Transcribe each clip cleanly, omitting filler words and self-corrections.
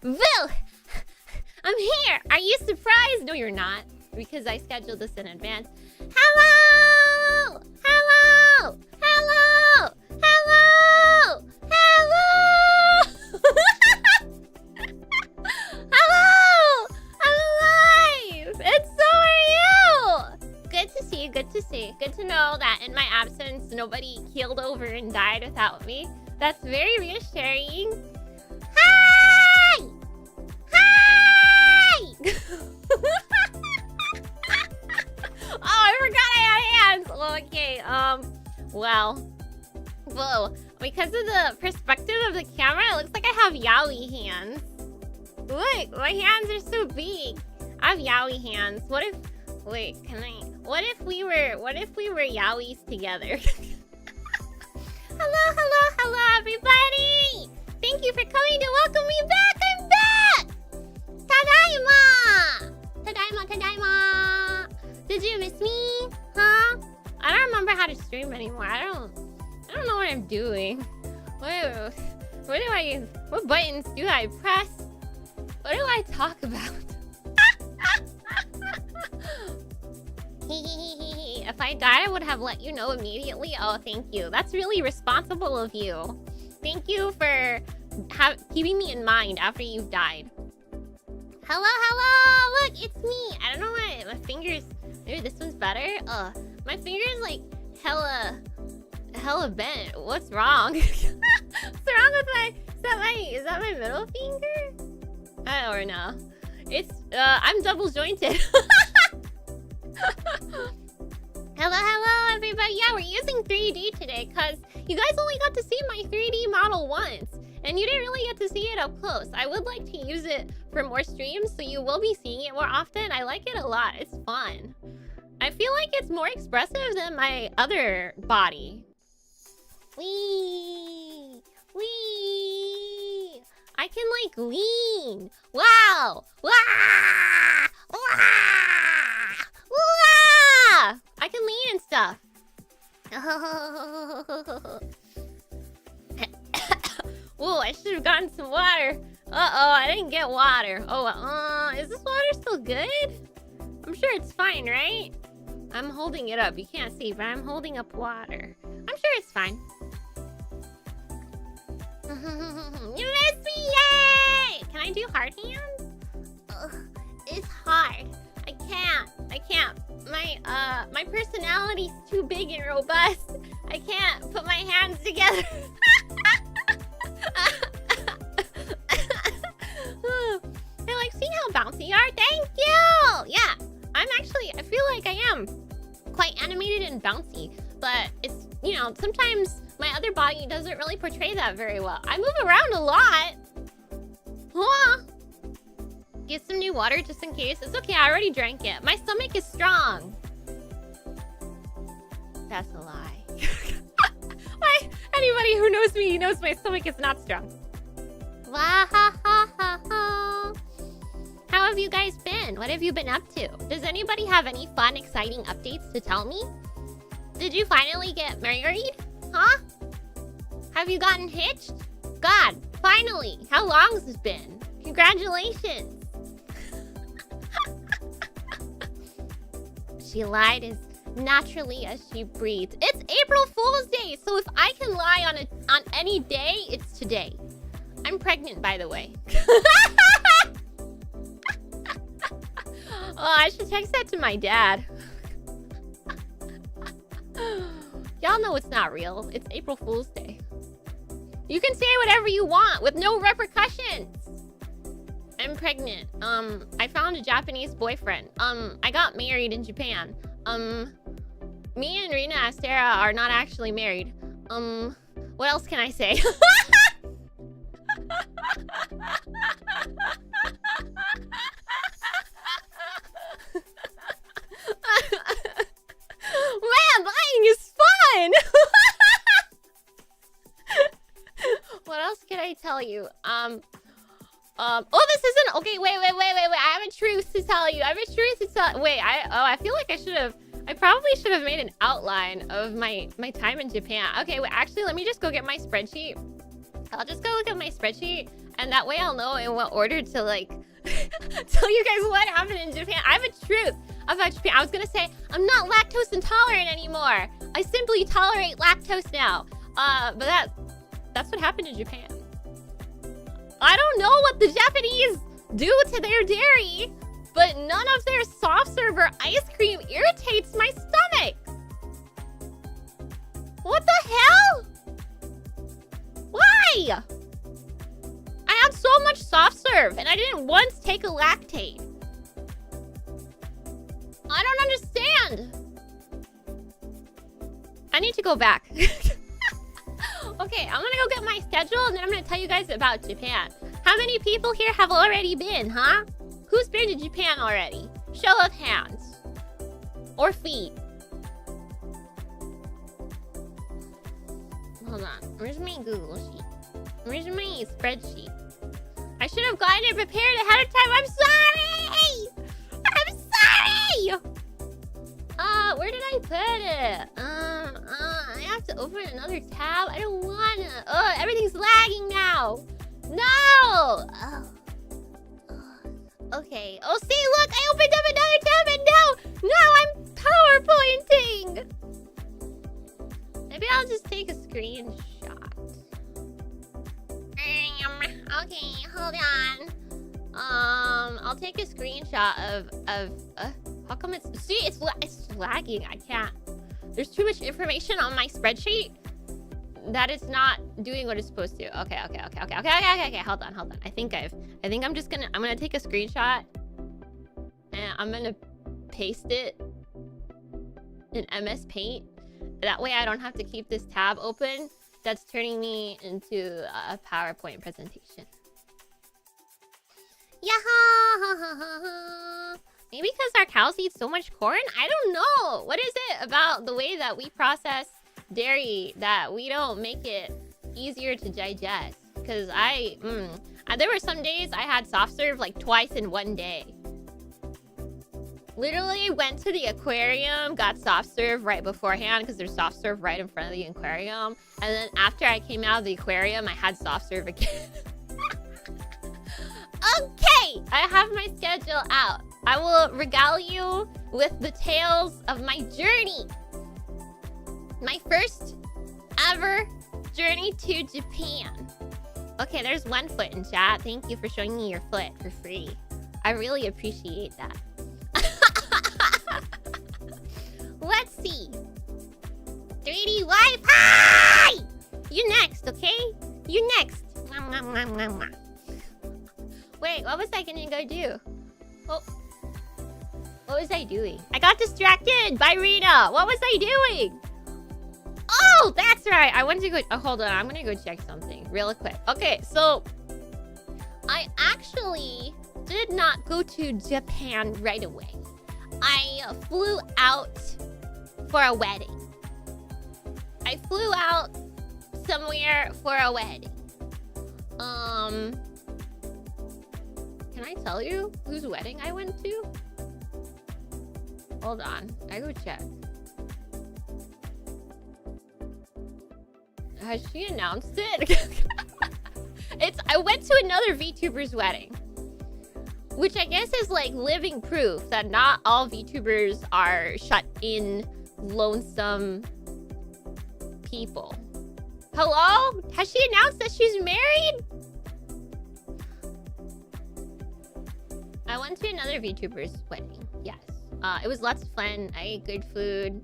Boo! I'm here! Are you surprised? No, you're not. Because I scheduled this in advance. Hello! Hello! Hello! Hello! Hello! Hello! I'm alive! And so are you! Good to see you, good to see. Good to know that in my absence, nobody keeled over and died without me. That's very reassuring. Hi! Hi! Oh, I forgot I had hands. Okay, well, whoa. Because of the perspective of the camera, it looks like I have yaoi hands. Look, my hands are so big. I have yaoi hands. What if, wait, what if we were yaois together? Hello, everybody! Thank you for coming to welcome me back! I'm back! Tadaima! Did you miss me? Huh? I don't remember how to stream anymore. I don't know what I'm doing. What buttons do I press? What do I talk about? If I died, I would have let you know immediately. Oh, thank you. That's really responsible of you. Thank you for keeping me in mind after you've died. Hello! Look, it's me! I don't know why my fingers... Maybe this one's better? My finger's like hella bent. What's wrong? What's wrong with my... Is that my middle finger? I don't know. It's... I'm double jointed. Hello, everybody. Yeah, we're using 3D today because you guys only got to see my 3D model once. And you didn't really get to see it up close. I would like to use it for more streams, so you will be seeing it more often. I like it a lot. It's fun. I feel like it's more expressive than my other body. Wee! Wee! I can, like, lean. Wow! Wah! Wah! Wah! I can lean and stuff. Whoa, I should have gotten some water. Uh-oh, I didn't get water. Oh, is this water still good? I'm sure it's fine, right? I'm holding it up. You can't see, but I'm holding up water. I'm sure it's fine. You missed me! Yay! Can I do hard hands? Ugh, it's hard. I can't. My personality's too big and robust. I can't put my hands together. I like seeing how bouncy you are. Thank you! Yeah, I feel like I am quite animated and bouncy. But it's, you know, sometimes my other body doesn't really portray that very well. I move around a lot. Huh? Get some new water just in case. It's okay, I already drank it. My stomach is strong. That's a lie. Why? Anybody who knows me knows my stomach is not strong. How have you guys been? What have you been up to? Does anybody have any fun, exciting updates to tell me? Did you finally get married? Huh? Have you gotten hitched? God, finally! How long has it been? Congratulations! She lied as naturally as she breathed. It's April Fool's Day, so if I can lie on any day, it's today. I'm pregnant, by the way. Oh, I should text that to my dad. Y'all know it's not real. It's April Fool's Day. You can say whatever you want with no repercussions. I'm pregnant. I found a Japanese boyfriend. I got married in Japan. Me and Rina Astera are not actually married. What else can I say? Man, lying is fun! What else can I tell you? Oh, this isn't... Okay, wait. I have a truth to tell you. Wait, I feel like I should have... I probably should have made an outline of my time in Japan. Okay, wait, actually, let me just go get my spreadsheet. I'll just go look at my spreadsheet, and that way I'll know in what order to, like, tell you guys what happened in Japan. I have a truth about Japan. I was gonna say, I'm not lactose intolerant anymore. I simply tolerate lactose now. But that's what happened in Japan. I don't know what the Japanese do to their dairy, but none of their soft serve or ice cream irritates my stomach. What the hell? Why? I had so much soft serve and I didn't once take a lactate. I don't understand. I need to go back. Okay, I'm gonna go get my schedule and then I'm gonna tell you guys about Japan. How many people here have already been, huh? Who's been to Japan already? Show of hands. Or feet. Hold on. Where's my Google sheet? Where's my spreadsheet? I should have gotten it prepared ahead of time. I'm sorry! I'm sorry! Where did I put it? I have to open another tab. I don't wanna. Everything's lagging now. No! Okay. Oh, see, look! I opened up another tab and now I'm PowerPointing! Maybe I'll just take a screenshot. Okay, hold on. I'll take a screenshot of how come it's... See, it's lagging. I can't... There's too much information on my spreadsheet that it's not doing what it's supposed to. Okay. Hold on. I think I'm just gonna... I'm gonna take a screenshot and I'm gonna paste it in MS Paint. That way I don't have to keep this tab open. That's turning me into a PowerPoint presentation. Yeah. Maybe because our cows eat so much corn? I don't know. What is it about the way that we process dairy that we don't make it easier to digest? Because there were some days I had soft serve like twice in one day. Literally went to the aquarium, got soft serve right beforehand because there's soft serve right in front of the aquarium. And then after I came out of the aquarium, I had soft serve again. Okay, I have my schedule out. I will regale you with the tales of my journey. My first ever journey to Japan. Okay, there's one foot in chat. Thank you for showing me your foot for free. I really appreciate that. Let's see. 3D Wi-Fi! You next, okay? You next. Wait, what was I gonna go do? Oh. What was I doing? I got distracted by Rita. What was I doing? Oh, that's right. I wanted to go... Oh, hold on. I'm gonna go check something real quick. Okay, so... I actually did not go to Japan right away. I flew out for a wedding. I flew out somewhere for a wedding. Can I tell you whose wedding I went to? Hold on. I go check. Has she announced it? I went to another VTuber's wedding. Which I guess is like living proof that not all VTubers are shut in, lonesome people. Hello? Has she announced that she's married? I went to another VTuber's wedding. Yes. It was lots of fun. I ate good food.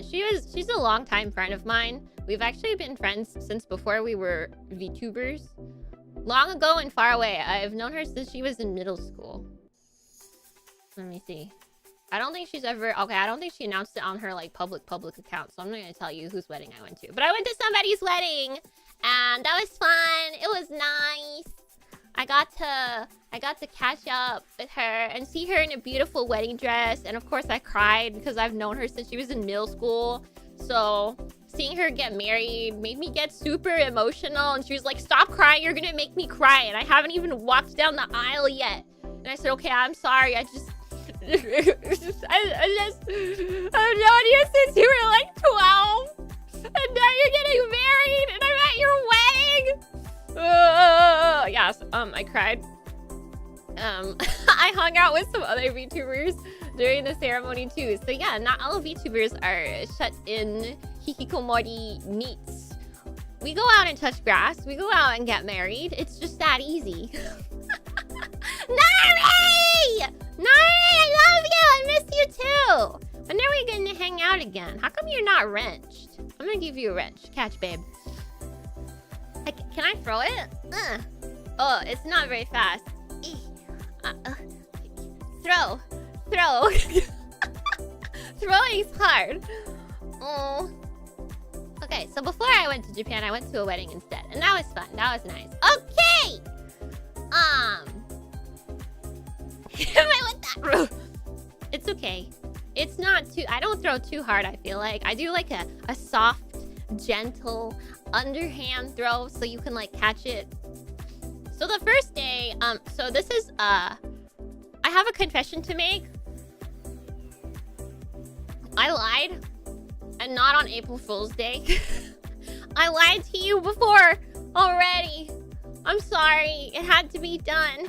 She's a longtime friend of mine. We've actually been friends since before we were VTubers. Long ago and far away. I've known her since she was in middle school. Let me see. I don't think she's ever... Okay, I don't think she announced it on her, like, public account. So I'm not going to tell you whose wedding I went to. But I went to somebody's wedding. And that was fun. It was nice. I got to catch up with her and see her in a beautiful wedding dress. And, of course, I cried because I've known her since she was in middle school. So... seeing her get married made me get super emotional. And she was like, stop crying. You're going to make me cry. And I haven't even walked down the aisle yet. And I said, okay, I'm sorry. I just... I've known you since you were like 12. And now you're getting married and I'm at your wedding. Yes, I cried. I hung out with some other VTubers during the ceremony too. So yeah, not all VTubers are shut in hikikomori neats. We go out and touch grass. We go out and get married. It's just that easy. Nari! Nari, I love you! I miss you too! When are we gonna hang out again? How come you're not wrenched? I'm gonna give you a wrench. Catch, babe. Can I throw it? Oh, it's not very fast. Throw. Throwing's hard. Oh. Okay, so before I went to Japan, I went to a wedding instead. And that was fun. That was nice. Okay! I went that route. It's okay. It's not too... I don't throw too hard, I feel like. I do like a soft, gentle, underhand throw so you can like catch it. So the first day... So this is... I have a confession to make. I lied. And not on April Fool's Day. I lied to you before already. I'm sorry. It had to be done.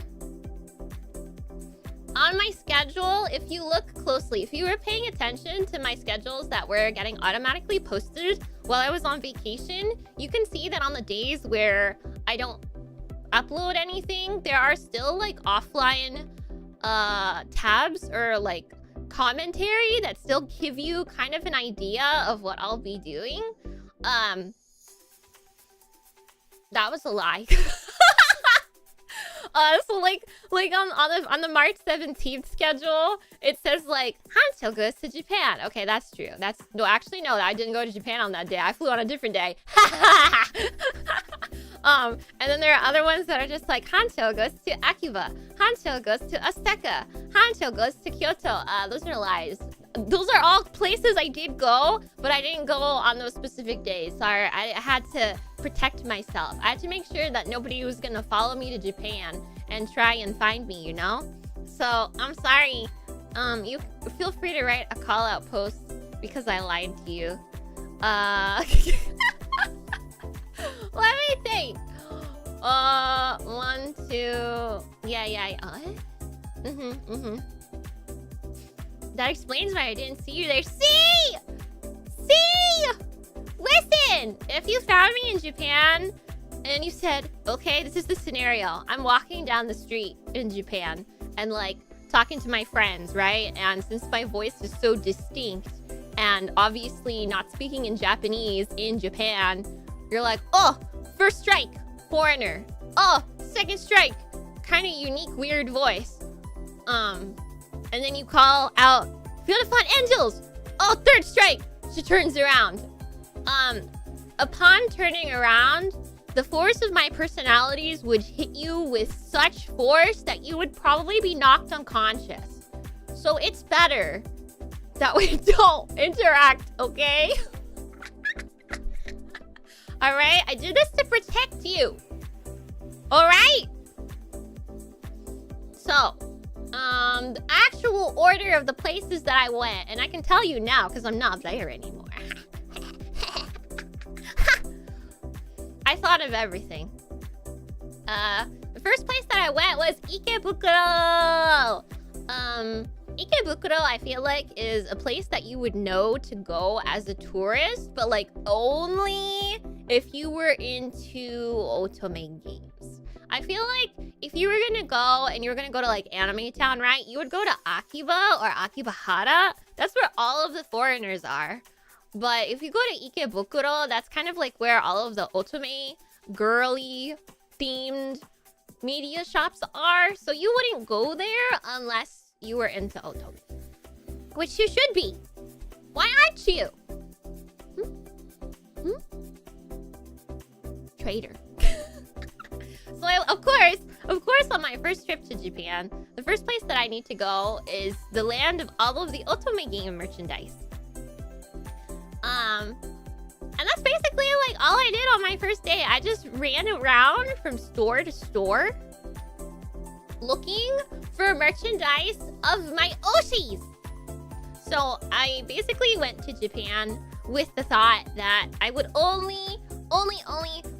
On my schedule, if you look closely, if you were paying attention to my schedules that were getting automatically posted while I was on vacation, you can see that on the days where I don't upload anything, there are still like offline tabs or like commentary that still give you kind of an idea of what I'll be doing. That was a lie. So like on the March 17th schedule, it says like hanchou goes to Japan. Okay, that's true. No, I didn't go to Japan on that day. I flew on a different day. And then there are other ones that are just like hanchou goes to Akiba, hanchou goes to Osaka, hanchou goes to Kyoto. Those are lies. Those are all places I did go, but I didn't go on those specific days. Sorry, I had to protect myself. I had to make sure that nobody was gonna follow me to Japan and try and find me, you know? So, I'm sorry. You feel free to write a call-out post because I lied to you. Let me think. 1, 2... Yeah. That explains why I didn't see you there. See! Listen! If you found me in Japan and you said, okay, this is the scenario. I'm walking down the street in Japan and like talking to my friends, right? And since my voice is so distinct and obviously not speaking in Japanese in Japan, you're like, oh, first strike, foreigner. Oh, second strike, kind of unique, weird voice. And then you call out, �fionnafonart. Oh, third strike. She turns around. Upon turning around, the force of my personalities would hit you with such force that you would probably be knocked unconscious. So it's better that we don't interact, okay? Alright? I did this to protect you. Alright? So, the actual order of the places that I went, and I can tell you now because I'm not there anymore. I thought of everything. The first place that I went was Ikebukuro. Ikebukuro, I feel like, is a place that you would know to go as a tourist, but like only if you were into otome games. I feel like if you were gonna go and you were gonna go to like Anime Town, right? You would go to Akiba or Akibahara. That's where all of the foreigners are. But if you go to Ikebukuro, that's kind of like where all of the otome, girly themed media shops are. So you wouldn't go there unless you were into otome. Which you should be. Why aren't you? Traitor. So of course, on my first trip to Japan, the first place that I need to go is the land of all of the otome game merchandise. And that's basically like all I did on my first day. I just ran around from store to store looking for merchandise of my Oshis. So I basically went to Japan with the thought that I would only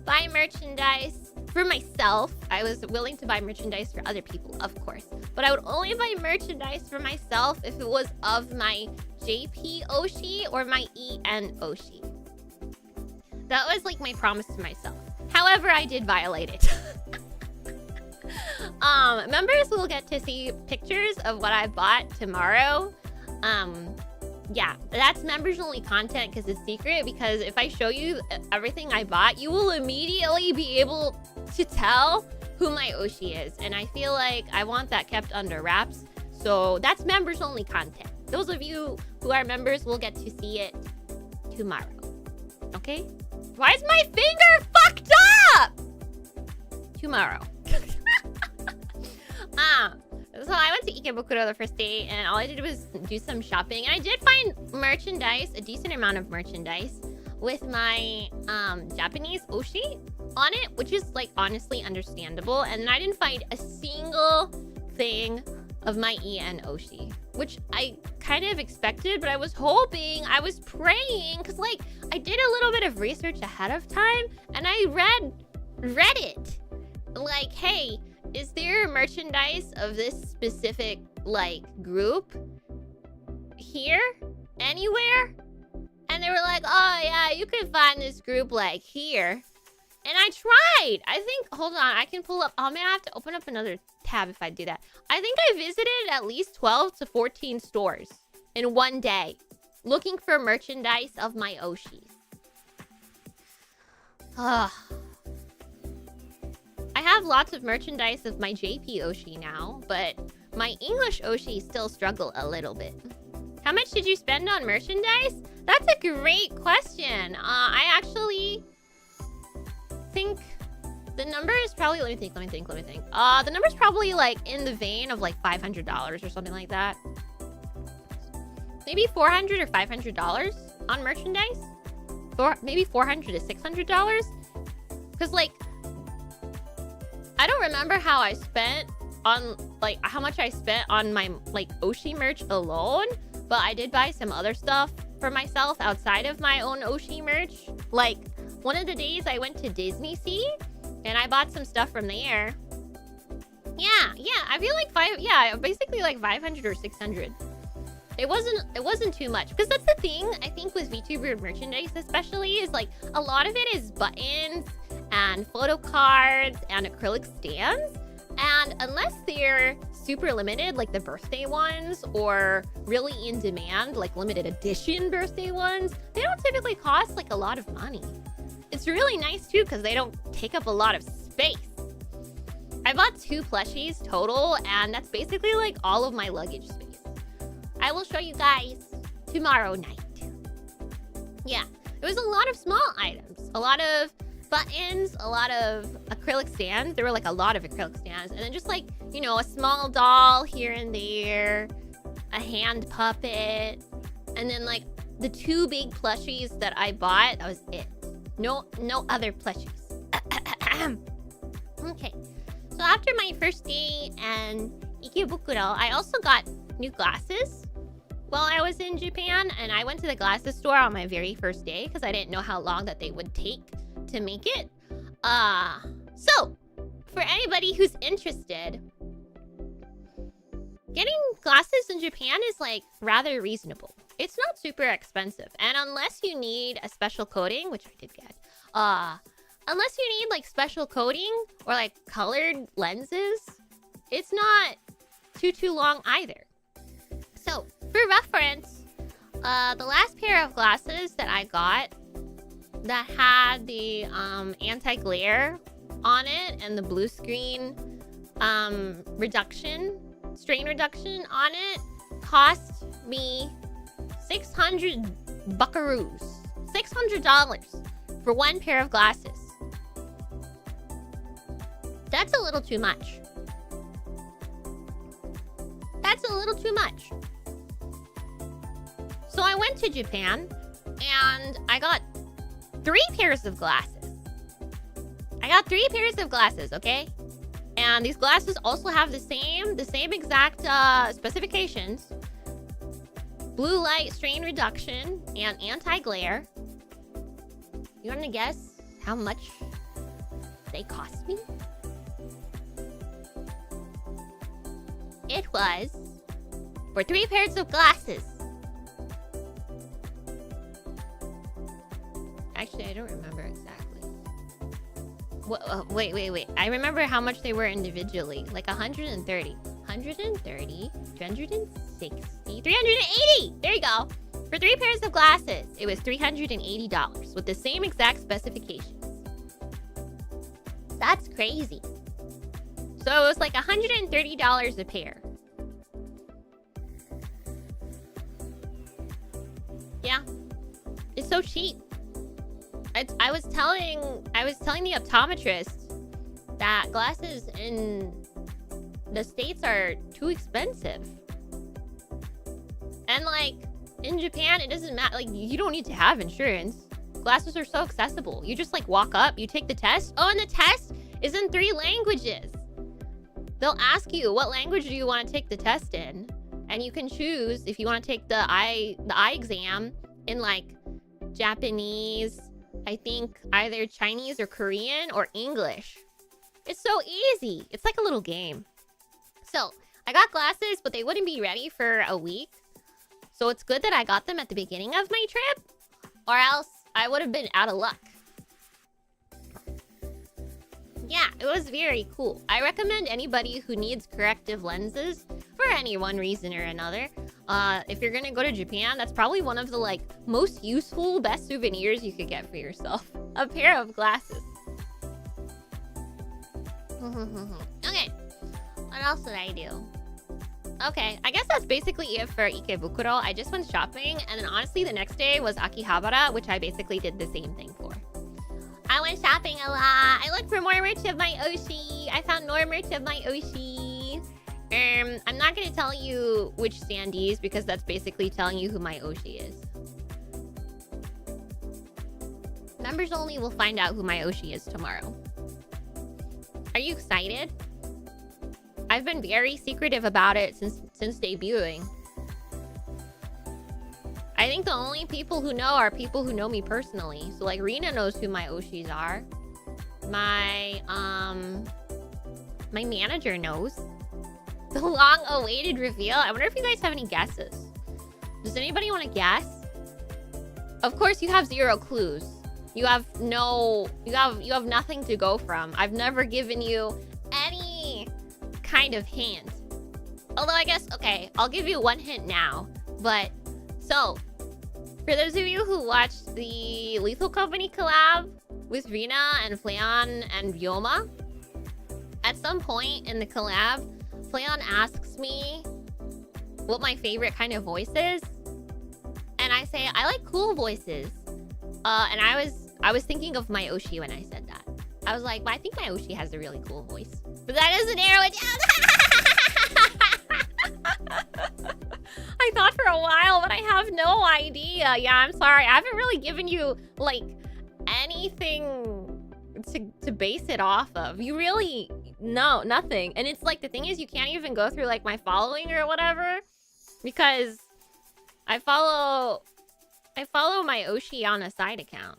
buy merchandise for myself. I was willing to buy merchandise for other people, of course. But I would only buy merchandise for myself if it was of my JP Oshi or my EN Oshi. That was like my promise to myself. However, I did violate it. Members will get to see pictures of what I bought tomorrow. Yeah, that's members only content because it's secret. Because if I show you everything I bought, you will immediately be able to tell who my Oshi is. And I feel like I want that kept under wraps. So that's members only content. Those of you who are members will get to see it tomorrow. Okay? Why is my finger fucked up? Tomorrow. So I went to Ikebukuro the first day, and all I did was do some shopping. And I did find merchandise, a decent amount of merchandise, with my Japanese Oshi on it, which is like honestly understandable. And I didn't find a single thing of my EN Oshi, which I kind of expected, but I was hoping, I was praying, because like I did a little bit of research ahead of time, and I read Reddit, like, hey, is there merchandise of this specific like group here anywhere? And they were like, oh yeah, you can find this group like here. And I tried. I think, hold on, I can pull up. Oh man, I have to open up another tab if I do that. I think I visited at least 12 to 14 stores in one day looking for merchandise of my Oshis. Ugh. I have lots of merchandise of my JP Oshi now, but my English Oshi still struggle a little bit. How much did you spend on merchandise? That's a great question. I actually think the number is probably, let me think. The number is probably like in the vein of like $500 or something like that. Maybe $400 or $500 on merchandise. Maybe $400 to $600. Because like, I don't remember how I spent on, like, how much I spent on my, like, Oshi merch alone. But I did buy some other stuff for myself outside of my own Oshi merch. Like, one of the days I went to Disney Sea, and I bought some stuff from there. Yeah, I feel like basically like 500 or 600. It wasn't too much. Because that's the thing, I think, with VTuber merchandise especially, is like, a lot of it is buttons and photo cards and acrylic stands, and unless they're super limited like the birthday ones, or really in demand like limited edition birthday ones, they don't typically cost like a lot of money. It's really nice too because they don't take up a lot of space. I bought 2 plushies total, and that's basically like all of my luggage space. I will show you guys tomorrow night. Yeah, it was a lot of small items, a lot of buttons, a lot of acrylic stands. There were like a lot of acrylic stands, and then just like, you know, a small doll here and there, a hand puppet, and then like the 2 big plushies that I bought. That was it. No other plushies. Okay, so after my first day in Ikebukuro, I also got new glasses while I was in Japan, and I went to the glasses store on my very first day because I didn't know how long that they would take to make it. So for anybody who's interested, getting glasses in Japan is like rather reasonable. It's not super expensive, and unless you need a special coating, which I did get, unless you need like special coating or like colored lenses, it's not too long either. So for reference, the last pair of glasses that I got that had the anti-glare on it and the blue screen strain reduction on it cost me 600 buckaroos. $600 for one pair of glasses. That's a little too much. That's a little too much. So I went to Japan and I got 3 pairs of glasses. I got 3 pairs of glasses, okay? And these glasses also have the same exact specifications. Blue light strain reduction and anti-glare. You want to guess how much they cost me? It was for 3 pairs of glasses. Actually, I don't remember exactly. Wait. I remember how much they were individually. Like 130. 130, 260, 380! There you go. For 3 pairs of glasses, it was $380 with the same exact specifications. That's crazy. So it was like $130 a pair. Yeah. It's so cheap. I was telling the optometrist that glasses in the States are too expensive. And like in Japan, it doesn't matter. Like you don't need to have insurance. Glasses are so accessible. You just like walk up, you take the test. Oh, and the test is in 3 languages. They'll ask you, what language do you want to take the test in? And you can choose if you want to take the eye exam in like Japanese, I think either Chinese or Korean or English. It's so easy. It's like a little game. So I got glasses, but they wouldn't be ready for a week. So it's good that I got them at the beginning of my trip, or else I would have been out of luck. Yeah, it was very cool. I recommend anybody who needs corrective lenses for any one reason or another. If you're gonna go to Japan, that's probably one of the like most useful, best souvenirs you could get for yourself. A pair of glasses. Okay, what else did I do? Okay, I guess that's basically it for Ikebukuro. I just went shopping, and then honestly, the next day was Akihabara, which I basically did the same thing for. I went shopping a lot. I looked for more merch of my Oshi. I found more merch of my Oshi. I'm not gonna tell you which standees because that's basically telling you who my Oshi is. Members only will find out who my Oshi is tomorrow. Are you excited? I've been very secretive about it since debuting. I think the only people who know are people who know me personally. So like Rina knows who my Oshis are. My manager knows. The long-awaited reveal. I wonder if you guys have any guesses. Does anybody want to guess? Of course, you have 0 clues. You have nothing to go from. I've never given you any kind of hint. Although I guess, okay, I'll give you one hint now. But, so, for those of you who watched the Lethal Company collab with Rina and Fleon and Ryoma, at some point in the collab, Fleon asks me what my favorite kind of voice is. And I say, I like cool voices. And I was thinking of my Oshi when I said that. I was like, but I think my Oshi has a really cool voice. But that doesn't narrow it down. I thought for a while, but I have no idea. Yeah, I'm sorry. I haven't really given you, like, anything to base it off of. You really... No, nothing. And it's like, the thing is, you can't even go through, like, my following or whatever. Because I follow my Oshi on a side account.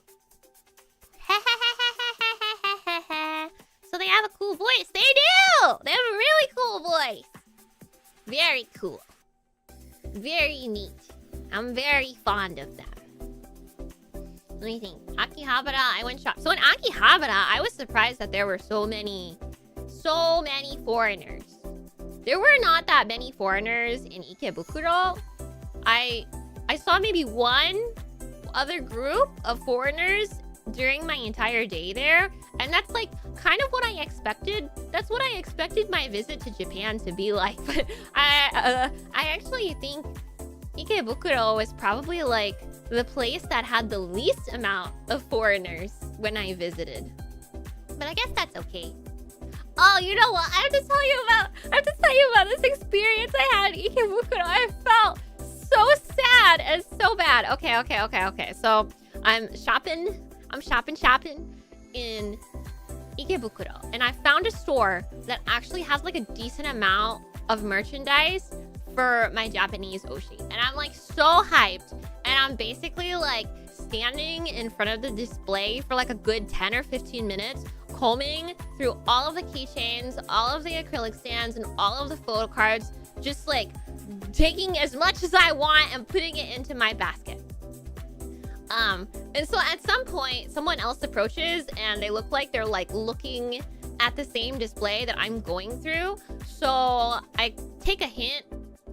So they have a cool voice. They do! They have a really cool voice. Very cool. Very neat. I'm very fond of them. Let me think. Akihabara, I went shop. So in Akihabara, I was surprised that there were so many foreigners. There were not that many foreigners in Ikebukuro. I saw maybe one other group of foreigners during my entire day there. And that's like kind of what I expected. That's what I expected my visit to Japan to be like. But I actually think Ikebukuro was probably like the place that had the least amount of foreigners when I visited. But I guess that's okay. Oh, you know what? I have to tell you about this experience I had in Ikebukuro. I felt so sad and so bad. Okay. So I'm shopping in Ikebukuro, and I found a store that actually has like a decent amount of merchandise for my Japanese Oshi. And I'm like so hyped. And I'm basically like standing in front of the display for like a good 10 or 15 minutes, combing through all of the keychains, all of the acrylic stands, and all of the photo cards, just like taking as much as I want and putting it into my basket. And so at some point, someone else approaches and they look like they're like looking at the same display that I'm going through. So I take a hint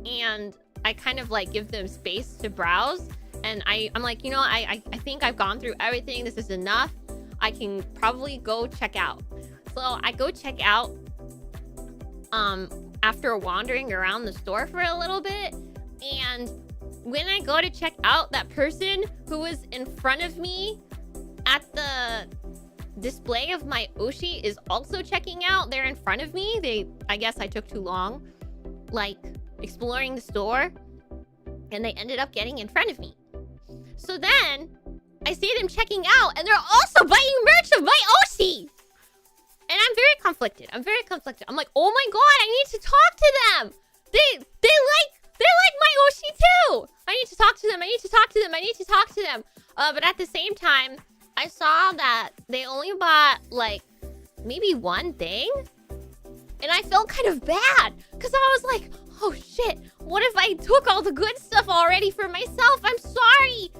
and I kind of like give them space to browse. And I'm like, you know, I think I've gone through everything. This is enough. I can probably go check out. So I go check out after wandering around the store for a little bit. And when I go to check out, that person who was in front of me at the display of my Oshi is also checking out. They're in front of me. I guess I took too long, like, exploring the store. And they ended up getting in front of me. So then, I see them checking out, and they're also buying merch of my Oshi! And I'm very conflicted. I'm like, oh my god, I need to talk to them! They like my Oshi too! I need to talk to them. But at the same time, I saw that they only bought, like, maybe one thing? And I felt kind of bad, because I was like, oh shit, what if I took all the good stuff already for myself? I'm sorry!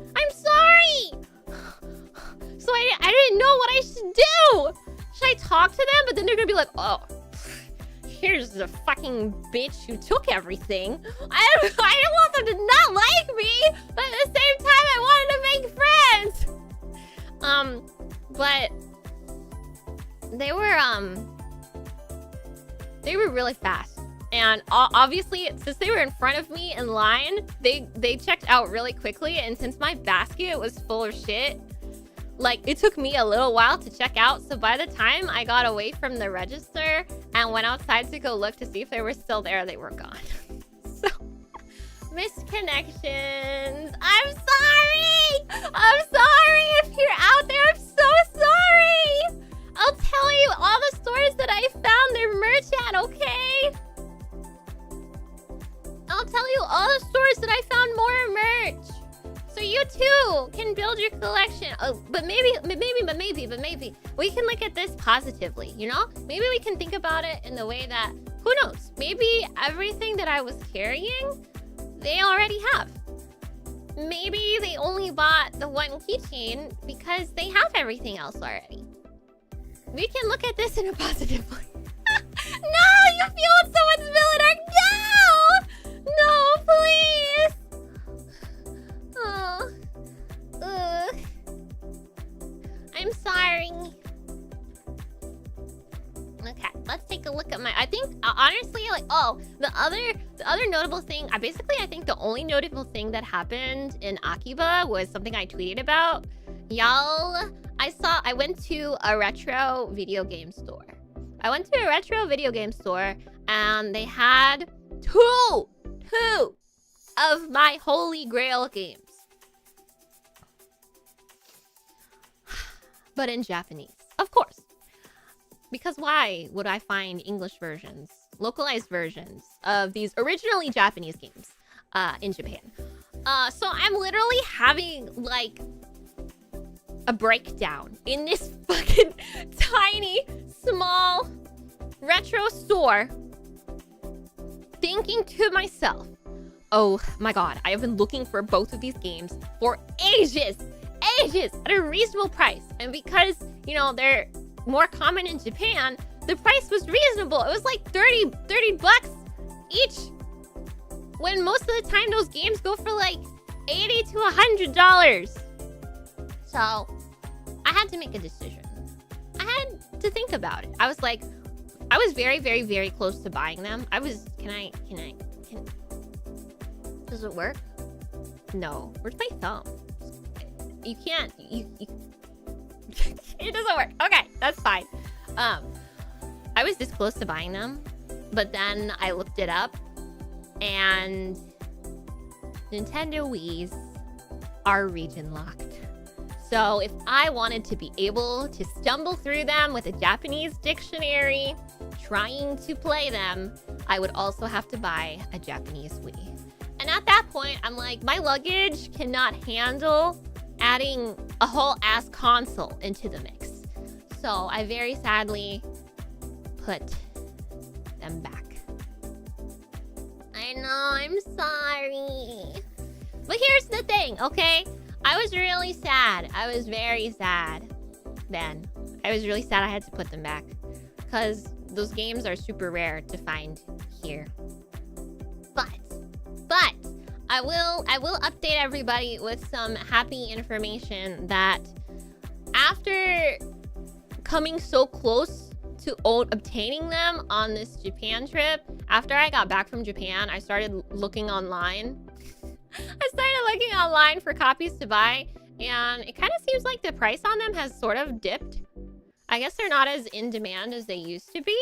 So I didn't know what I should do! Should I talk to them? But then they're gonna be like, oh, here's the fucking bitch who took everything. I don't want them to not like me, but at the same time, I wanted to make friends. But they were really fast. And obviously, since they were in front of me in line, they checked out really quickly. And since my basket was full of shit, like, it took me a little while to check out. So by the time I got away from the register and went outside to go look to see if they were still there, they were gone. So, missed connections. I'm sorry if you're out there. I'm so sorry. I'll tell you all the stores that I found their merch at, okay? I'll tell you all the stores that I found more merch. So you too can build your collection. Oh, but maybe, we can look at this positively, you know? Maybe we can think about it in the way that, who knows? Maybe everything that I was carrying, they already have. Maybe they only bought the one keychain because they have everything else already. We can look at this in a positive way. No, you fueled someone's villain. No, please. Oh, ugh. I'm sorry. Okay, let's take a look at my. I think honestly, like, the other notable thing. I think the only notable thing that happened in Akiba was something I tweeted about. Y'all, I went to a retro video game store. And they had two of my holy grail games. But in Japanese, of course. Because why would I find English versions, localized versions of these originally Japanese games in Japan? So I'm literally having, like, a breakdown in this fucking tiny, small, retro store, thinking to myself, oh my god, I have been looking for both of these games for ages, at a reasonable price. And because, you know, they're more common in Japan, the price was reasonable. It was like 30 bucks each, when most of the time those games go for like $80 to $100. So I had to make a decision. I had to think about it. I was like, I was very, very, very close to buying them. Does it work? No. Where's my thumb? You can't, it doesn't work. Okay, that's fine. I was this close to buying them, but then I looked it up, and Nintendo Wii's are region locked. So if I wanted to be able to stumble through them with a Japanese dictionary, trying to play them, I would also have to buy a Japanese Wii. And at that point, I'm like, my luggage cannot handle adding a whole ass console into the mix. So I very sadly put them back. I know, I'm sorry. But here's the thing, okay? I was really sad. I was very sad then. I was really sad I had to put them back. Because those games are super rare to find here. But I will update everybody with some happy information that after coming so close to obtaining them on this Japan trip, after I got back from Japan, I started looking online. I started looking online for copies to buy, and it kind of seems like the price on them has sort of dipped. I guess they're not as in demand as they used to be.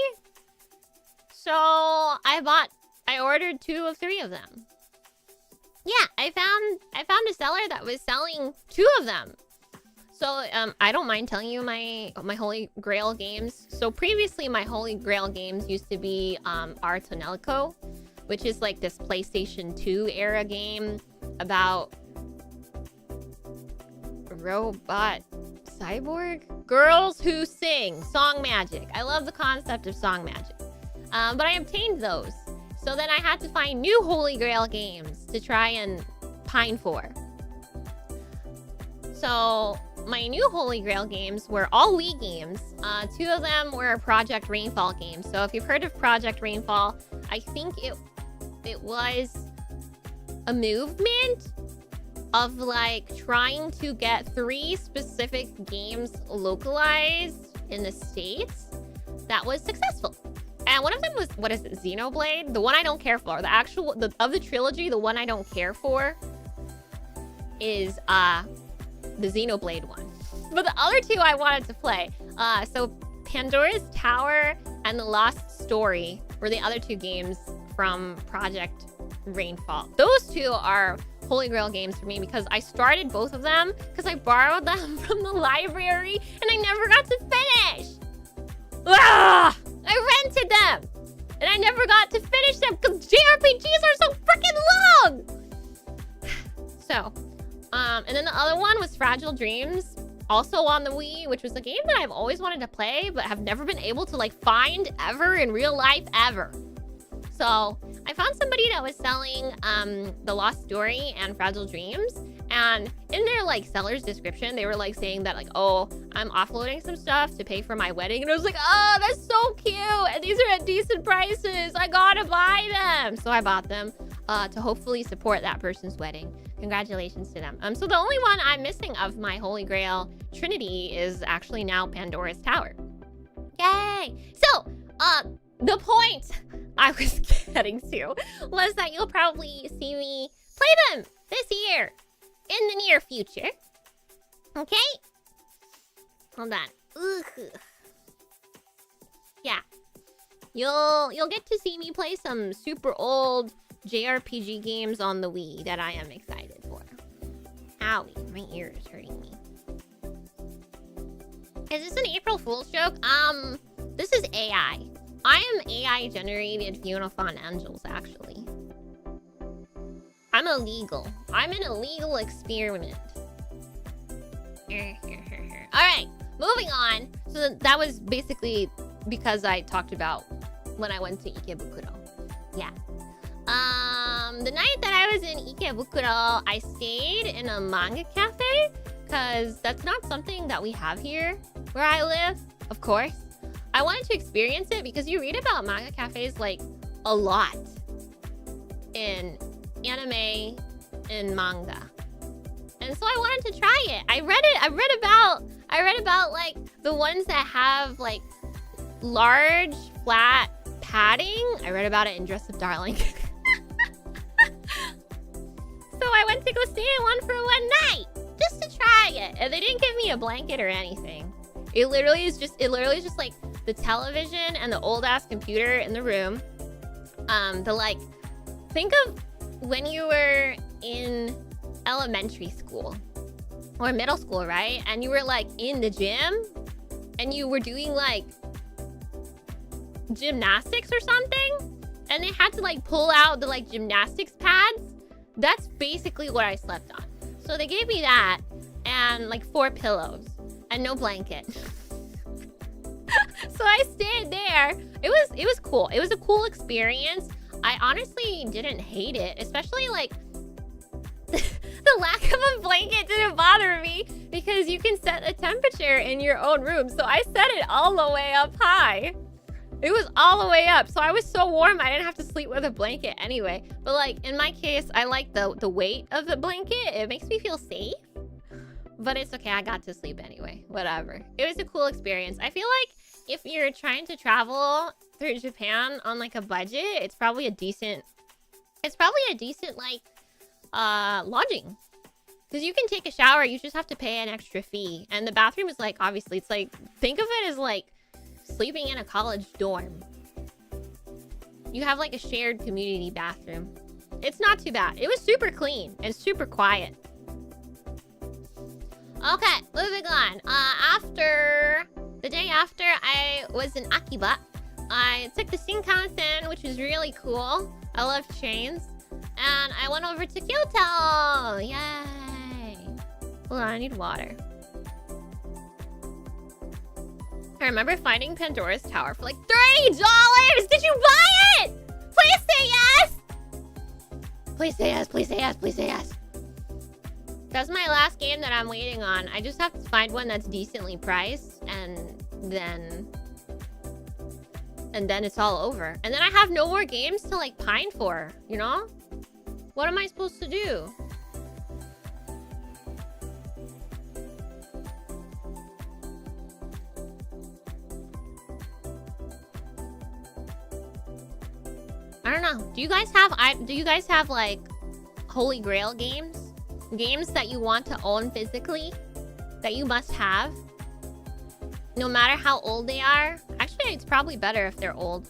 So I ordered 2 of 3 of them. Yeah, I found a seller that was selling 2 of them. So I don't mind telling you my Holy Grail games. So previously my Holy Grail games used to be 𝑙𝑜𝑎𝑑𝑖𝑒𝑎𝑡𝑎, which is like this PlayStation 2 era game about robot cyborg girls who sing song magic. I love the concept of song magic. But I obtained those. So then I had to find new Holy Grail games to try and pine for. So my new Holy Grail games were all Wii games. 2 of them were Project Rainfall games. So if you've heard of Project Rainfall, I think it was a movement of like trying to get 3 specific games localized in the States that was successful. And one of them was, what is it, Xenoblade? The one I don't care for. Of the trilogy, the one I don't care for is the Xenoblade one. But the other 2 I wanted to play. So Pandora's Tower and The Lost Story were the other 2 games from Project Rainfall. Those 2 are Holy Grail games for me because I started both of them because I borrowed them from the library and I never got to finish. Ah! I rented them and I never got to finish them because JRPGs are so freaking long. So, and then the other one was Fragile Dreams, also on the Wii, which was a game that I've always wanted to play but have never been able to like find ever in real life ever. So I found somebody that was selling The Lost Story and Fragile Dreams, and in their like seller's description they were like saying that like, oh, I'm offloading some stuff to pay for my wedding, and I was like, oh, that's so cute and these are at decent prices, I gotta buy them. So I bought them to hopefully support that person's wedding. Congratulations to them. So the only one I'm missing of my Holy Grail trinity is actually now Pandora's Tower. Yay! So the point I was getting to was that you'll probably see me play them this year in the near future. Okay? Hold on. Ugh. Yeah. You'll get to see me play some super old JRPG games on the Wii that I am excited for. Owie, my ear is hurting me. Is this an April Fool's joke? This is AI. I am AI generated 𝑓ionnafonart, actually. I'm illegal. I'm an illegal experiment. Alright, moving on. So that was basically because I talked about when I went to Ikebukuro. Yeah. The night that I was in Ikebukuro, I stayed in a manga cafe because that's not something that we have here where I live, of course. I wanted to experience it because you read about manga cafes like a lot in anime and manga. And so I wanted to try it. I read about like the ones that have like large flat padding. I read about it in Dress Up Darling. So I went to go stay in one for one night just to try it. And they didn't give me a blanket or anything. It literally is just like the television and the old ass computer in the room. Think of when you were in elementary school or middle school, right? And you were like in the gym and you were doing like gymnastics or something, and they had to like pull out the like gymnastics pads. That's basically what I slept on. So they gave me that and like 4 pillows and no blanket. So I stayed there. It was cool. It was a cool experience. I honestly didn't hate it, especially like the lack of a blanket didn't bother me because you can set a temperature in your own room. So I set it all the way up high. It was all the way up. So I was so warm I didn't have to sleep with a blanket anyway. But like in my case, I like the weight of the blanket. It makes me feel safe. But it's okay. I got to sleep anyway. Whatever. It was a cool experience. I feel like if you're trying to travel through Japan on like a budget, it's probably a decent like lodging. Because you can take a shower, you just have to pay an extra fee. And the bathroom is like, obviously, it's like, think of it as like sleeping in a college dorm. You have like a shared community bathroom. It's not too bad. It was super clean and super quiet. Okay, moving on. The day after I was in Akiba, I took the Shinkansen, which was really cool. I love trains. And I went over to Kyoto! Yay! Hold on, I need water. I remember finding Pandora's Tower for like $30! Did you buy it? Please say yes! Please say yes, please say yes, please say yes. That's my last game that I'm waiting on. I just have to find one that's decently priced, and then it's all over. And then I have no more games to like pine for, you know? What am I supposed to do? I don't know. Do you guys have like Holy Grail games? Games that you want to own physically? That you must have? No matter how old they are? Actually, it's probably better if they're old.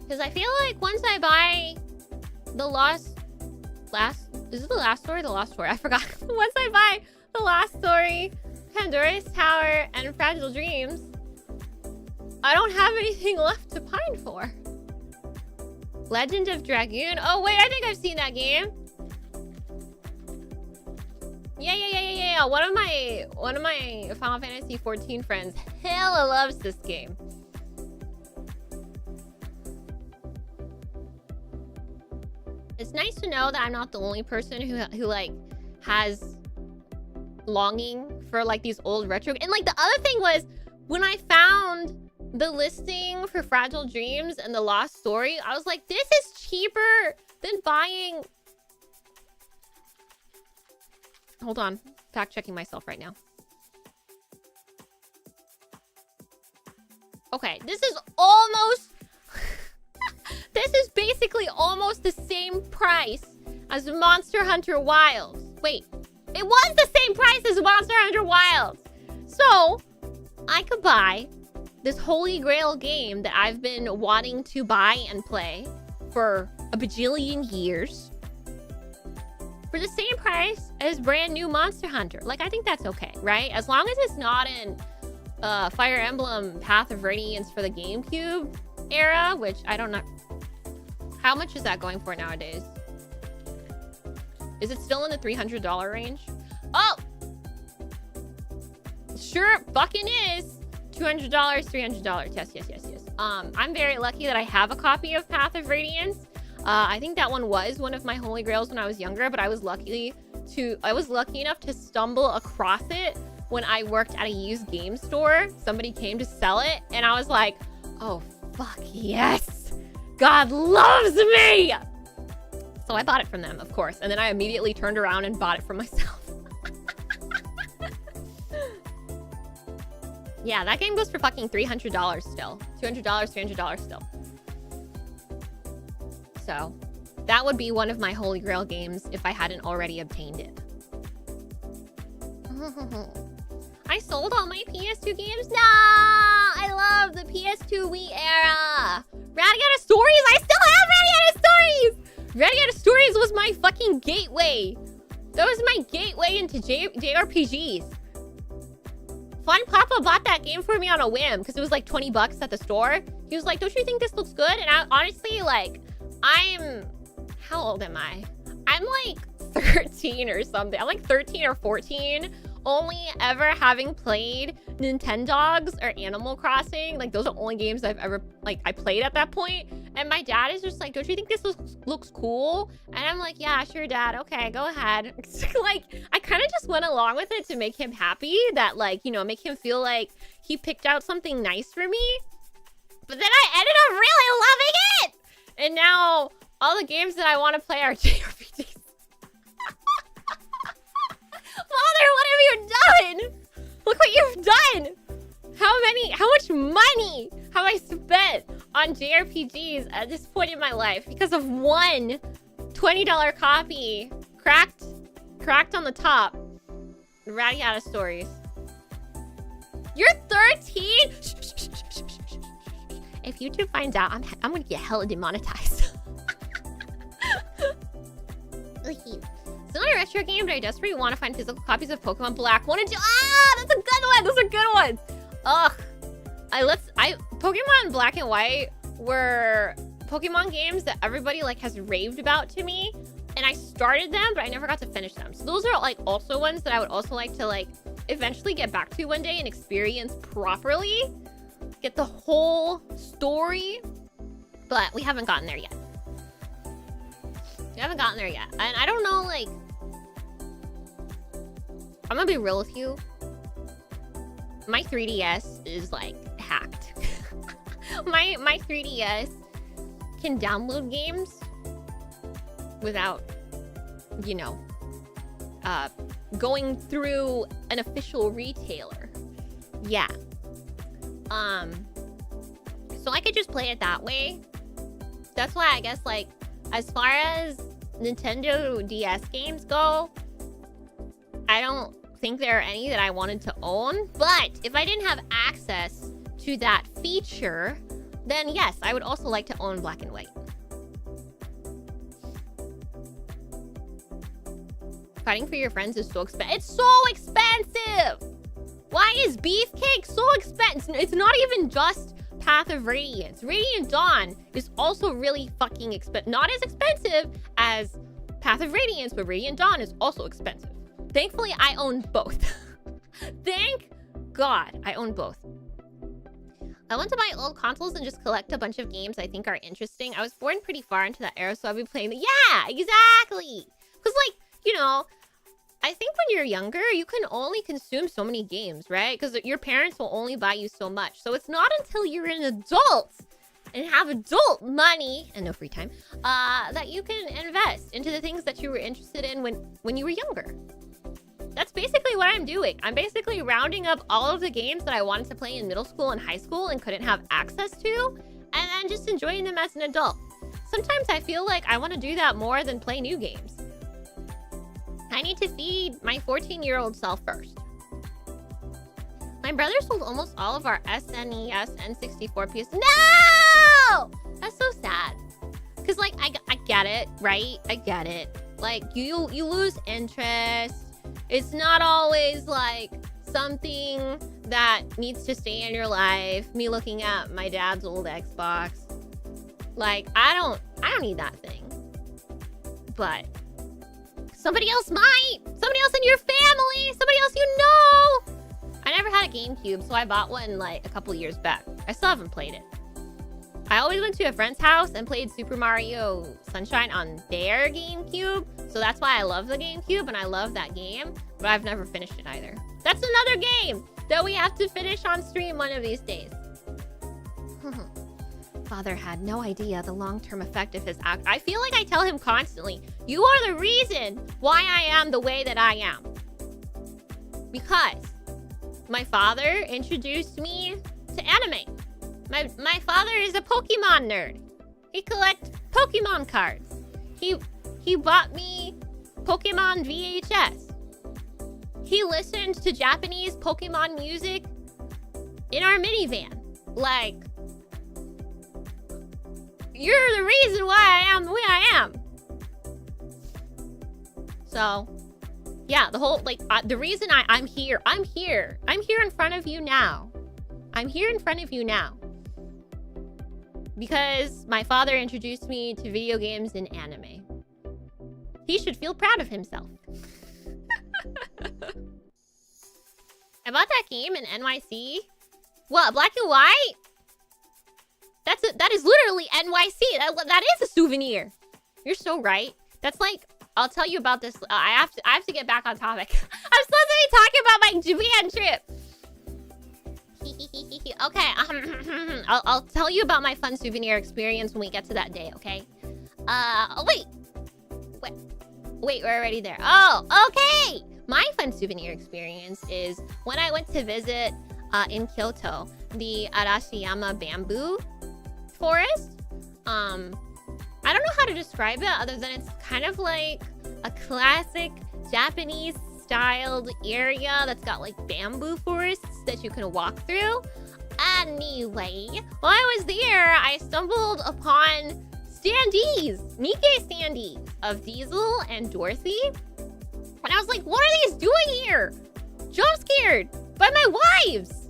Because I feel like once I buy the is it the last story? The last story. I forgot. Once I buy the last story, Pandora's Tower, and Fragile Dreams, I don't have anything left to pine for. Legend of Dragoon. Oh wait, I think I've seen that game. Yeah. One of my Final Fantasy 14 friends hella loves this game. It's nice to know that I'm not the only person who like has longing for like these old retro. And like the other thing was when I found the listing for Fragile Dreams and the Lost Story, I was like, this is cheaper than buying. Hold on, fact checking myself right now. Okay, this is almost this is basically almost the same price as Monster Hunter Wilds. Wait, it was the same price as Monster Hunter Wilds. So, I could buy this Holy Grail game that I've been wanting to buy and play for a bajillion years for the same price as brand new Monster Hunter. Like, I think that's okay, right? As long as it's not in Fire Emblem Path of Radiance for the GameCube era, which I don't know. How much is that going for nowadays? Is it still in the $300 range? Oh! Sure fucking is. $200, $300. Yes. I'm very lucky that I have a copy of Path of Radiance. I think that one was one of my holy grails when I was younger, but I was lucky enough to stumble across it when I worked at a used game store. Somebody came to sell it, and I was like, oh, fuck yes. God loves me! So I bought it from them, of course. And then I immediately turned around and bought it for myself. Yeah, that game goes for fucking $300 still. $200, $300 still. So, that would be one of my holy grail games if I hadn't already obtained it. I sold all my PS2 games? No! I love the PS2 Wii era! Radiata Stories? I still have Radiata Stories! Ready Out of Stories was my fucking gateway. That was my gateway into JRPGs. Fun Papa bought that game for me on a whim because it was like 20 bucks at the store. He was like, don't you think this looks good? And I honestly, like, how old am I? I'm like 13 or something. I'm like 13 or 14. Only ever having played Nintendogs or Animal Crossing. Like, those are the only games I've ever, like, I played at that point. And my dad is just like, don't you think this looks cool? And I'm like, yeah, sure, Dad. Okay, go ahead. Like, I kind of just went along with it to make him happy. That, like, you know, make him feel like he picked out something nice for me. But then I ended up really loving it! And now, all the games that I want to play are JRPGs. Father, what have you done? Look what you've done! How much money have I spent on JRPGs at this point in my life because of one $20 copy cracked on the top? Ratty Out of Stories. You're 13? If YouTube finds out, I'm gonna get hella demonetized. Still in a retro game, but I desperately want to find physical copies of Pokemon Black 1 and 2. Ah, that's a good one. Those are good ones. Ugh. Pokemon Black and White were Pokemon games that everybody like has raved about to me. And I started them, but I never got to finish them. So those are like also ones that I would also like to like eventually get back to one day and experience properly. Get the whole story. But we haven't gotten there yet. We haven't gotten there yet. And I don't know, like... I'm gonna be real with you. My 3DS is, like, hacked. my 3DS can download games without, you know, going through an official retailer. Yeah. So I could just play it that way. That's why I guess, like, as far as Nintendo DS games go, I don't think there are any that I wanted to own. But if I didn't have access to that feature, then yes, I would also like to own Black and White. Fighting for your friends is so expensive. It's so expensive! Why is beefcake so expensive? It's not even just Path of Radiance. Radiant Dawn is also really fucking expensive. Not as expensive as Path of Radiance, but Radiant Dawn is also expensive. Thankfully, I own both. Thank God I own both. I want to buy old consoles and just collect a bunch of games I think are interesting. I was born pretty far into that era, so I'll be playing the... Yeah, exactly! Because, like, you know... I think when you're younger, you can only consume so many games, right? Because your parents will only buy you so much. So it's not until you're an adult and have adult money and no free time that you can invest into the things that you were interested in when you were younger. That's basically what I'm doing. I'm basically rounding up all of the games that I wanted to play in middle school and high school and couldn't have access to, and then just enjoying them as an adult. Sometimes I feel like I want to do that more than play new games. I need to feed my 14-year-old self first. My brother sold almost all of our SNES N64 PS. No! That's so sad. Because, like, I get it, right? I get it. Like, you lose interest. It's not always, like, something that needs to stay in your life. Me looking at my dad's old Xbox. Like, I don't need that thing. But... somebody else might! Somebody else in your family! Somebody else you know! I never had a GameCube, so I bought one like a couple years back. I still haven't played it. I always went to a friend's house and played Super Mario Sunshine on their GameCube, so that's why I love the GameCube and I love that game, but I've never finished it either. That's another game that we have to finish on stream one of these days. Father had no idea the long-term effect of his act. I feel like I tell him constantly, you are the reason why I am the way that I am. Because my father introduced me to anime. My father is a Pokemon nerd. He collects Pokemon cards. He bought me Pokemon VHS. He listened to Japanese Pokemon music in our minivan. Like... you're the reason why I am the way I am. So, yeah, the whole, like, the reason I'm here in front of you now. I'm here in front of you now. Because my father introduced me to video games and anime. He should feel proud of himself. I bought that game in NYC. What, black and white? That is literally NYC. That is a souvenir. You're so right. That's like, I'll tell you about this. I have to get back on topic. I'm supposed to be talking about my Japan trip. Okay, I'll tell you about my fun souvenir experience when we get to that day, okay? Wait, we're already there. Oh, okay! My fun souvenir experience is when I went to visit, in Kyoto, the Arashiyama bamboo forest. I don't know how to describe it other than it's kind of like a classic Japanese styled area that's got like bamboo forests that you can walk through. Anyway, while I was there, I stumbled upon standees, Nikkei standees of Diesel and Dorothy. And I was like, what are these doing here? Jump scared by my wives.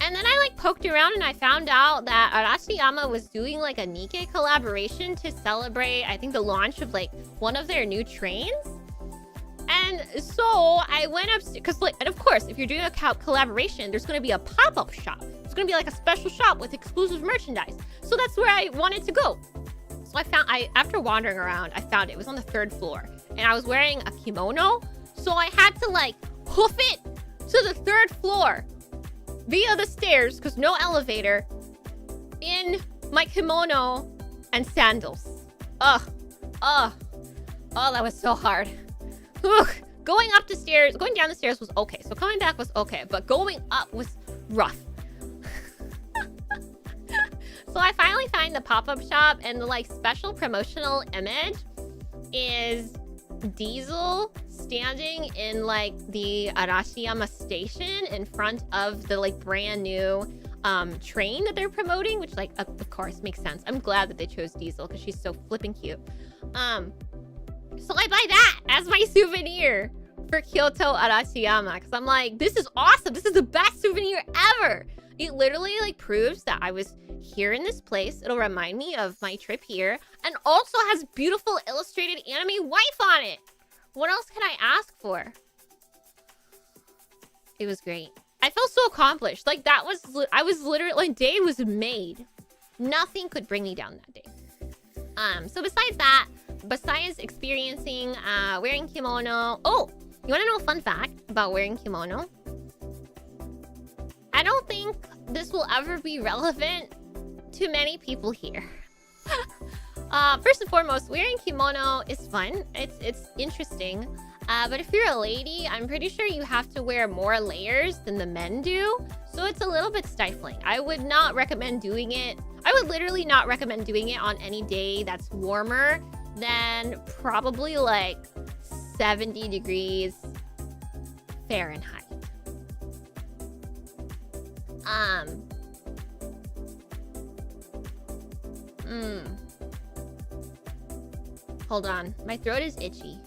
And then I like poked around and I found out that Arashiyama was doing like a Nikkei collaboration to celebrate, I think, the launch of like one of their new trains. And so I went upstairs, because like, and of course, if you're doing a collaboration, there's going to be a pop-up shop. It's going to be like a special shop with exclusive merchandise. So that's where I wanted to go. So after wandering around, I found it. It was on the 3rd floor. And I was wearing a kimono. So I had to like hoof it to the 3rd floor via the stairs, because no elevator, in my kimono and sandals. Oh, that was so hard. Ugh. Going down the stairs was okay. So coming back was okay, but going up was rough. So I finally find the pop-up shop, and the like special promotional image is Diesel standing in like the Arashiyama station in front of the like brand new train that they're promoting, which like of course makes sense. I'm glad that they chose Diesel because she's so flipping cute. So I buy that as my souvenir for Kyoto Arashiyama, because I'm like, this is awesome. This is the best souvenir ever. It literally like proves that I was here in this place. It'll remind me of my trip here, and also has beautiful illustrated anime wife on it. What else can I ask for? It was great. I felt so accomplished. Like I was literally, day was made. Nothing could bring me down that day. So besides that, besides experiencing wearing kimono. Oh, you want to know a fun fact about wearing kimono? I don't think this will ever be relevant to many people here. First and foremost, wearing kimono is fun. It's interesting. But if you're a lady, I'm pretty sure you have to wear more layers than the men do. So it's a little bit stifling. I would not recommend doing it. I would literally not recommend doing it on any day that's warmer than probably like 70 degrees Fahrenheit. Hold on. My throat is itchy.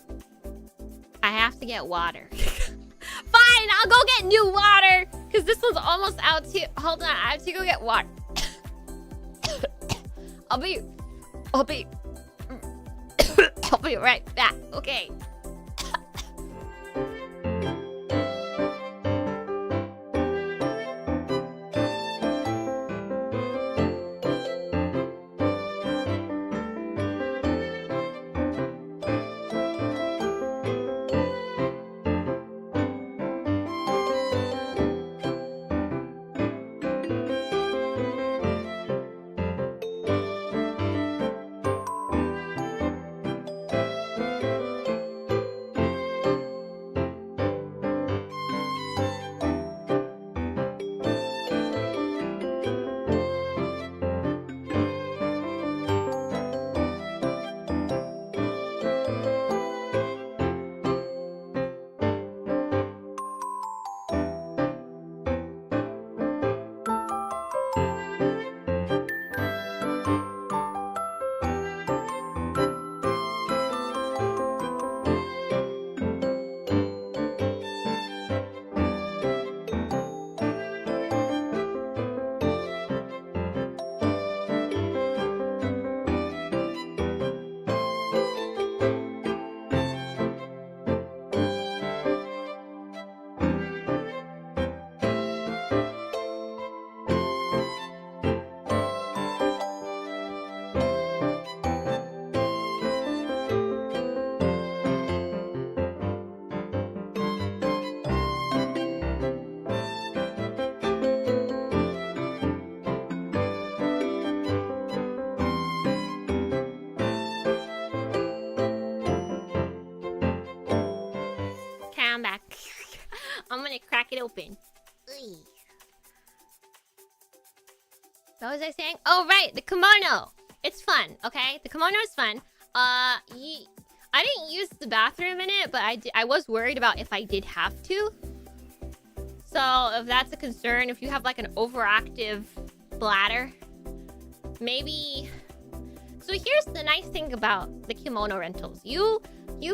I have to get water. Fine, I'll go get new water. Because this one's almost out too. Hold on, I have to go get water. I'll be right back. Okay. I'm back. I'm gonna crack it open. Ugh. What was I saying? Oh, right, the kimono. It's fun, okay? The kimono is fun. I didn't use the bathroom in it, but I was worried about if I did have to. So if that's a concern, if you have like an overactive bladder, maybe. So here's the nice thing about the kimono rentals. You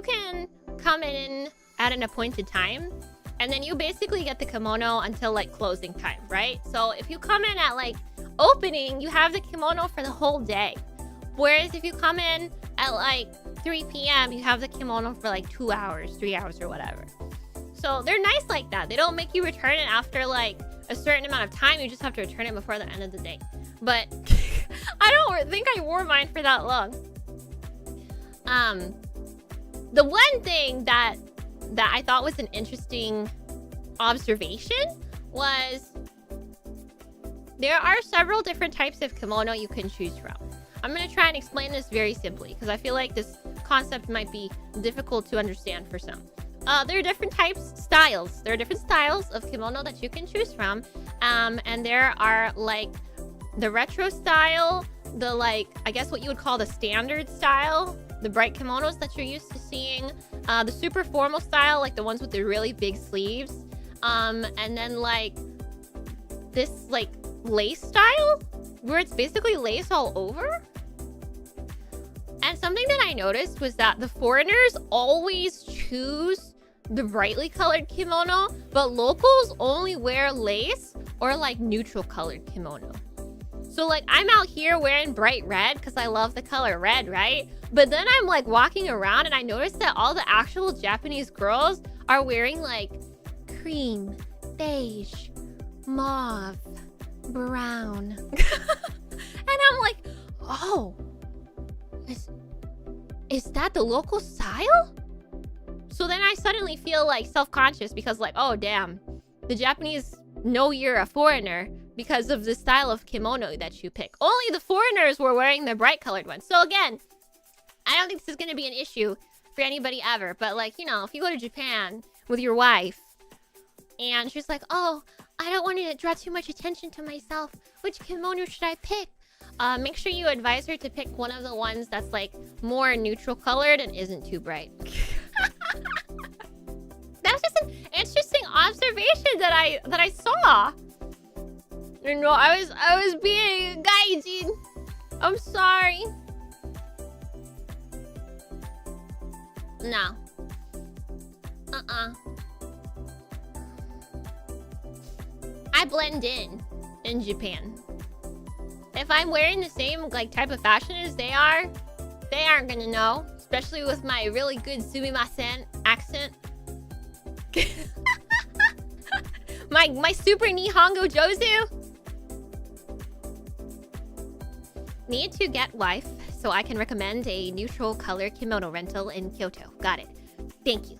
can come in at an appointed time, and then you basically get the kimono until like closing time, right? So if you come in at like opening, you have the kimono for the whole day. Whereas if you come in at like 3 p.m., you have the kimono for like 2 hours, 3 hours, or whatever. So they're nice like that. They don't make you return it after like a certain amount of time. You just have to return it before the end of the day. But I don't think I wore mine for that long. The one thing that I thought was an interesting observation was there are several different types of kimono you can choose from. I'm going to try and explain this very simply because I feel like this concept might be difficult to understand for some. There are different styles. There are different styles of kimono that you can choose from. And there are like the retro style, the like, I guess what you would call the standard style, the bright kimonos that you're used to seeing, the super formal style, like the ones with the really big sleeves. And then like this like lace style where it's basically lace all over. And something that I noticed was that the foreigners always choose the brightly colored kimono, but locals only wear lace or like neutral colored kimono. So like I'm out here wearing bright red because I love the color red, right? But then I'm like walking around and I noticed that all the actual Japanese girls are wearing like cream, beige, mauve, brown. And I'm like, oh, is that the local style? So then I suddenly feel like self-conscious because like, oh damn, the Japanese know you're a foreigner because of the style of kimono that you pick. Only the foreigners were wearing the bright colored ones. So again, I don't think this is going to be an issue for anybody ever. But like, you know, if you go to Japan with your wife and she's like, oh, I don't want to draw too much attention to myself. Which kimono should I pick? Make sure you advise her to pick one of the ones that's like more neutral colored and isn't too bright. That's just an interesting observation that I saw. You know, I was being gaijin. I'm sorry. No. I blend in Japan. If I'm wearing the same like type of fashion as they aren't gonna know. Especially with my really good sumimasen accent. my super Nihongo Jozu. Need to get wife so I can recommend a neutral color kimono rental in Kyoto. Got it. Thank you.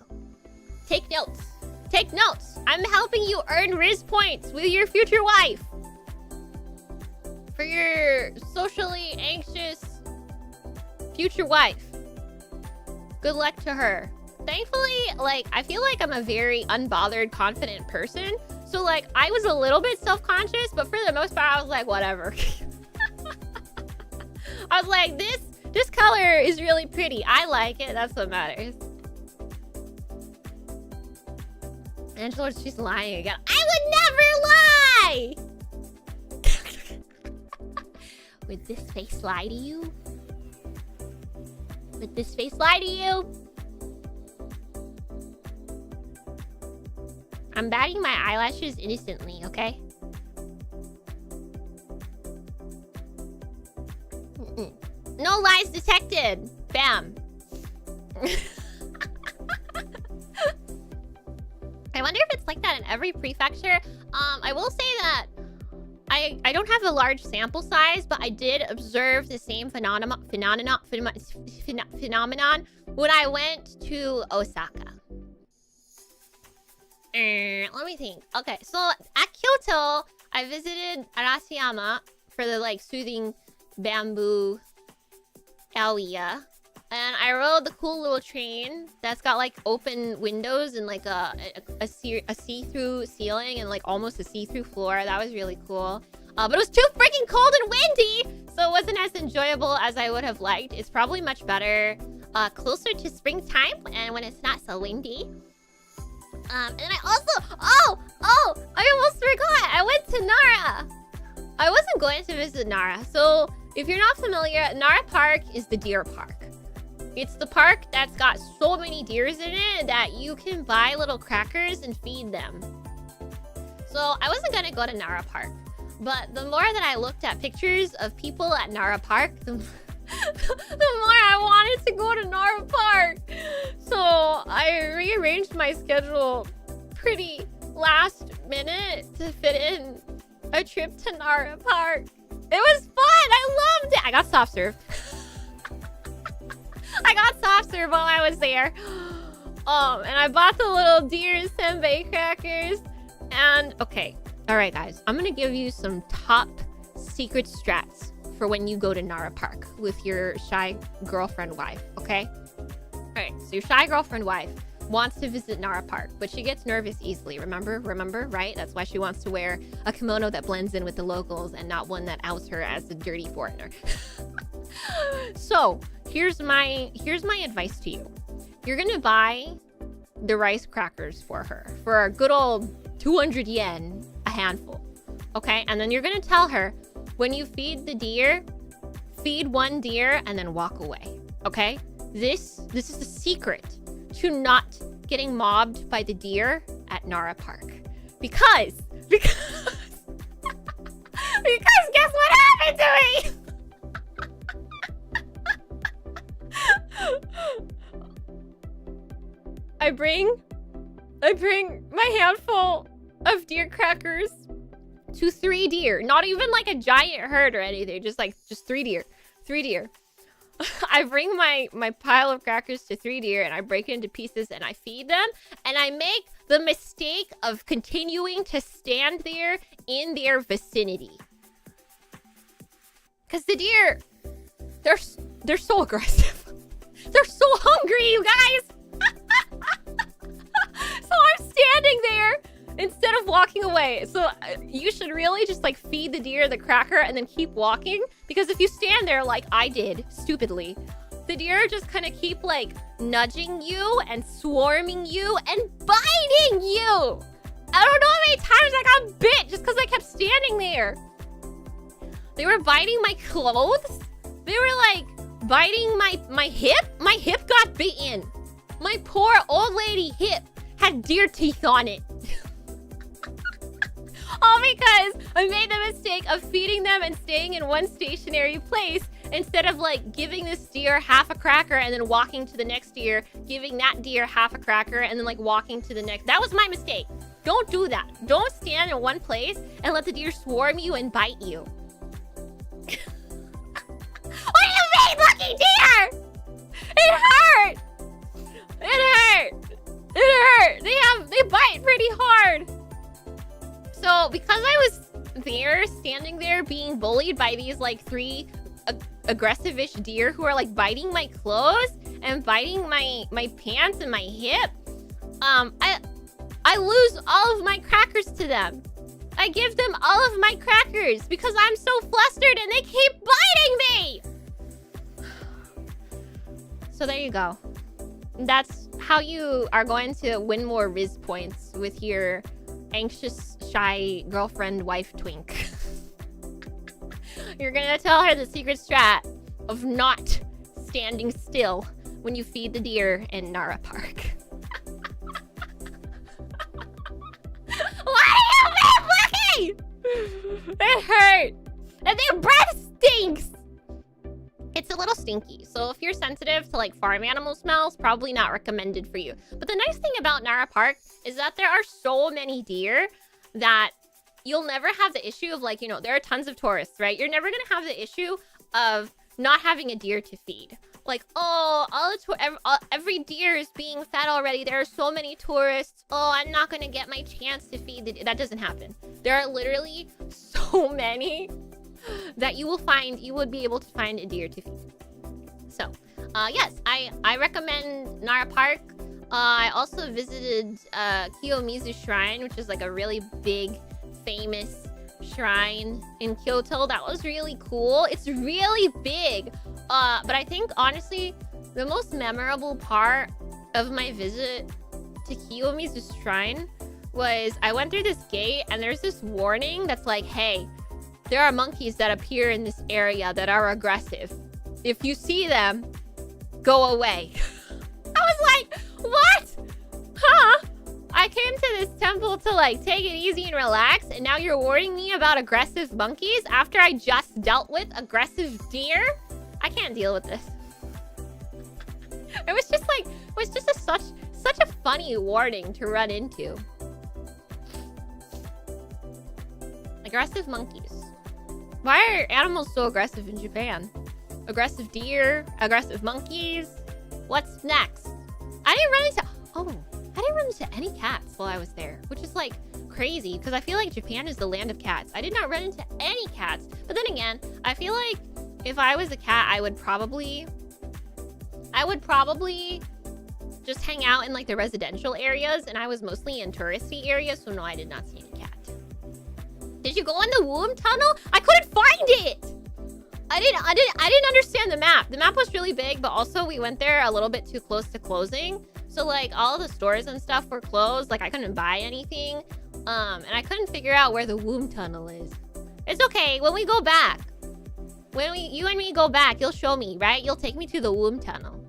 Take notes. Take notes. I'm helping you earn Riz points with your future wife. For your socially anxious future wife. Good luck to her. Thankfully, like, I feel like I'm a very unbothered, confident person. So, like, I was a little bit self-conscious, but for the most part, I was like, whatever. I was like, this color is really pretty. I like it. That's what matters. Angela, she's lying again. I would never lie! Would this face lie to you? Would this face lie to you? I'm batting my eyelashes innocently, okay? No lies detected. Bam. I wonder if it's like that in every prefecture. I will say that I don't have a large sample size, but I did observe the same phenomenon when I went to Osaka. Let me think. Okay, so at Kyoto, I visited Arashiyama for the like soothing bamboo area. And I rode the cool little train that's got like open windows and like a see-through ceiling and like almost a see-through floor. That was really cool. But it was too freaking cold and windy, so it wasn't as enjoyable as I would have liked. It's probably much better closer to springtime and when it's not so windy. And I also, I almost forgot. I went to Nara. I wasn't going to visit Nara. So if you're not familiar, Nara Park is the deer park. It's the park that's got so many deers in it that you can buy little crackers and feed them. So I wasn't gonna go to Nara Park, but the more that I looked at pictures of people at Nara Park, the more I wanted to go to Nara Park. So I rearranged my schedule pretty last minute to fit in a trip to Nara Park. It was fun. I loved it. I got soft served. I got soft served while I was there. And I bought the little deer senbei crackers. And okay, all right, guys, I'm gonna give you some top secret strats for when you go to Nara Park with your shy girlfriend wife. Okay. All right. So your shy girlfriend wife wants to visit Nara Park, but she gets nervous easily. Remember, right? That's why she wants to wear a kimono that blends in with the locals and not one that outs her as a dirty foreigner. So here's my advice to you. You're gonna buy the rice crackers for her for a good old 200 yen a handful. Okay, and then you're gonna tell her when you feed the deer, feed one deer and then walk away. Okay, this is the secret to not getting mobbed by the deer at Nara Park. Because guess what happened to me? I bring my handful of deer crackers to 3 deer. Not even like a giant herd or anything. Just 3 deer. 3 deer. I bring my pile of crackers to 3 deer and I break it into pieces and I feed them. And I make the mistake of continuing to stand there in their vicinity. Because the deer, they're so aggressive. They're so hungry, you guys. So I'm standing there instead of walking away. So you should really just like feed the deer the cracker and then keep walking. Because if you stand there like I did, stupidly, the deer just kind of keep like nudging you and swarming you and biting you. I don't know how many times I got bit just because I kept standing there. They were biting my clothes. They were like biting my hip. My hip got bitten. My poor old lady hip had deer teeth on it. All because I made the mistake of feeding them and staying in one stationary place instead of like giving this deer half a cracker and then walking to the next deer, giving that deer half a cracker and then like walking to the next. That was my mistake. Don't do that. Don't stand in one place and let the deer swarm you and bite you. What do you mean, lucky deer? It hurt. It hurt. It hurt. They bite pretty hard. So because I was there, standing there, being bullied by these like 3 aggressive-ish deer who are like biting my clothes and biting my pants and my hip, I lose all of my crackers to them. I give them all of my crackers because I'm so flustered and they keep biting me. So there you go. That's how you are going to win more Riz points with your anxious, shy girlfriend, wife, twink. You're gonna tell her the secret strat of not standing still when you feed the deer in Nara Park. What do you mean, Lucky? It hurt. And their breath stinks. It's a little stinky, so if you're sensitive to like farm animal smells, probably not recommended for you. But the nice thing about Nara Park is that there are so many deer that you'll never have the issue of like, you know, there are tons of tourists, right? You're never gonna have the issue of not having a deer to feed. Like, oh, every deer is being fed already. There are so many tourists. Oh, I'm not gonna get my chance to feed the deer. That doesn't happen. There are literally so many that you would be able to find a deer to feed. So, Yes, I recommend Nara Park. I also visited Kiyomizu Shrine, which is like a really big, famous shrine in Kyoto. That was really cool. It's really big. But I think, honestly, the most memorable part of my visit to Kiyomizu Shrine was I went through this gate and there's this warning that's like, hey, there are monkeys that appear in this area that are aggressive. If you see them, go away. I was like, what? Huh? I came to this temple to like take it easy and relax, and now you're warning me about aggressive monkeys after I just dealt with aggressive deer? I can't deal with this. It was just like, such a funny warning to run into. Aggressive monkeys. Why are animals so aggressive in Japan? Aggressive deer, aggressive monkeys. What's next? I didn't run into any cats while I was there, which is like crazy because I feel like Japan is the land of cats. I did not run into any cats. But then again, I feel like if I was a cat, I would probably just hang out in like the residential areas, and I was mostly in touristy areas, so no, I did not see any cat. Did you go in the womb tunnel? I couldn't find it. I didn't understand the map. The map was really big, but also we went there a little bit too close to closing. So like all the stores and stuff were closed. Like I couldn't buy anything. And I couldn't figure out where the womb tunnel is. It's okay. When we go back, you and me go back, you'll show me, right? You'll take me to the womb tunnel.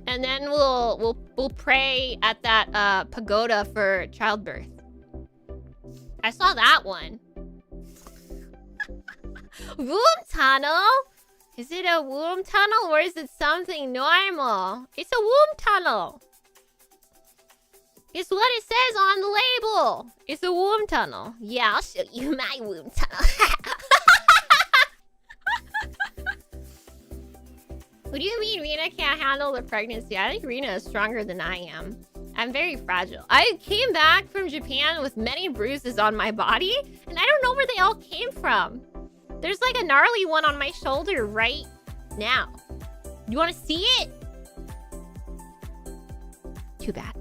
And then we'll pray at that pagoda for childbirth. I saw that one. Womb tunnel? Is it a womb tunnel or is it something normal? It's a womb tunnel. It's what it says on the label. It's a womb tunnel. Yeah, I'll show you my womb tunnel. What do you mean Rina can't handle the pregnancy? I think Rina is stronger than I am. I'm very fragile. I came back from Japan with many bruises on my body, and I don't know where they all came from. There's like a gnarly one on my shoulder right now. You want to see it? Too bad.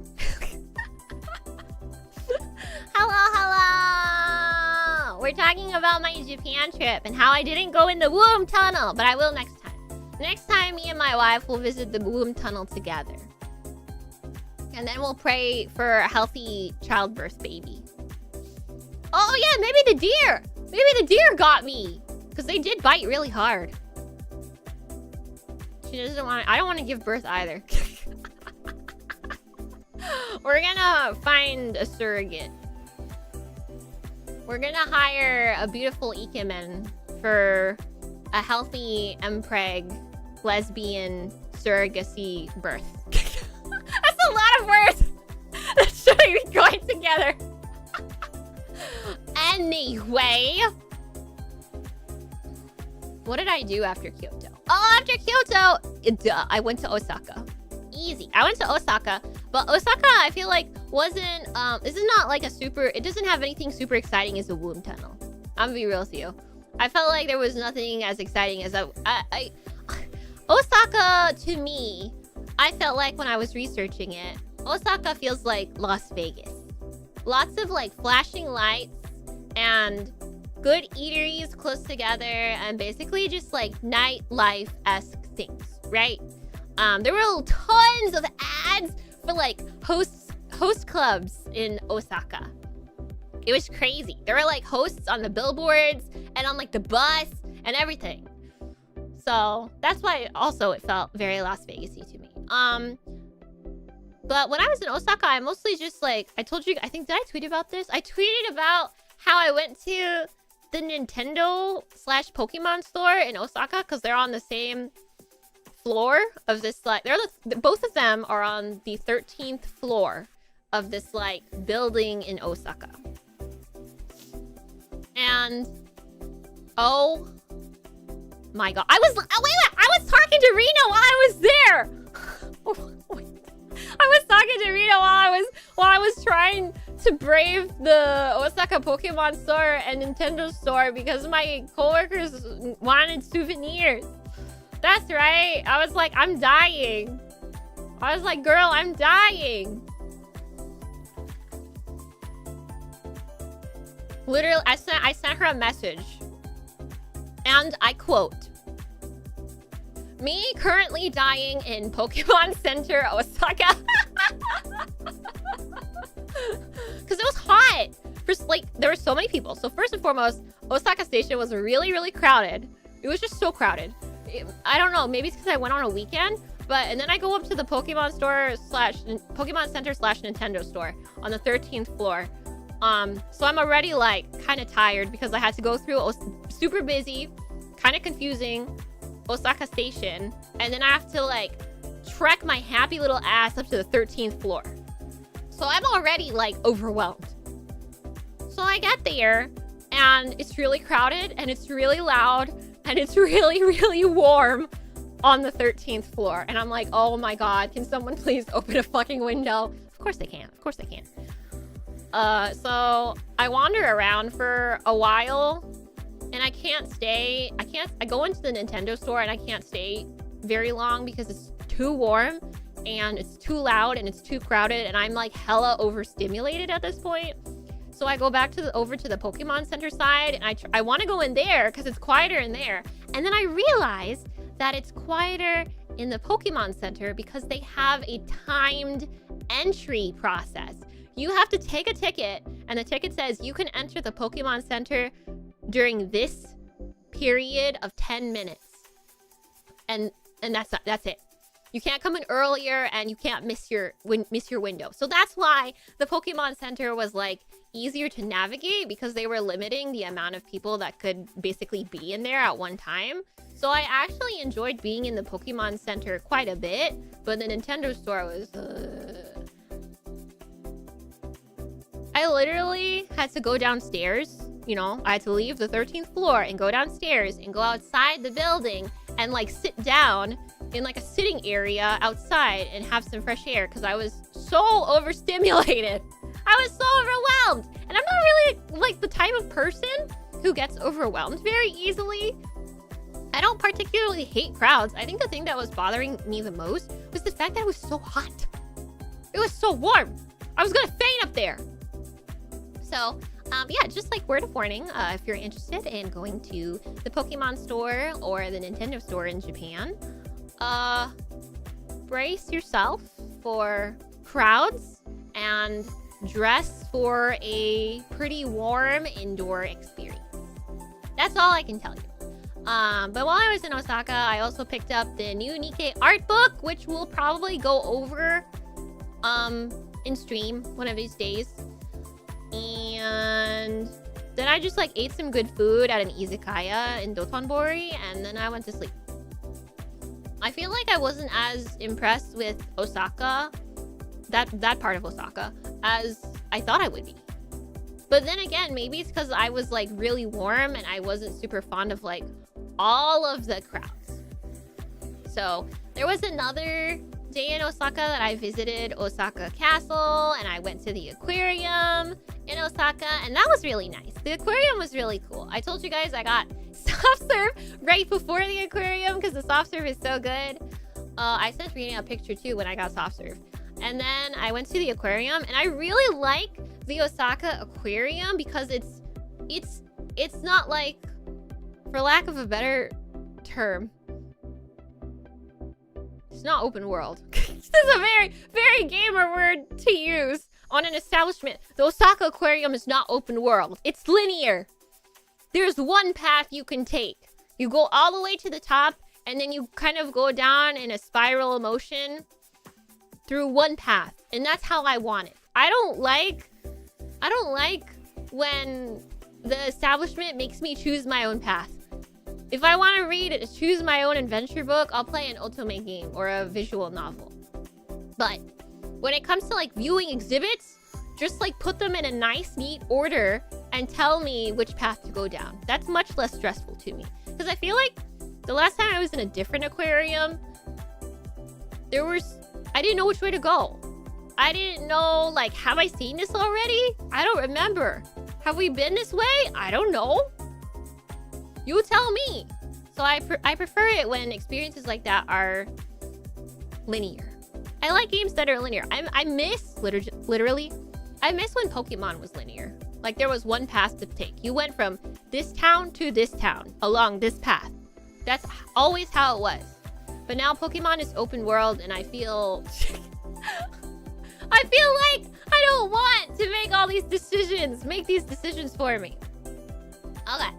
Hello. We're talking about my Japan trip and how I didn't go in the womb tunnel, but I will next time. Next time, me and my wife will visit the womb tunnel together. And then we'll pray for a healthy childbirth baby. Oh yeah, maybe the deer. Maybe the deer got me. Because they did bite really hard. She doesn't want... I don't want to give birth either. We're gonna find a surrogate. We're gonna hire a beautiful ikemen for a healthy empreg lesbian surrogacy birth. That's a lot of words that shouldn't be going together. Anyway, what did I do after Kyoto? Oh, after Kyoto, duh, I went to Osaka. Easy. I went to Osaka, but Osaka, I feel like wasn't. This is not like a super. It doesn't have anything super exciting as the womb tunnel. I'm gonna be real with you. I felt like there was nothing as exciting as Osaka, to me, I felt like when I was researching it, Osaka feels like Las Vegas. Lots of like flashing lights and good eateries close together and basically just like nightlife-esque things, right? There were tons of ads for like host clubs in Osaka. It was crazy. There were like hosts on the billboards and on like the bus and everything. So that's why also it felt very Las Vegas-y to me. But when I was in Osaka, I mostly just like, I told you, I think, did I tweet about this? I tweeted about how I went to the Nintendo/Pokemon store in Osaka because they're on the same floor of this, like, both of them are on the 13th floor of this like building in Osaka. And oh my god, I was talking to Reno while I was there. I was talking to Reno while I was trying to brave the Osaka Pokemon store and Nintendo store because my coworkers wanted souvenirs. That's right. I was like, I'm dying. I was like, girl, I'm dying. Literally, I sent her a message. And I quote, "Me currently dying in Pokemon Center, Osaka." Because it was hot. First, like, there were so many people. So first and foremost, Osaka Station was really, really crowded. It was just so crowded. I don't know. Maybe it's because I went on a weekend. And then I go up to the Pokemon store Pokemon Center / Nintendo store on the 13th floor. So I'm already like kind of tired because I had to go through super busy, kind of confusing Osaka Station, and then I have to like trek my happy little ass up to the 13th floor. So I'm already like overwhelmed. So I get there and it's really crowded and it's really loud and it's really, really warm on the 13th floor. And I'm like, oh my God, can someone please open a fucking window? Of course they can. Of course they can. So I wander around for a while and I can't stay. I go into the Nintendo store and I can't stay very long because it's too warm and it's too loud and it's too crowded and I'm like hella overstimulated at this point. So I go back over to the Pokemon Center side and I want to go in there because it's quieter in there. And then I realize that it's quieter in the Pokemon Center because they have a timed entry process. You have to take a ticket and the ticket says you can enter the Pokemon Center during this period of 10 minutes. And that's it. You can't come in earlier and you can't miss your window. So that's why the Pokemon Center was like easier to navigate because they were limiting the amount of people that could basically be in there at one time. So I actually enjoyed being in the Pokemon Center quite a bit, but the Nintendo store was... I literally had to go downstairs. You know, I had to leave the 13th floor and go downstairs and go outside the building and like sit down in like a sitting area outside and have some fresh air because I was so overstimulated. I was so overwhelmed. And I'm not really like the type of person who gets overwhelmed very easily. I don't particularly hate crowds. I think the thing that was bothering me the most was the fact that it was so hot. It was so warm. I was gonna faint up there. So, yeah, just like word of warning, if you're interested in going to the Pokemon store or the Nintendo store in Japan, brace yourself for crowds and dress for a pretty warm indoor experience. That's all I can tell you. But while I was in Osaka, I also picked up the new Nikkei art book, which we'll probably go over in stream one of these days. And then I just like ate some good food at an izakaya in Dotonbori, and then I went to sleep. I feel like I wasn't as impressed with Osaka, that part of Osaka, as I thought I would be. But then again, maybe it's because I was like really warm and I wasn't super fond of like all of the crowds. So there was another day in Osaka that I visited Osaka Castle and I went to the aquarium in Osaka, and that was really nice. The aquarium was really cool. I told you guys I got soft serve right before the aquarium because the soft serve is so good. I sent Rina a picture too when I got soft serve. And then I went to the aquarium and I really like the Osaka aquarium because it's not like, for lack of a better term, it's not open world. This is a very, very gamer word to use on an establishment. The Osaka aquarium is not open world. It's linear. There's one path you can take. You go all the way to the top and then you kind of go down in a spiral motion through one path. And that's how I want it. I don't like when the establishment makes me choose my own path. If I want to read a choose my own adventure book, I'll play an otome game or a visual novel. But when it comes to like viewing exhibits, just like put them in a nice, neat order and tell me which path to go down. That's much less stressful to me. Because I feel like the last time I was in a different aquarium, I didn't know which way to go. I didn't know, like, have I seen this already? I don't remember. Have we been this way? I don't know. You tell me. So I prefer it when experiences like that are linear. I like games that are linear. I miss, literally, I miss when Pokemon was linear. Like, there was one path to take. You went from this town to this town along this path. That's always how it was. But now Pokemon is open world, and I feel... I feel like I don't want to make all these decisions. Make these decisions for me. Okay.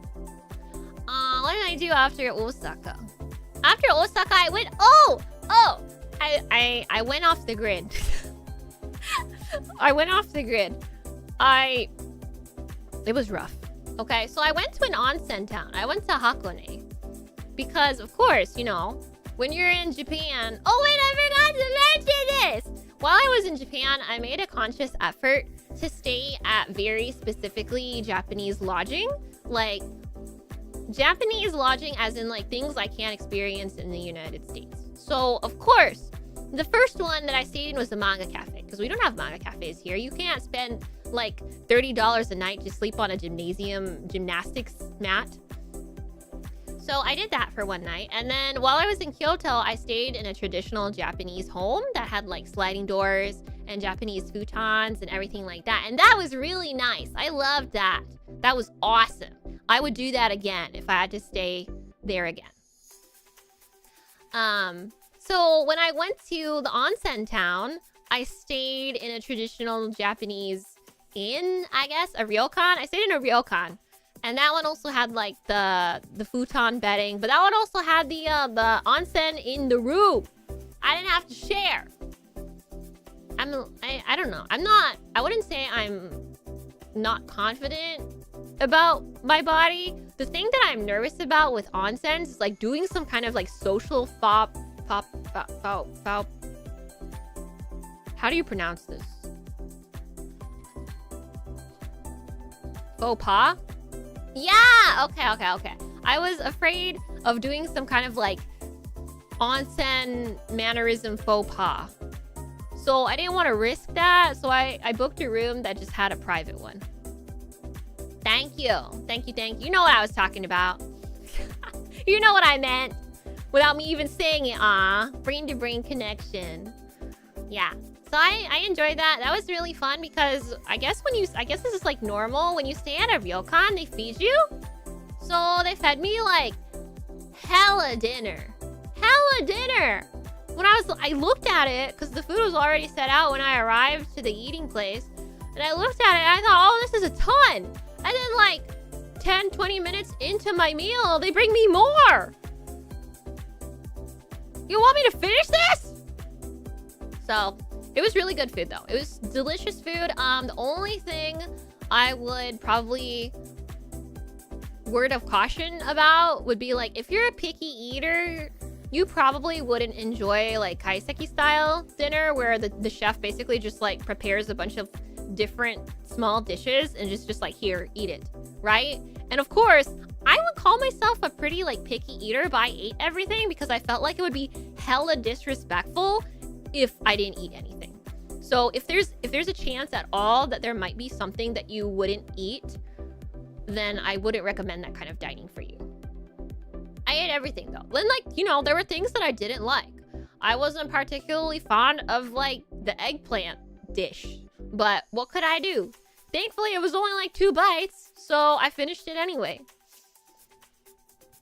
What did I do after Osaka? After Osaka, I went... I went off the grid. I went off the grid. It was rough. Okay, so I went to an onsen town. I went to Hakone. Because, of course, you know, when you're in Japan... Oh, wait, I forgot to mention this! While I was in Japan, I made a conscious effort to stay at very specifically Japanese lodging. Like, Japanese lodging as in, like, things I can't experience in the United States. So, of course, the first one that I stayed in was the manga cafe. Because we don't have manga cafes here. You can't spend, like, $30 a night to sleep on a gymnastics mat. So I did that for one night. And then while I was in Kyoto, I stayed in a traditional Japanese home that had like sliding doors and Japanese futons and everything like that. And that was really nice. I loved that. That was awesome. I would do that again if I had to stay there again. So when I went to the onsen town, I stayed in a traditional Japanese inn, I guess, a ryokan. I stayed in a ryokan. And that one also had like the futon bedding, but that one also had the onsen in the room. I didn't have to share. I don't know. I wouldn't say I'm not confident about my body. The thing that I'm nervous about with onsens is like doing some kind of like social faux. How do you pronounce this? Faux pas? Yeah, okay. I was afraid of doing some kind of like onsen mannerism faux pas. So I didn't want to risk that. So I booked a room that just had a private one. Thank you. You know what I was talking about. You know what I meant. Without me even saying it, brain to brain connection. Yeah. So I enjoyed that. That was really fun because I guess this is like normal. When you stay at a ryokan, they feed you. So they fed me like hella dinner. When I looked at it, because the food was already set out when I arrived to the eating place. And I looked at it and I thought, oh, this is a ton. And then like 10, 20 minutes into my meal, they bring me more. You want me to finish this? So... it was really good food, though. It was delicious food. The only thing I would probably word of caution about would be, like, if you're a picky eater, you probably wouldn't enjoy, like, kaiseki style dinner where the chef basically just, like, prepares a bunch of different small dishes and just like, here, eat it, right? And, of course, I would call myself a pretty, like, picky eater, but I ate everything because I felt like it would be hella disrespectful if I didn't eat anything. So if there's a chance at all that there might be something that you wouldn't eat, then I wouldn't recommend that kind of dining for you. I ate everything though. Then, like, you know, there were things that I didn't like. I wasn't particularly fond of like the eggplant dish, but what could I do? Thankfully, it was only like 2 bites, so I finished it anyway.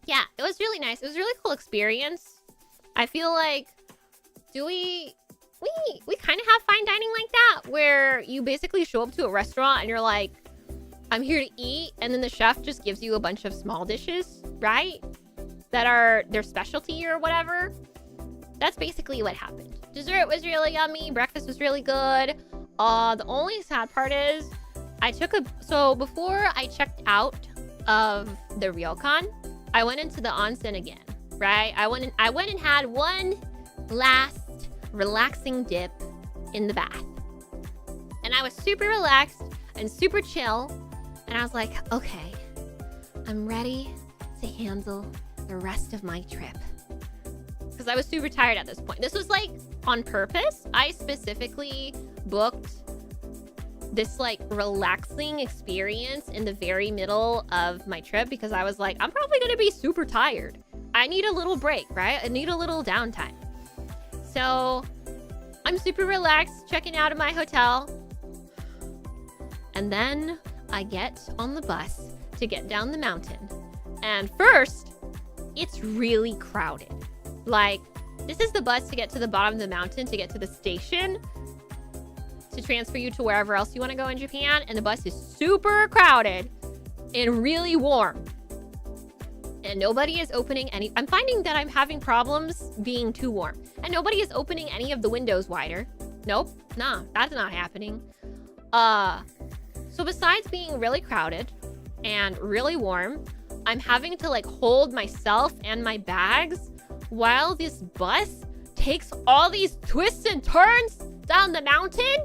Yeah, it was really nice. It was a really cool experience. I feel like we kind of have fine dining like that, where you basically show up to a restaurant and you're like, I'm here to eat, and then the chef just gives you a bunch of small dishes, right? That are their specialty or whatever. That's basically what happened. Dessert was really yummy. Breakfast was really good. The only sad part is so before I checked out of the ryokan, I went into the onsen again, right? I went and had one last relaxing dip in the bath. And I was super relaxed and super chill. And I was like, okay, I'm ready to handle the rest of my trip. Because I was super tired at this point. This was like on purpose. I specifically booked this like relaxing experience in the very middle of my trip because I was like, I'm probably going to be super tired. I need a little break, right? I need a little downtime. So I'm super relaxed, checking out of my hotel. And then I get on the bus to get down the mountain. And first, it's really crowded. Like, this is the bus to get to the bottom of the mountain, to get to the station, to transfer you to wherever else you want to go in Japan. And the bus is super crowded and really warm. And nobody is opening any... I'm finding that I'm having problems being too warm. And nobody is opening any of the windows wider. Nope. Nah, that's not happening. So besides being really crowded and really warm, I'm having to like hold myself and my bags while this bus takes all these twists and turns down the mountain.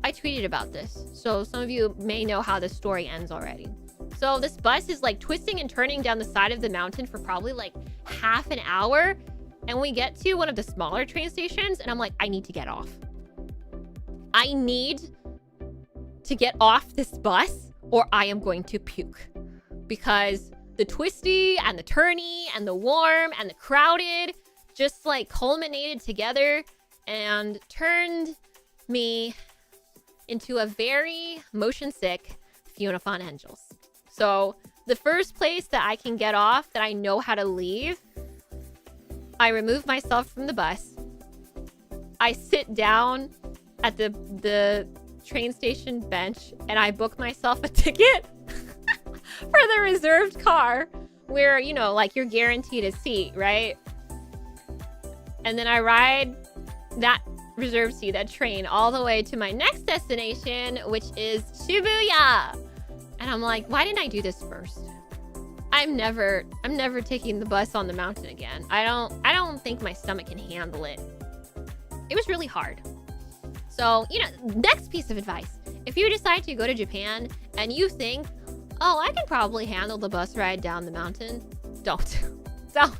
I tweeted about this, so some of you may know how the story ends already. So this bus is like twisting and turning down the side of the mountain for probably like half an hour. And we get to one of the smaller train stations and I'm like, I need to get off. I need to get off this bus or I am going to puke. Because the twisty and the turny and the warm and the crowded just like culminated together and turned me into a very motion sick fionnafonart. So the first place that I can get off, that I know how to leave, I remove myself from the bus. I sit down at the train station bench and I book myself a ticket for the reserved car where, you know, like you're guaranteed a seat, right? And then I ride that reserved seat, that train, all the way to my next destination, which is Shibuya. And I'm like, why didn't I do this first? I'm never taking the bus on the mountain again. I don't think my stomach can handle it. It was really hard. So, you know, next piece of advice. If you decide to go to Japan and you think, oh, I can probably handle the bus ride down the mountain, don't. Don't.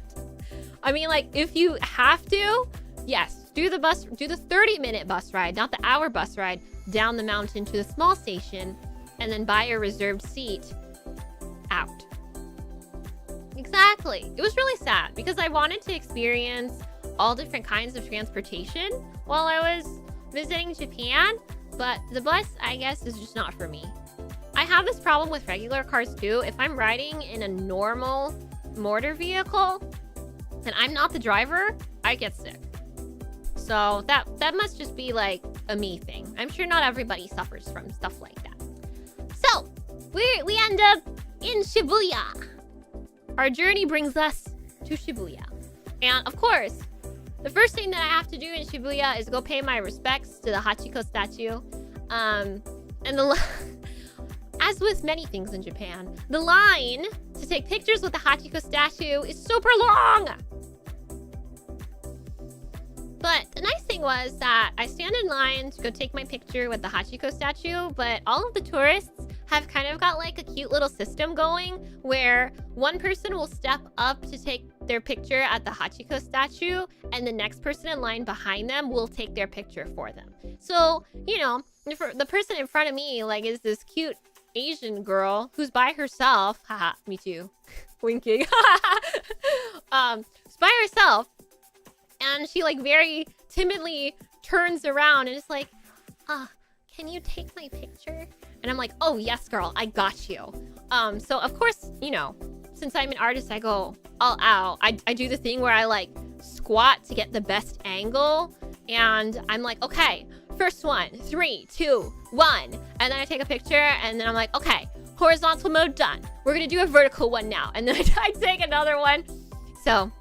I mean, like, if you have to, yes, do the 30-minute bus ride, not the hour bus ride, down the mountain to the small station, and then buy a reserved seat out. Exactly. It was really sad because I wanted to experience all different kinds of transportation while I was visiting Japan, but the bus, I guess, is just not for me. I have this problem with regular cars too. If I'm riding in a normal motor vehicle and I'm not the driver, I get sick. So that must just be like a me thing. I'm sure not everybody suffers from stuff like that. So we end up in Shibuya. Our journey brings us to Shibuya. And of course, the first thing that I have to do in Shibuya is go pay my respects to the Hachiko statue. As with many things in Japan, the line to take pictures with the Hachiko statue is super long. But the nice thing was that I stand in line to go take my picture with the Hachiko statue, but all of the tourists have kind of got like a cute little system going where one person will step up to take their picture at the Hachiko statue and the next person in line behind them will take their picture for them. So, you know, the person in front of me like is this cute Asian girl who's by herself. Haha, me too. Winking. She's by herself. And she like very timidly turns around and is like, can you take my picture? And I'm like, oh yes, girl, I got you. So of course, you know, since I'm an artist, I go all out. I do the thing where I like squat to get the best angle. And I'm like, okay, first one, 3, 2, 1. And then I take a picture and then I'm like, okay, horizontal mode done. We're gonna do a vertical one now. And then I take another one. So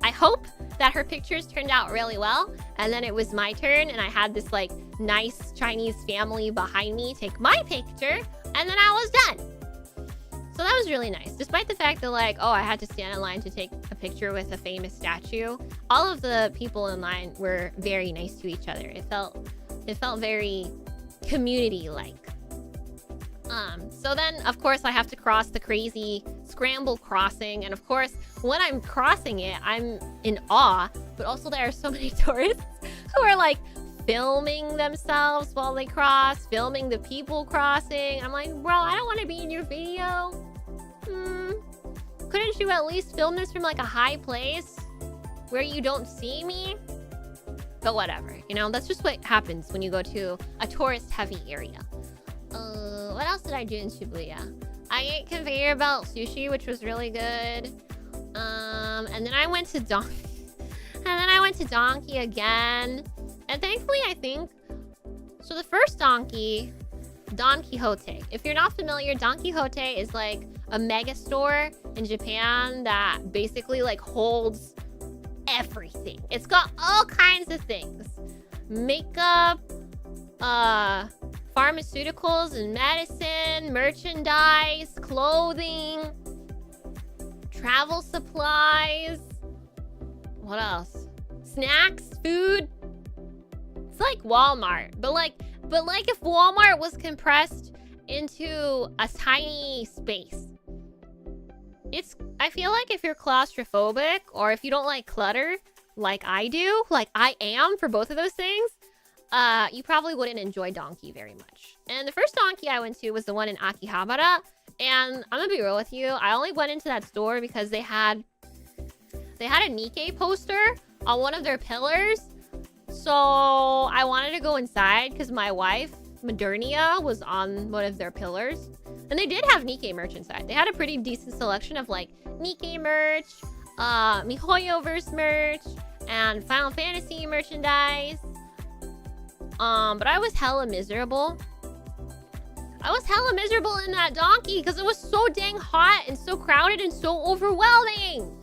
I hope that her pictures turned out really well. And then it was my turn and I had this like nice Chinese family behind me take my picture and then I was done. So that was really nice. Despite the fact that like, oh, I had to stand in line to take a picture with a famous statue, all of the people in line were very nice to each other. It felt very community-like. So then, of course, I have to cross the crazy scramble crossing. And of course, when I'm crossing it, I'm in awe. But also there are so many tourists who are like filming themselves while they cross, filming the people crossing. I'm like, bro, I don't want to be in your video. Couldn't you at least film this from like a high place where you don't see me? But whatever, you know, that's just what happens when you go to a tourist-heavy area. What else did I do in Shibuya? I ate conveyor belt sushi, which was really good. And then I went to Donkey again. And thankfully, I think... So the first Donkey, Don Quixote. If you're not familiar, Don Quixote is like a mega store in Japan that basically like holds everything. It's got all kinds of things. Makeup, pharmaceuticals and medicine, merchandise, clothing, travel supplies. What else? Snacks, food. It's like Walmart, but like if Walmart was compressed into a tiny space. I feel like if you're claustrophobic or if you don't like clutter, like I do, like I am for both of those things, you probably wouldn't enjoy Donkey very much. And the first Donkey I went to was the one in Akihabara. And I'm gonna be real with you, I only went into that store because they had a Nikkei poster on one of their pillars. So I wanted to go inside because my wife, Modernia, was on one of their pillars. And they did have Nikkei merch inside. They had a pretty decent selection of like Nikkei merch, MiHoYoverse merch, and Final Fantasy merchandise. But I was hella miserable. I was hella miserable in that Donkey because it was so dang hot and so crowded and so overwhelming.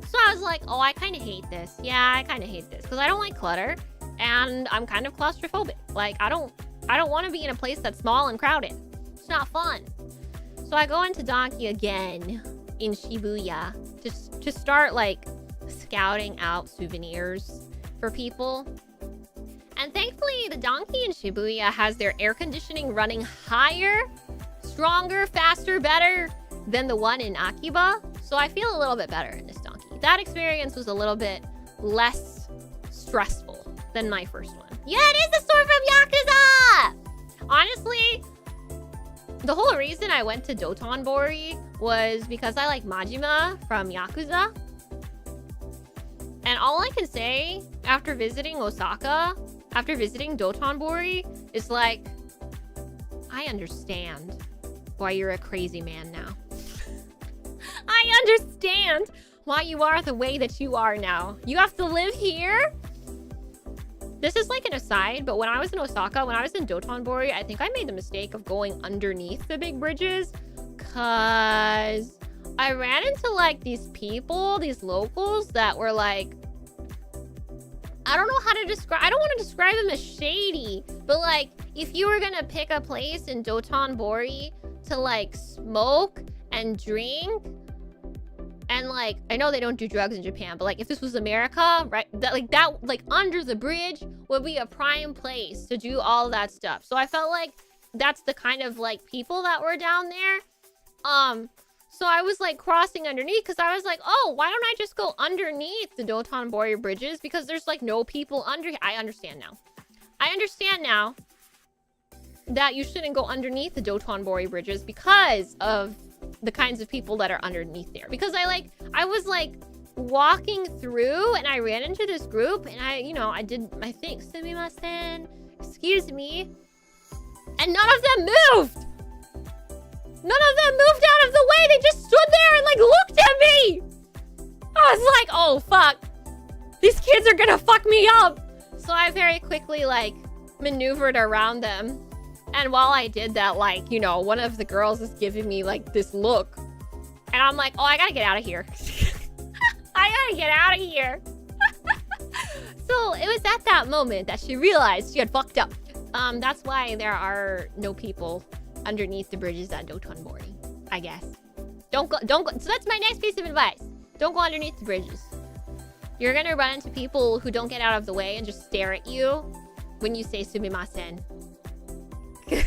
So I was like, oh, I kind of hate this. Yeah, I kind of hate this because I don't like clutter and I'm kind of claustrophobic. Like, I don't want to be in a place that's small and crowded. It's not fun. So I go into Donkey again in Shibuya to start like scouting out souvenirs for people. And thankfully, the Donkey in Shibuya has their air conditioning running higher, stronger, faster, better than the one in Akiba. So I feel a little bit better in this Donkey. That experience was a little bit less stressful than my first one. Yeah, it is the store from Yakuza! Honestly, the whole reason I went to Dotonbori was because I like Majima from Yakuza. And all I can say after visiting Osaka, after visiting Dotonbori, is like, I understand why you're a crazy man now. I understand why you are the way that you are now. You have to live here? This is like an aside, but when I was in Osaka, when I was in Dotonbori, I think I made the mistake of going underneath the big bridges because I ran into like these people, these locals that were like, I don't know how to describe, I don't want to describe them as shady, but like if you were gonna pick a place in Dotonbori to like smoke and drink, and like, I know they don't do drugs in Japan, but like if this was America, right, that like under the bridge would be a prime place to do all that stuff. So I felt like that's the kind of like people that were down there. So I was like crossing underneath because I was like, oh, why don't I just go underneath the Dotonbori bridges? Because there's like no people under. I understand now. I understand now that you shouldn't go underneath the Dotonbori bridges because of the kinds of people that are underneath there. Because I was like walking through and I ran into this group and I did my thing. Sumimasen, excuse me. And none of them moved. None of them moved out of the way. They just stood there and like looked at me. I was like, oh fuck. These kids are gonna fuck me up. So I very quickly like maneuvered around them. And while I did that, like, one of the girls is giving me like this look. And I'm like, oh, I gotta get out of here. I gotta get out of here. So it was at that moment that she realized she had fucked up. That's why there are no people underneath the bridges at Dotonbori, I guess. Don't go. So that's my next piece of advice. Don't go underneath the bridges. You're gonna run into people who don't get out of the way and just stare at you when you say sumimasen. It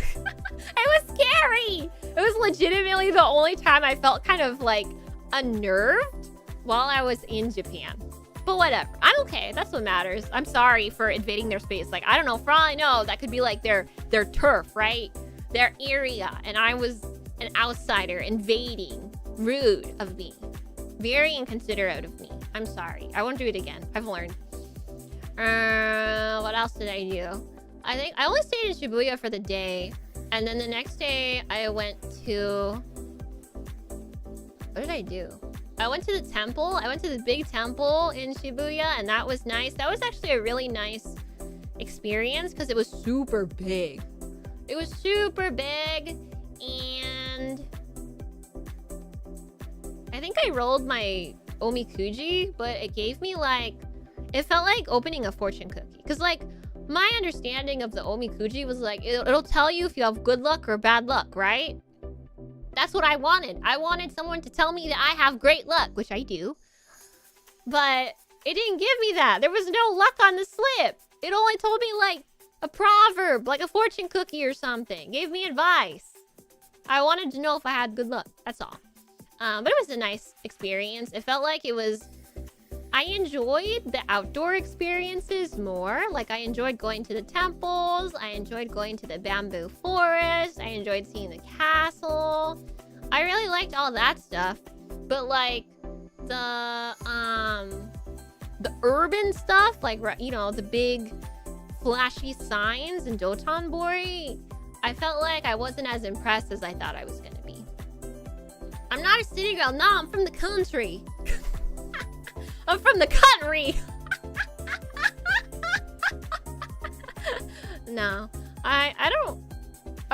was scary. It was legitimately the only time I felt kind of like unnerved while I was in Japan. But whatever. I'm okay. That's what matters. I'm sorry for invading their space. Like, I don't know. For all I know, that could be like their turf, right? Their area. And I was an outsider invading. Rude of me. Very inconsiderate of me. I'm sorry. I won't do it again. I've learned. What else did I do? I think I only stayed in Shibuya for the day. And then the next day, I went to... What did I do? I went to the temple. I went to the big temple in Shibuya, and that was nice. That was actually a really nice experience because it was super big. It was super big, and I think I rolled my omikuji, but it gave me like... It felt like opening a fortune cookie. Because like, my understanding of the omikuji was like, it'll tell you if you have good luck or bad luck, right? That's what I wanted. I wanted someone to tell me that I have great luck, which I do. But it didn't give me that. There was no luck on the slip. It only told me like a proverb, like a fortune cookie or something. Gave me advice. I wanted to know if I had good luck. That's all. But it was a nice experience. It felt like it was... I enjoyed the outdoor experiences more. Like, I enjoyed going to the temples. I enjoyed going to the bamboo forest. I enjoyed seeing the castle. I really liked all that stuff. But, like, the urban stuff, like, you know, the big flashy signs in Dotonbori, I felt like I wasn't as impressed as I thought I was going to be. I'm not a city girl. No, I'm from the country. I'm from the country. No, I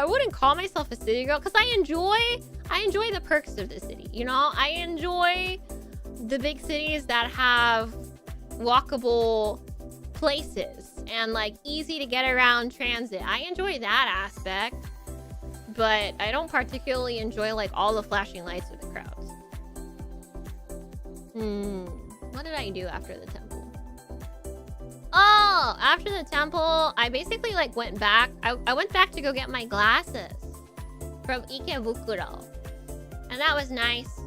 wouldn't call myself a city girl because I enjoy the perks of the city. You know, I enjoy the big cities that have walkable places and like easy to get around transit. I enjoy that aspect, but I don't particularly enjoy like all the flashing lights with the crowds. What did I do after the temple? Oh, after the temple, I basically like went back. I went back to go get my glasses from Ikebukuro. And that was nice.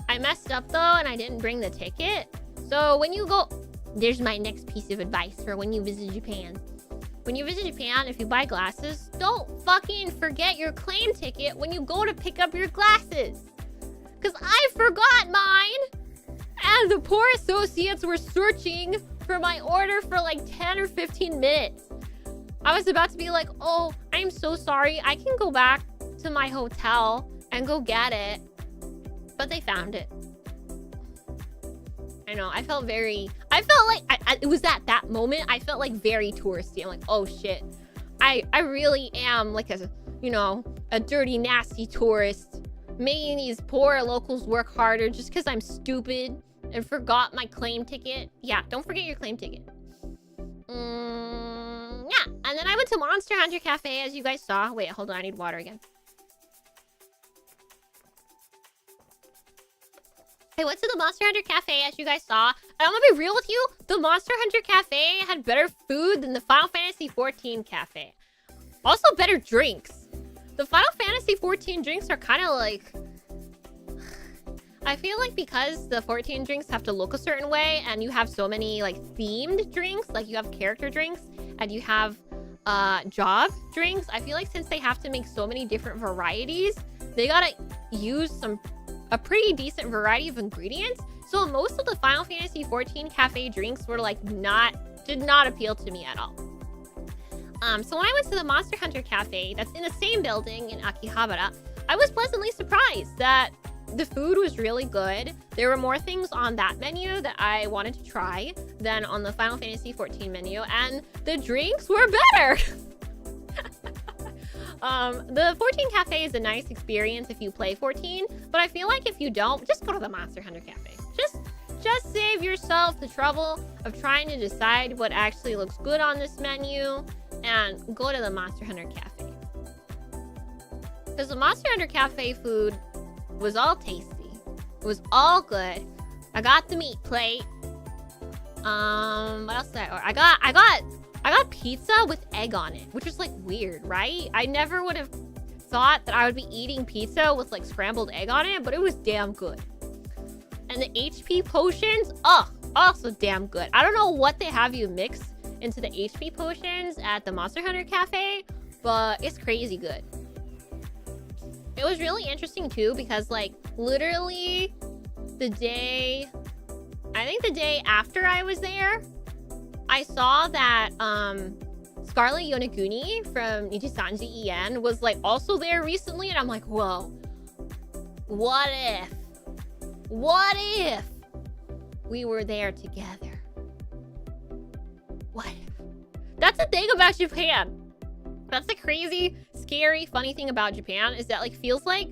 I messed up though, and I didn't bring the ticket. So when you go... There's my next piece of advice for when you visit Japan. When you visit Japan, if you buy glasses, don't fucking forget your claim ticket when you go to pick up your glasses. Because I forgot mine. And the poor associates were searching for my order for like 10 or 15 minutes. I was about to be like, oh, I'm so sorry. I can go back to my hotel and go get it. But they found it. I know, I felt like, it was at that moment, I felt like very touristy. I'm like, oh shit. I really am like a, you know, a dirty, nasty tourist. Making these poor locals work harder just because I'm stupid and forgot my claim ticket. Yeah, don't forget your claim ticket. Yeah, and then I went to Monster Hunter Cafe, as you guys saw. Wait, hold on, I need water again. I went to the Monster Hunter Cafe, as you guys saw. And I'm gonna be real with you, the Monster Hunter Cafe had better food than the Final Fantasy XIV Cafe. Also, better drinks. The Final Fantasy XIV drinks are kind of like... I feel like because the 14 drinks have to look a certain way, and you have so many like themed drinks, like you have character drinks, and you have job drinks, I feel like since they have to make so many different varieties, they gotta use a pretty decent variety of ingredients. So most of the Final Fantasy XIV Cafe drinks were like did not appeal to me at all. So when I went to the Monster Hunter Cafe, that's in the same building in Akihabara, I was pleasantly surprised that the food was really good. There were more things on that menu that I wanted to try than on the Final Fantasy XIV menu, and the drinks were better. The 14 Cafe is a nice experience if you play 14, but I feel like if you don't, just go to the Monster Hunter Cafe. Just save yourself the trouble of trying to decide what actually looks good on this menu and go to the Monster Hunter Cafe. Because the Monster Hunter Cafe food was all tasty. It was all good. I got the meat plate. What else did I order? I got pizza with egg on it, which is like weird, right? I never would have thought that I would be eating pizza with like scrambled egg on it, but it was damn good. And the HP potions, also damn good. I don't know what they have you mix into the HP potions at the Monster Hunter Cafe, but it's crazy good. It was really interesting too because like literally the day, I think the day after I was there, I saw that Scarlet Yonaguni from Nijisanji En was like also there recently, and I'm like, whoa, what if we were there together? What if? That's the thing about Japan. That's the crazy, scary, funny thing about Japan, is that like feels like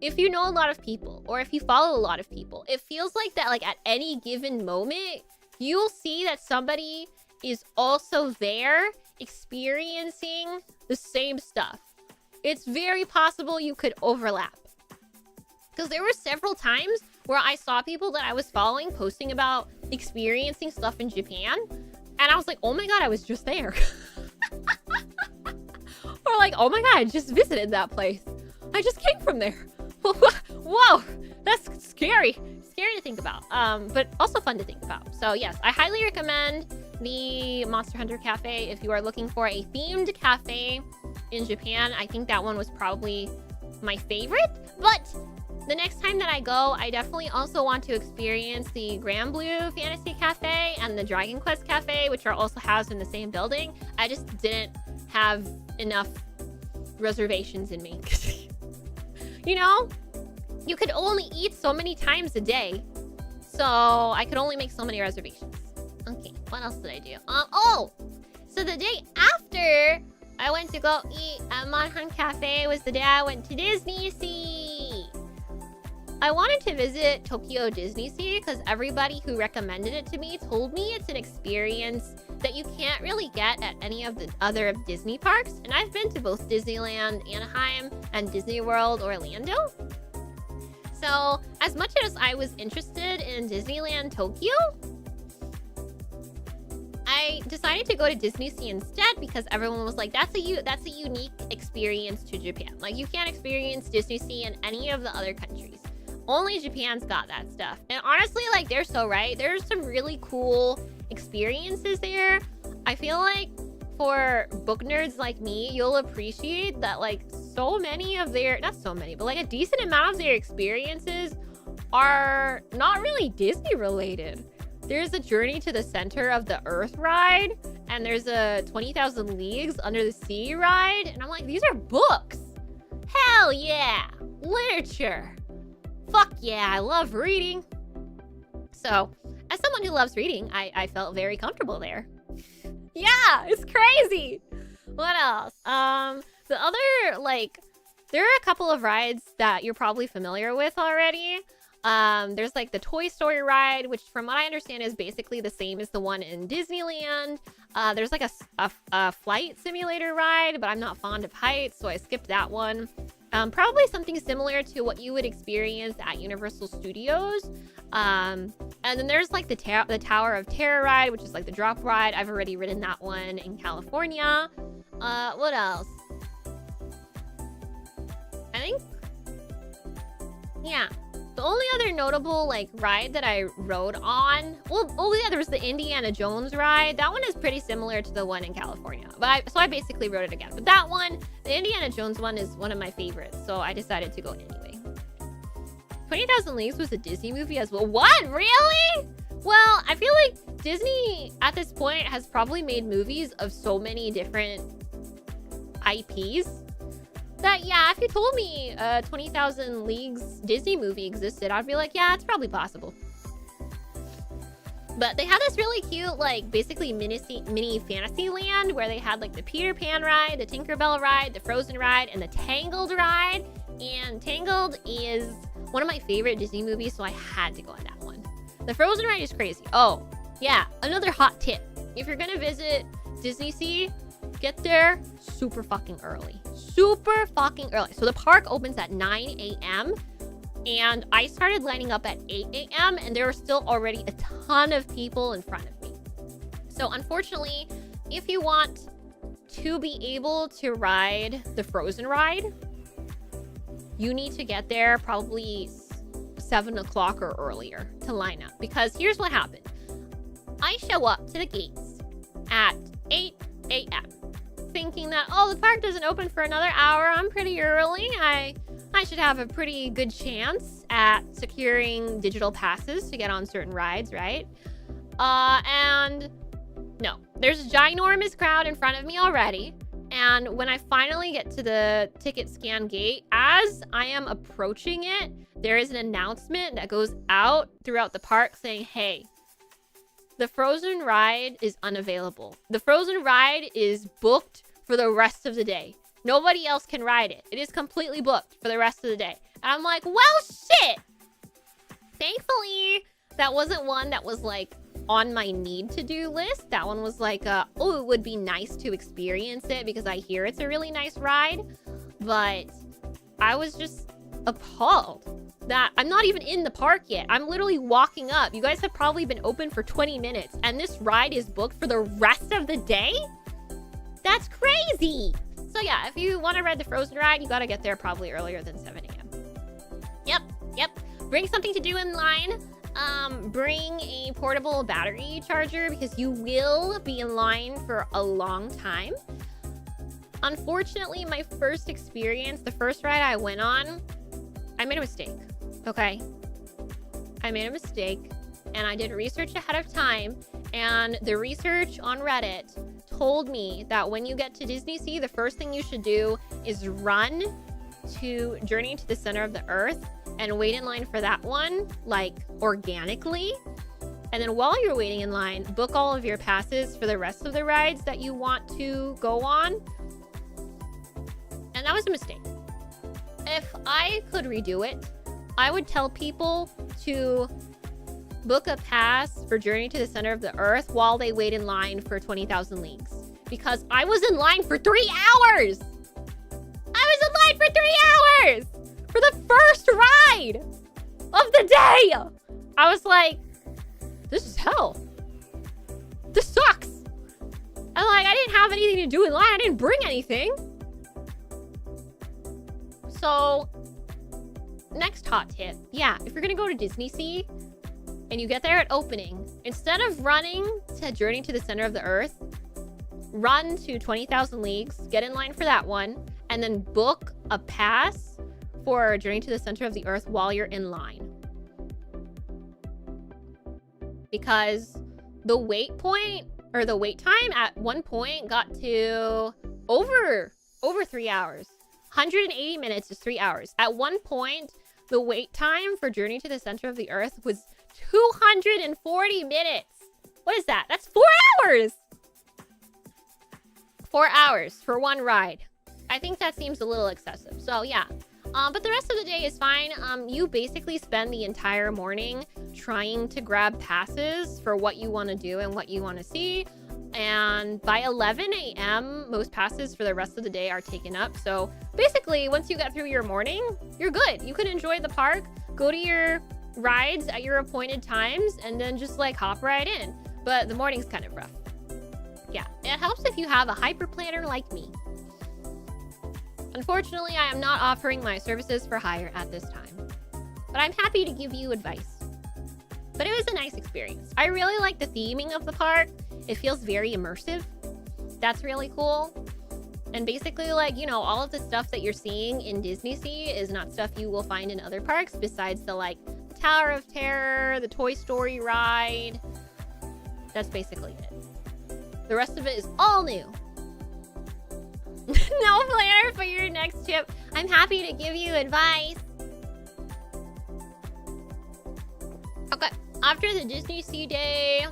if you know a lot of people or if you follow a lot of people, it feels like that like at any given moment, you'll see that somebody is also there experiencing the same stuff. It's very possible you could overlap. Because there were several times where I saw people that I was following posting about experiencing stuff in Japan. And I was like, oh my God, I was just there. Or like, oh my God, I just visited that place. I just came from there. Whoa, that's scary. Scary to think about, but also fun to think about. So yes, I highly recommend the Monster Hunter Cafe if you are looking for a themed cafe in Japan. I think that one was probably my favorite, but the next time that I go, I definitely also want to experience the Grand Blue Fantasy Cafe and the Dragon Quest Cafe, which are also housed in the same building. I just didn't have enough reservations in me. You know, you could only eat so many times a day, so I could only make so many reservations. Okay, what else did I do? Oh, so the day after I went to go eat at Manhan Cafe was the day I went to Disney Sea. I wanted to visit Tokyo Disney Sea because everybody who recommended it to me told me it's an experience that you can't really get at any of the other Disney parks. And I've been to both Disneyland Anaheim and Disney World Orlando. So as much as I was interested in Disneyland Tokyo, I decided to go to Disney Sea instead because everyone was like, that's a unique experience to Japan. Like you can't experience Disney Sea in any of the other countries. Only Japan's got that stuff. And honestly, like they're so right. There's some really cool experiences there. I feel like for book nerds like me, you'll appreciate that like so many of their, not so many, but like a decent amount of their experiences are not really Disney related. There's a Journey to the Center of the Earth ride, and there's a 20,000 Leagues Under the Sea ride. And I'm like, these are books. Hell yeah. Literature. Fuck yeah, I love reading. So, as someone who loves reading, I felt very comfortable there. Yeah, it's crazy. What else? The other, like, there are a couple of rides that you're probably familiar with already. There's like the Toy Story ride, which from what I understand is basically the same as the one in Disneyland. There's like a flight simulator ride, but I'm not fond of heights, so I skipped that one. Probably something similar to what you would experience at Universal Studios. And then there's like the Tower of Terror ride, which is like the drop ride. I've already ridden that one in California. What else? I think, yeah. The only other notable like ride that I rode on, well, yeah, there was the Indiana Jones ride. That one is pretty similar to the one in California, but so I basically rode it again. But that one, the Indiana Jones one, is one of my favorites, so I decided to go anyway. 20,000 Leagues was a Disney movie as well. What? Really? Well, I feel like Disney at this point has probably made movies of so many different IPs. That, yeah, if you told me 20,000 Leagues Disney movie existed, I'd be like, yeah, it's probably possible. But they had this really cute, like, basically mini fantasy land where they had, like, the Peter Pan ride, the Tinkerbell ride, the Frozen ride, and the Tangled ride. And Tangled is one of my favorite Disney movies, so I had to go on that one. The Frozen ride is crazy. Oh, yeah, another hot tip. If you're gonna visit Disney Sea, get there super fucking early. Super fucking early. So the park opens at 9 a.m. and I started lining up at 8 a.m. and there were still already a ton of people in front of me. So unfortunately, if you want to be able to ride the Frozen ride, you need to get there probably 7 o'clock or earlier to line up. Because here's what happened. I show up to the gates at 8 a.m. thinking that, oh, the park doesn't open for another hour. I'm pretty early. I I should have a pretty good chance at securing digital passes to get on certain rides, right? And no, there's a ginormous crowd in front of me already. And when I finally get to the ticket scan gate, as I am approaching it, there is an announcement that goes out throughout the park saying, hey, the Frozen ride is unavailable. The Frozen ride is booked for the rest of the day. Nobody else can ride it. It is completely booked for the rest of the day. And I'm like, well, shit. Thankfully, that wasn't one that was like on my need to do list. That one was like, oh, it would be nice to experience it because I hear it's a really nice ride. But I was just appalled that I'm not even in the park yet. I'm literally walking up. You guys have probably been open for 20 minutes and this ride is booked for the rest of the day? That's crazy. So yeah, if you want to ride the Frozen ride, you got to get there probably earlier than 7 a.m. Yep. Bring something to do in line. Bring a portable battery charger because you will be in line for a long time. Unfortunately, my first experience, the first ride I went on, I made a mistake. Okay? I made a mistake and I did research ahead of time, and the research on Reddit told me that when you get to Disney Sea, the first thing you should do is run to Journey to the Center of the Earth and wait in line for that one, like, organically. And then while you're waiting in line, book all of your passes for the rest of the rides that you want to go on. And that was a mistake. If I could redo it, I would tell people to book a pass for Journey to the Center of the Earth while they wait in line for 20,000 Leagues. Because I was in line for 3 hours! I was in line for 3 hours! For the first ride of the day! I was like, this is hell. This sucks. And like, I didn't have anything to do in line. I didn't bring anything. So, next hot tip. Yeah, if you're gonna go to Disney Sea and you get there at opening, instead of running to Journey to the Center of the Earth, run to 20,000 Leagues, get in line for that one, and then book a pass for Journey to the Center of the Earth while you're in line. Because the wait point, or the wait time at one point got to over 3 hours. 180 minutes is 3 hours. At one point, the wait time for Journey to the Center of the Earth was 240 minutes. What is that? That's 4 hours! 4 hours for one ride. I think that seems a little excessive. So yeah. But the rest of the day is fine. You basically spend the entire morning trying to grab passes for what you want to do and what you want to see. And by 11 a.m., most passes for the rest of the day are taken up. So basically, once you get through your morning, you're good. You can enjoy the park, go to your rides at your appointed times, and then just like hop right in. But the morning's kind of rough. Yeah, it helps if you have a hyper planner like me. Unfortunately, I am not offering my services for hire at this time, but I'm happy to give you advice. But it was a nice experience. I really like the theming of the park. It feels very immersive. That's really cool. And basically, like, you know, all of the stuff that you're seeing in Disney Sea is not stuff you will find in other parks besides the, like, Tower of Terror, the Toy Story ride. That's basically it. The rest of it is all new. No planner for your next trip. I'm happy to give you advice. Okay, after the Disney Sea day,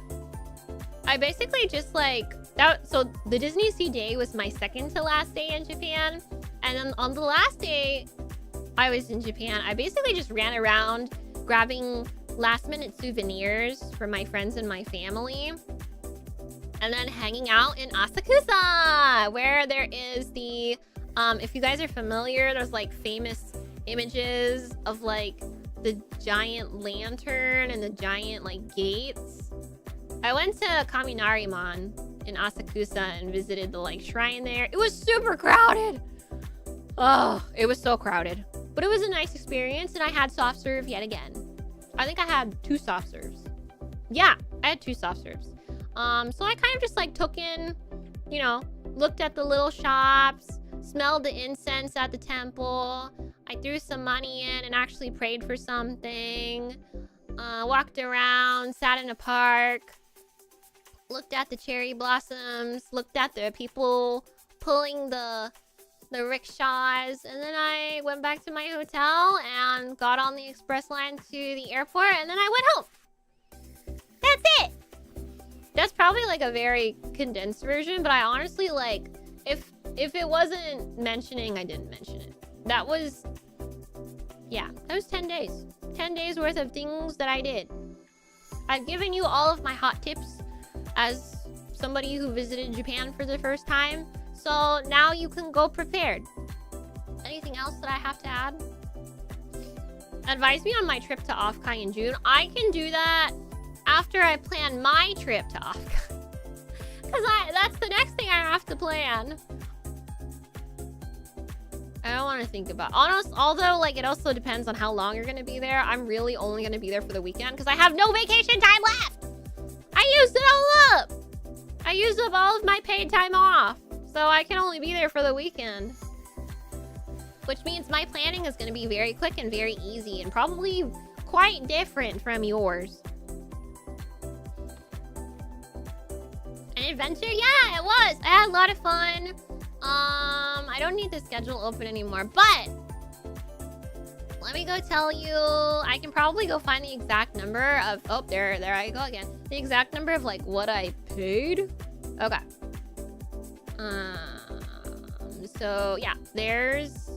I basically just like that. So the Disney Sea day was my second to last day in Japan. And then on the last day I was in Japan, I basically just ran around grabbing last minute souvenirs for my friends and my family. And then hanging out in Asakusa, where there is the, if you guys are familiar, there's like famous images of like the giant lantern and the giant like gates. I went to Kaminarimon in Asakusa and visited the like shrine there. It was super crowded. Oh, it was so crowded. But it was a nice experience, and I had soft serve yet again. I think I had 2 soft serves. Yeah, I had 2 soft serves. So I kind of just like took in, you know, looked at the little shops, smelled the incense at the temple, I threw some money in and actually prayed for something. Walked around, sat in a park, looked at the cherry blossoms, looked at the people pulling the rickshaws, and then I went back to my hotel and got on the express line to the airport, and then I went home. That's it. That's probably like a very condensed version, but I honestly like, if it wasn't mentioning, I didn't mention it. That was, yeah, that was 10 days. 10 days worth of things that I did. I've given you all of my hot tips as somebody who visited Japan for the first time. So now you can go prepared. Anything else that I have to add? Advise me on my trip to Offkai in June. I can do that after I plan my trip to Offkai. Because that's the next thing I have to plan. I don't want to think about although like it also depends on how long you're gonna be there. I'm really only gonna be there for the weekend because I have no vacation time left. I used it all up. I used up all of my paid time off, so I can only be there for the weekend, which means my planning is gonna be very quick and very easy and probably quite different from yours. An adventure? Yeah, it was. I had a lot of fun. I don't need the schedule open anymore, but let me go tell you. I can probably go find the exact number of, oh, there I go again. The exact number of like what I paid. Okay. So yeah, there's,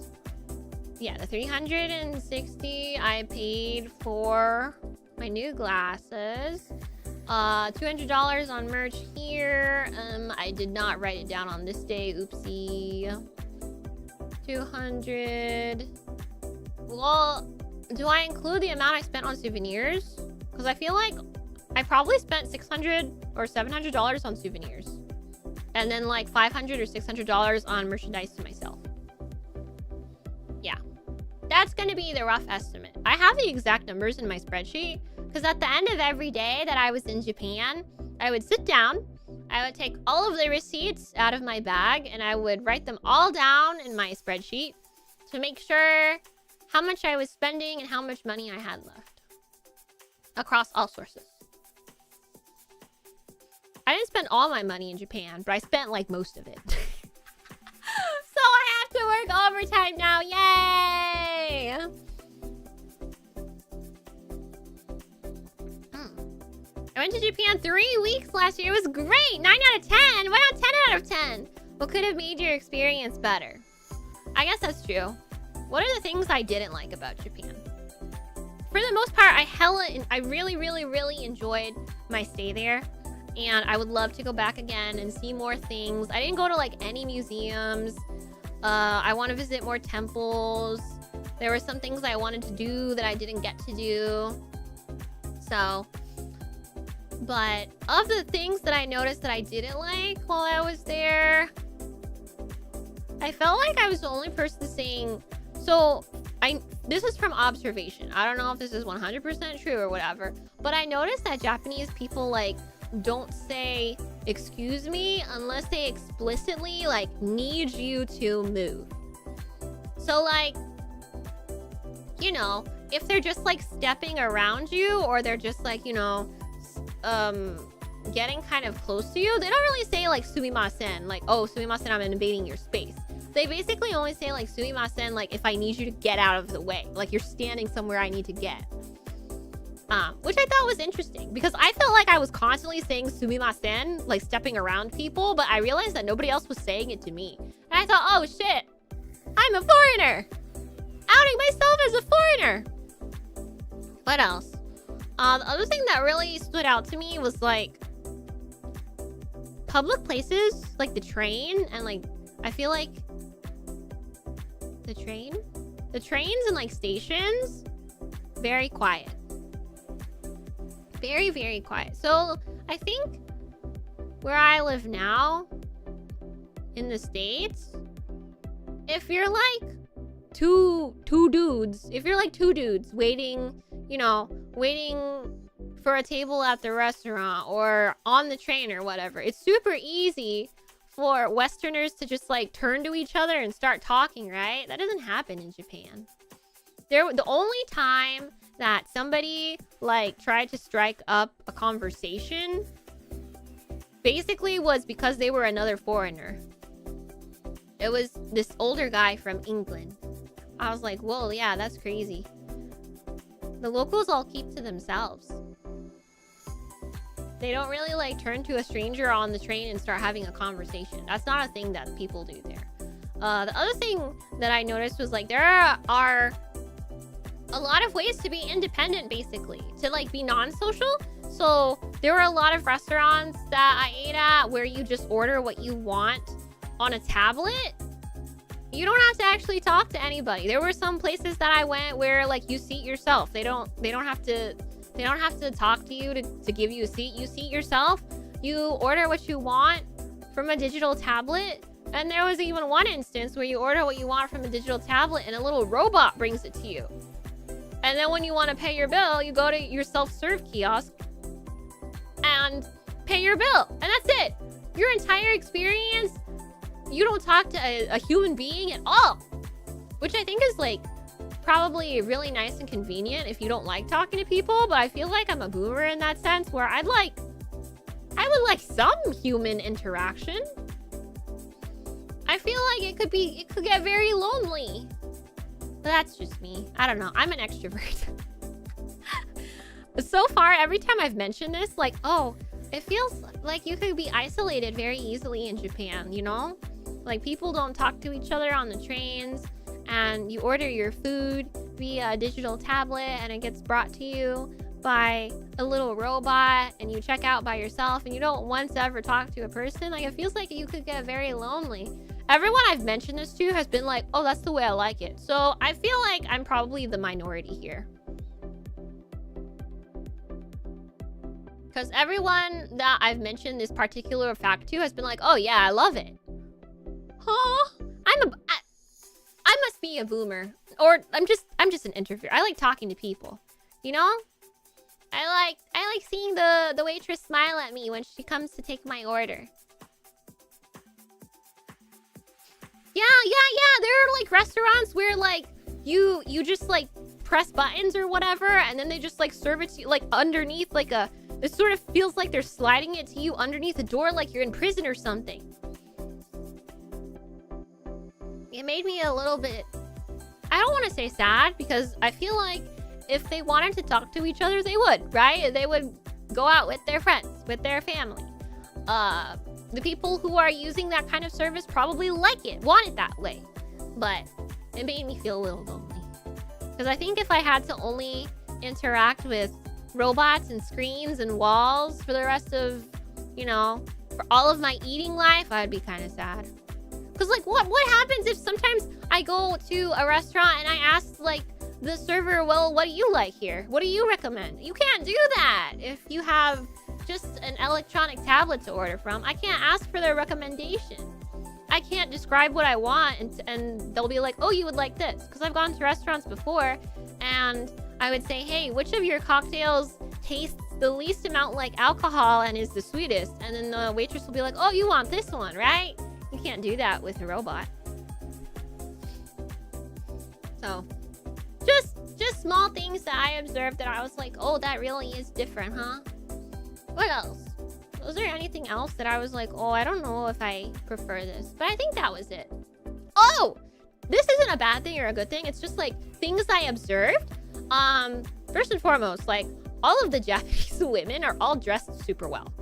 yeah, the 360 I paid for my new glasses. $200 on merch here. I did not write it down on this day. Oopsie. 200. Well, do I include the amount I spent on souvenirs? Because I feel like I probably spent $600 or $700 on souvenirs. And then like $500 or $600 on merchandise to myself. Yeah. That's going to be the rough estimate. I have the exact numbers in my spreadsheet. Because at the end of every day that I was in Japan, I would sit down, I would take all of the receipts out of my bag, and I would write them all down in my spreadsheet to make sure how much I was spending and how much money I had left across all sources. I didn't spend all my money in Japan, but I spent like most of it. So I have to work overtime now. Yay! I went to Japan 3 weeks last year. It was great. 9 out of 10. Why not 10 out of 10? What could have made your experience better? I guess that's true. What are the things I didn't like about Japan? For the most part, I really, really, really enjoyed my stay there. And I would love to go back again and see more things. I didn't go to like any museums. I want to visit more temples. There were some things I wanted to do that I didn't get to do. So... But of the things that I noticed that I didn't like while I was there, I felt like I was the only person saying, so this is from observation. I don't know if this is 100% true or whatever, but I noticed that Japanese people like don't say excuse me unless they explicitly like need you to move. So like, you know, if they're just like stepping around you or they're just like, you know, getting kind of close to you, they don't really say like sumimasen, like, oh, sumimasen, I'm invading your space. They basically only say like sumimasen, like if I need you to get out of the way, like you're standing somewhere I need to get. Which I thought was interesting because I felt like I was constantly saying sumimasen, like stepping around people, but I realized that nobody else was saying it to me. And I thought, oh shit, I'm a foreigner, outing myself as a foreigner. What else? The other thing that really stood out to me was like public places, like the train, and like I feel like the trains and like stations, very quiet. Very, very quiet. So I think where I live now in the States, if you're like two dudes waiting, you know, waiting for a table at the restaurant or on the train or whatever, it's super easy for Westerners to just like turn to each other and start talking, right? That doesn't happen in Japan. The only time that somebody like tried to strike up a conversation basically was because they were another foreigner. It was this older guy from England. I was like, whoa, yeah, that's crazy. The locals all keep to themselves. They don't really like turn to a stranger on the train and start having a conversation. That's not a thing that people do there. The other thing that I noticed was like there are a lot of ways to be independent, basically, to like be non-social. So there were a lot of restaurants that I ate at where you just order what you want on a tablet. You don't have to actually talk to anybody. There were some places that I went where like you seat yourself. They don't have to talk to you to give you a seat. You seat yourself. You order what you want from a digital tablet. And there was even one instance where you order what you want from a digital tablet and a little robot brings it to you. And then when you want to pay your bill, you go to your self-serve kiosk and pay your bill. And that's it. Your entire experience, you don't talk to a human being at all. Which I think is like probably really nice and convenient if you don't like talking to people. But I feel like I'm a boomer in that sense where I would like some human interaction. I feel like it could get very lonely. But that's just me. I don't know. I'm an extrovert. So far, every time I've mentioned this, like, oh, it feels like you could be isolated very easily in Japan, you know? Like, people don't talk to each other on the trains, and you order your food via a digital tablet, and it gets brought to you by a little robot, and you check out by yourself, and you don't once ever talk to a person. Like, it feels like you could get very lonely. Everyone I've mentioned this to has been like, oh, that's the way I like it. So I feel like I'm probably the minority here. Because everyone that I've mentioned this particular fact to has been like, oh yeah, I love it. Huh? I must be a boomer. Or I'm just an introvert. I like talking to people. You know? I like seeing the waitress smile at me when she comes to take my order. Yeah. There are like restaurants where like you just like press buttons or whatever, and then they just like serve it to you like underneath like a. It sort of feels like they're sliding it to you underneath a door, like you're in prison or something. It made me a little bit. I don't want to say sad because I feel like if they wanted to talk to each other, they would, right? They would go out with their friends, with their family. The people who are using that kind of service probably like it, want it that way. But it made me feel a little lonely. Because I think if I had to only interact with robots and screens and walls for the rest of, you know, for all of my eating life, I'd be kind of sad. Because, like, what happens if sometimes I go to a restaurant and I ask, like, the server, well, what do you like here? What do you recommend? You can't do that if you have just an electronic tablet to order from. I can't ask for their recommendation. I can't describe what I want and they'll be like, oh, you would like this. Because I've gone to restaurants before and I would say, hey, which of your cocktails tastes the least amount like alcohol and is the sweetest? And then the waitress will be like, oh, you want this one, right? You can't do that with a robot. So, just small things that I observed that I was like, oh, that really is different, huh? What else? Was there anything else that I was like, oh, I don't know if I prefer this? But I think that was it. Oh! This isn't a bad thing or a good thing. It's just like things I observed. First and foremost, like all of the Japanese women are all dressed super well.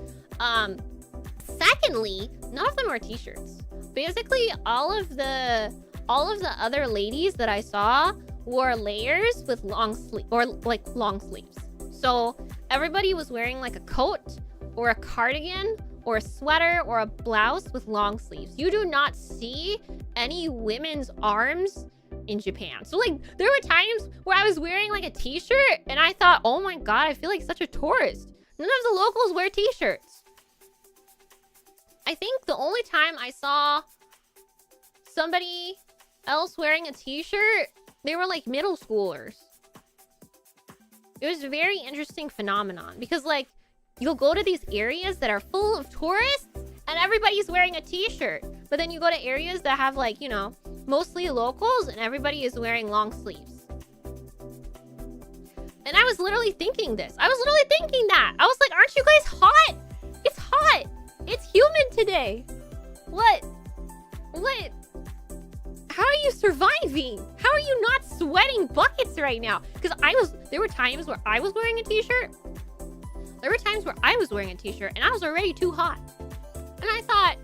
Secondly, none of them wear t-shirts. Basically, all of the other ladies that I saw wore layers with long sleeves. So everybody was wearing like a coat or a cardigan or a sweater or a blouse with long sleeves. You do not see any women's arms in Japan. So like there were times where I was wearing like a t-shirt and I thought, oh my god, I feel like such a tourist. None of the locals wear t-shirts. I think the only time I saw somebody else wearing a t-shirt, they were like middle schoolers. It was a very interesting phenomenon because like you'll go to these areas that are full of tourists and everybody's wearing a t-shirt. But then you go to areas that have like, you know, mostly locals and everybody is wearing long sleeves. And I was literally thinking this. I was literally thinking that. I was like, aren't you guys hot? It's hot. It's humid today. What? What? How are you surviving? How are you not sweating buckets right now? Because there were times where I was wearing a t-shirt. There were times where I was wearing a t-shirt and I was already too hot. And I thought,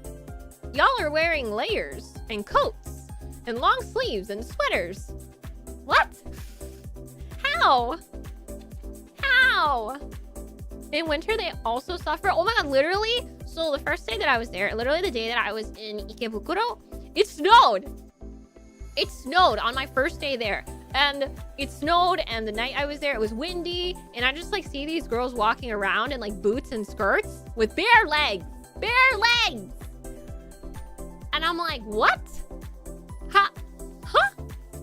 y'all are wearing layers and coats and long sleeves and sweaters. What? How? How? In winter, they also suffer. Oh my god, literally. So the first day that I was there, literally the day that I was in Ikebukuro, it snowed. It snowed on my first day there. And it snowed, and the night I was there, it was windy. And I just like see these girls walking around in like boots and skirts with bare legs. Bare legs! And I'm like, what? Huh?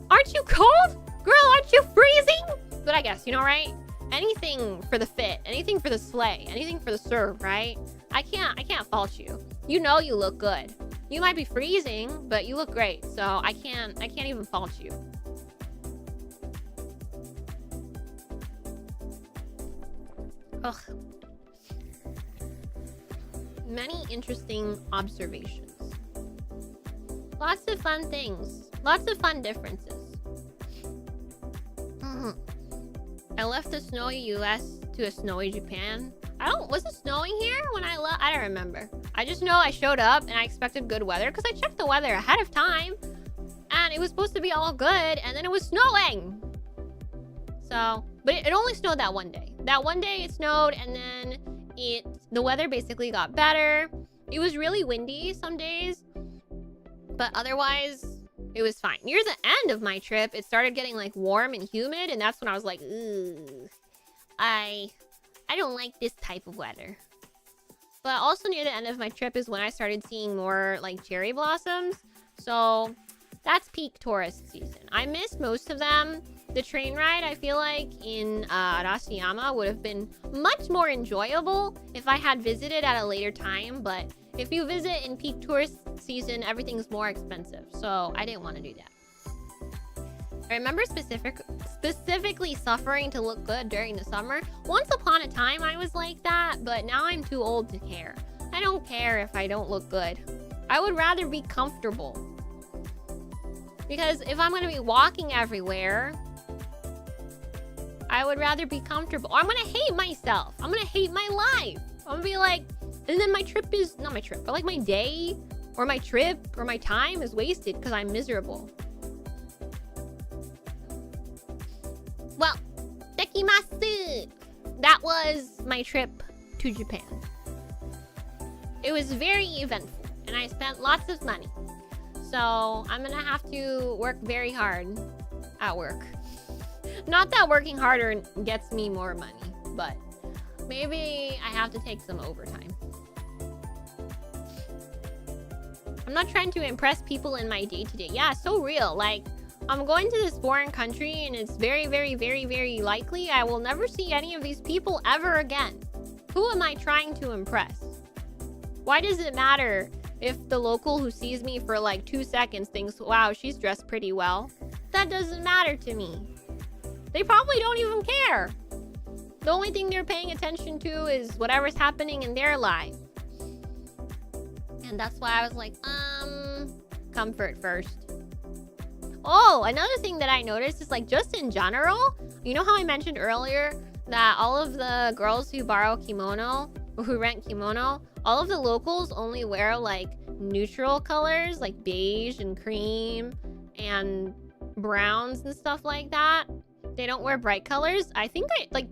Aren't you cold? Girl, aren't you freezing? But I guess, you know, right? Anything for the fit, anything for the slay, anything for the serve, right? I can't fault you. You know you look good. You might be freezing, but you look great. So I can't even fault you. Ugh. Many interesting observations. Lots of fun things. Lots of fun differences. I left the snowy US to a snowy Japan. Was it snowing here when I left? I don't remember. I just know I showed up and I expected good weather because I checked the weather ahead of time. And it was supposed to be all good and then it was snowing. So, but it only snowed that one day. That one day it snowed and then the weather basically got better. It was really windy some days. But otherwise, it was fine. Near the end of my trip, it started getting like warm and humid, and that's when I was like, ooh, I don't like this type of weather. But also near the end of my trip is when I started seeing more like cherry blossoms. So that's peak tourist season. I missed most of them. The train ride, I feel like, in Arashiyama would have been much more enjoyable if I had visited at a later time. But if you visit in peak tourist season, everything's more expensive. So I didn't want to do that. I remember specifically suffering to look good during the summer. Once upon a time, I was like that, but now I'm too old to care. I don't care if I don't look good. I would rather be comfortable. Because if I'm going to be walking everywhere, I would rather be comfortable. Or I'm going to hate myself. I'm going to hate my life. I'm going to be like, and then my trip is, not my trip, but like my day or my trip or my time is wasted because I'm miserable. Well, dekimasu. That was my trip to Japan. It was very eventful and I spent lots of money. So I'm gonna have to work very hard at work. Not that working harder gets me more money, but maybe I have to take some overtime. I'm not trying to impress people in my day-to-day. Yeah, so real. Like, I'm going to this foreign country and it's very, very, very, very likely I will never see any of these people ever again. Who am I trying to impress? Why does it matter if the local who sees me for like 2 seconds thinks, wow, she's dressed pretty well? That doesn't matter to me. They probably don't even care. The only thing they're paying attention to is whatever's happening in their life. And that's why I was like, comfort first. Oh, another thing that I noticed is like just in general, you know how I mentioned earlier that all of the girls who borrow kimono or who rent kimono, all of the locals only wear like neutral colors like beige and cream and browns and stuff like that. They don't wear bright colors. I think like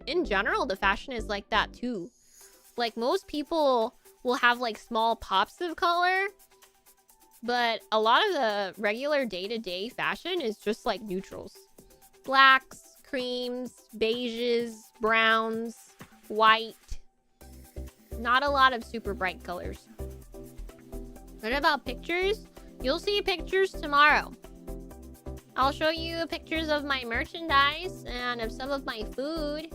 in general, the fashion is like that too. Like most people will have like small pops of color, but a lot of the regular day-to-day fashion is just like neutrals. Blacks, creams, beiges, browns, white. Not a lot of super bright colors. What about pictures? You'll see pictures tomorrow. I'll show you pictures of my merchandise and of some of my food.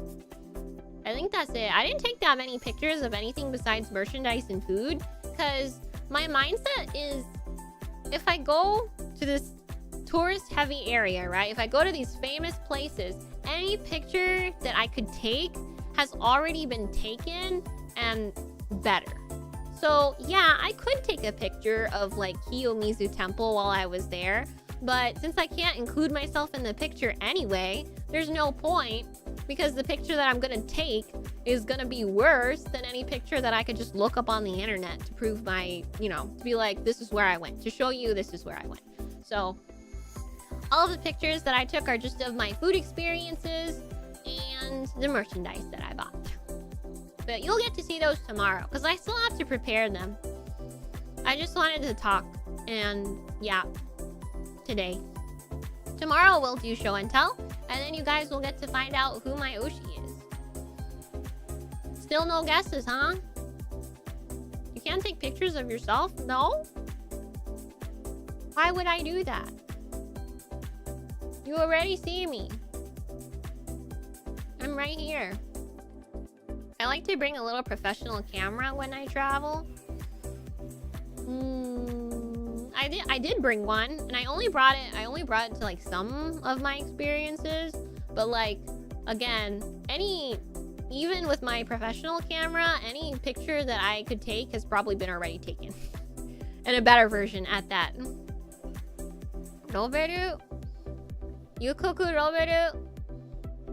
I think that's it. I didn't take that many pictures of anything besides merchandise and food because my mindset is if I go to this tourist heavy area, right? If I go to these famous places, any picture that I could take has already been taken and better. So yeah, I could take a picture of like Kiyomizu Temple while I was there, but since I can't include myself in the picture anyway, there's no point, because the picture that I'm gonna take is gonna be worse than any picture that I could just look up on the internet to prove my, you know, to be like, this is where I went, to show you this is where I went. So all of the pictures that I took are just of my food experiences and the merchandise that I bought. But you'll get to see those tomorrow, because I still have to prepare them. I just wanted to talk and yap today. Tomorrow we'll do show and tell, and then you guys will get to find out who my Oshi is. Still no guesses, huh? You can't take pictures of yourself? No? Why would I do that? You already see me. I'm right here. I like to bring a little professional camera when I travel. I did bring one, and I only brought it to like some of my experiences, but like again, even with my professional camera, any picture that I could take has probably been already taken. And a better version at that. Roberu? Yukoku Roberu?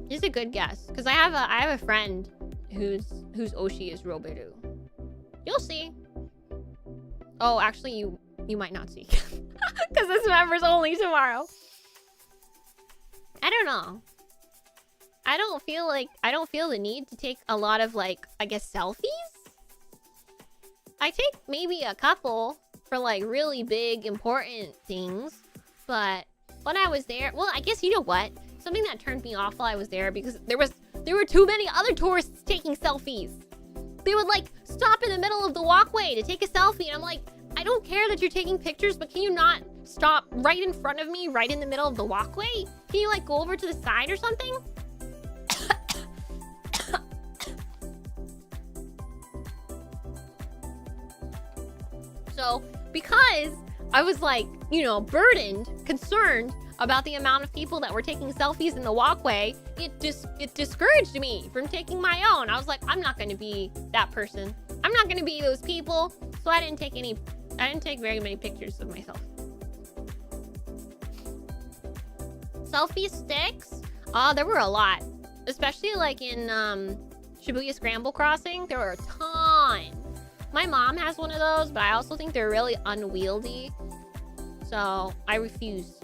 Is a good guess, because I have a friend whose Oshi is Roberu. You'll see. Oh, actually, you might not see, because this member's only tomorrow. I don't know. I don't feel the need to take a lot of, like, I guess selfies. I take maybe a couple for like really big important things, but when I was there, well, I guess you know what? Something that turned me off while I was there, because there were too many other tourists taking selfies. They would like stop in the middle of the walkway to take a selfie, and I'm like, I don't care that you're taking pictures, but can you not stop right in front of me, right in the middle of the walkway? Can you like go over to the side or something? So because I was like, you know, burdened, concerned about the amount of people that were taking selfies in the walkway, it discouraged me from taking my own. I was like, I'm not going to be that person. I'm not going to be those people. So I didn't take very many pictures of myself. Selfie sticks? There were a lot. Especially like in Shibuya Scramble Crossing, there were a ton. My mom has one of those, but I also think they're really unwieldy. So I refuse.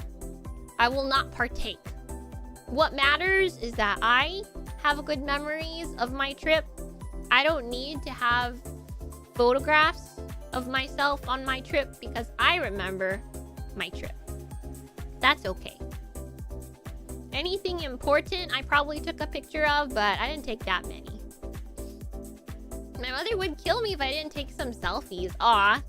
I will not partake. What matters is that I have good memories of my trip. I don't need to have photographs of myself on my trip because I remember my trip. That's okay. Anything important I probably took a picture of, but I didn't take that many. My mother would kill me if I didn't take some selfies. Aw.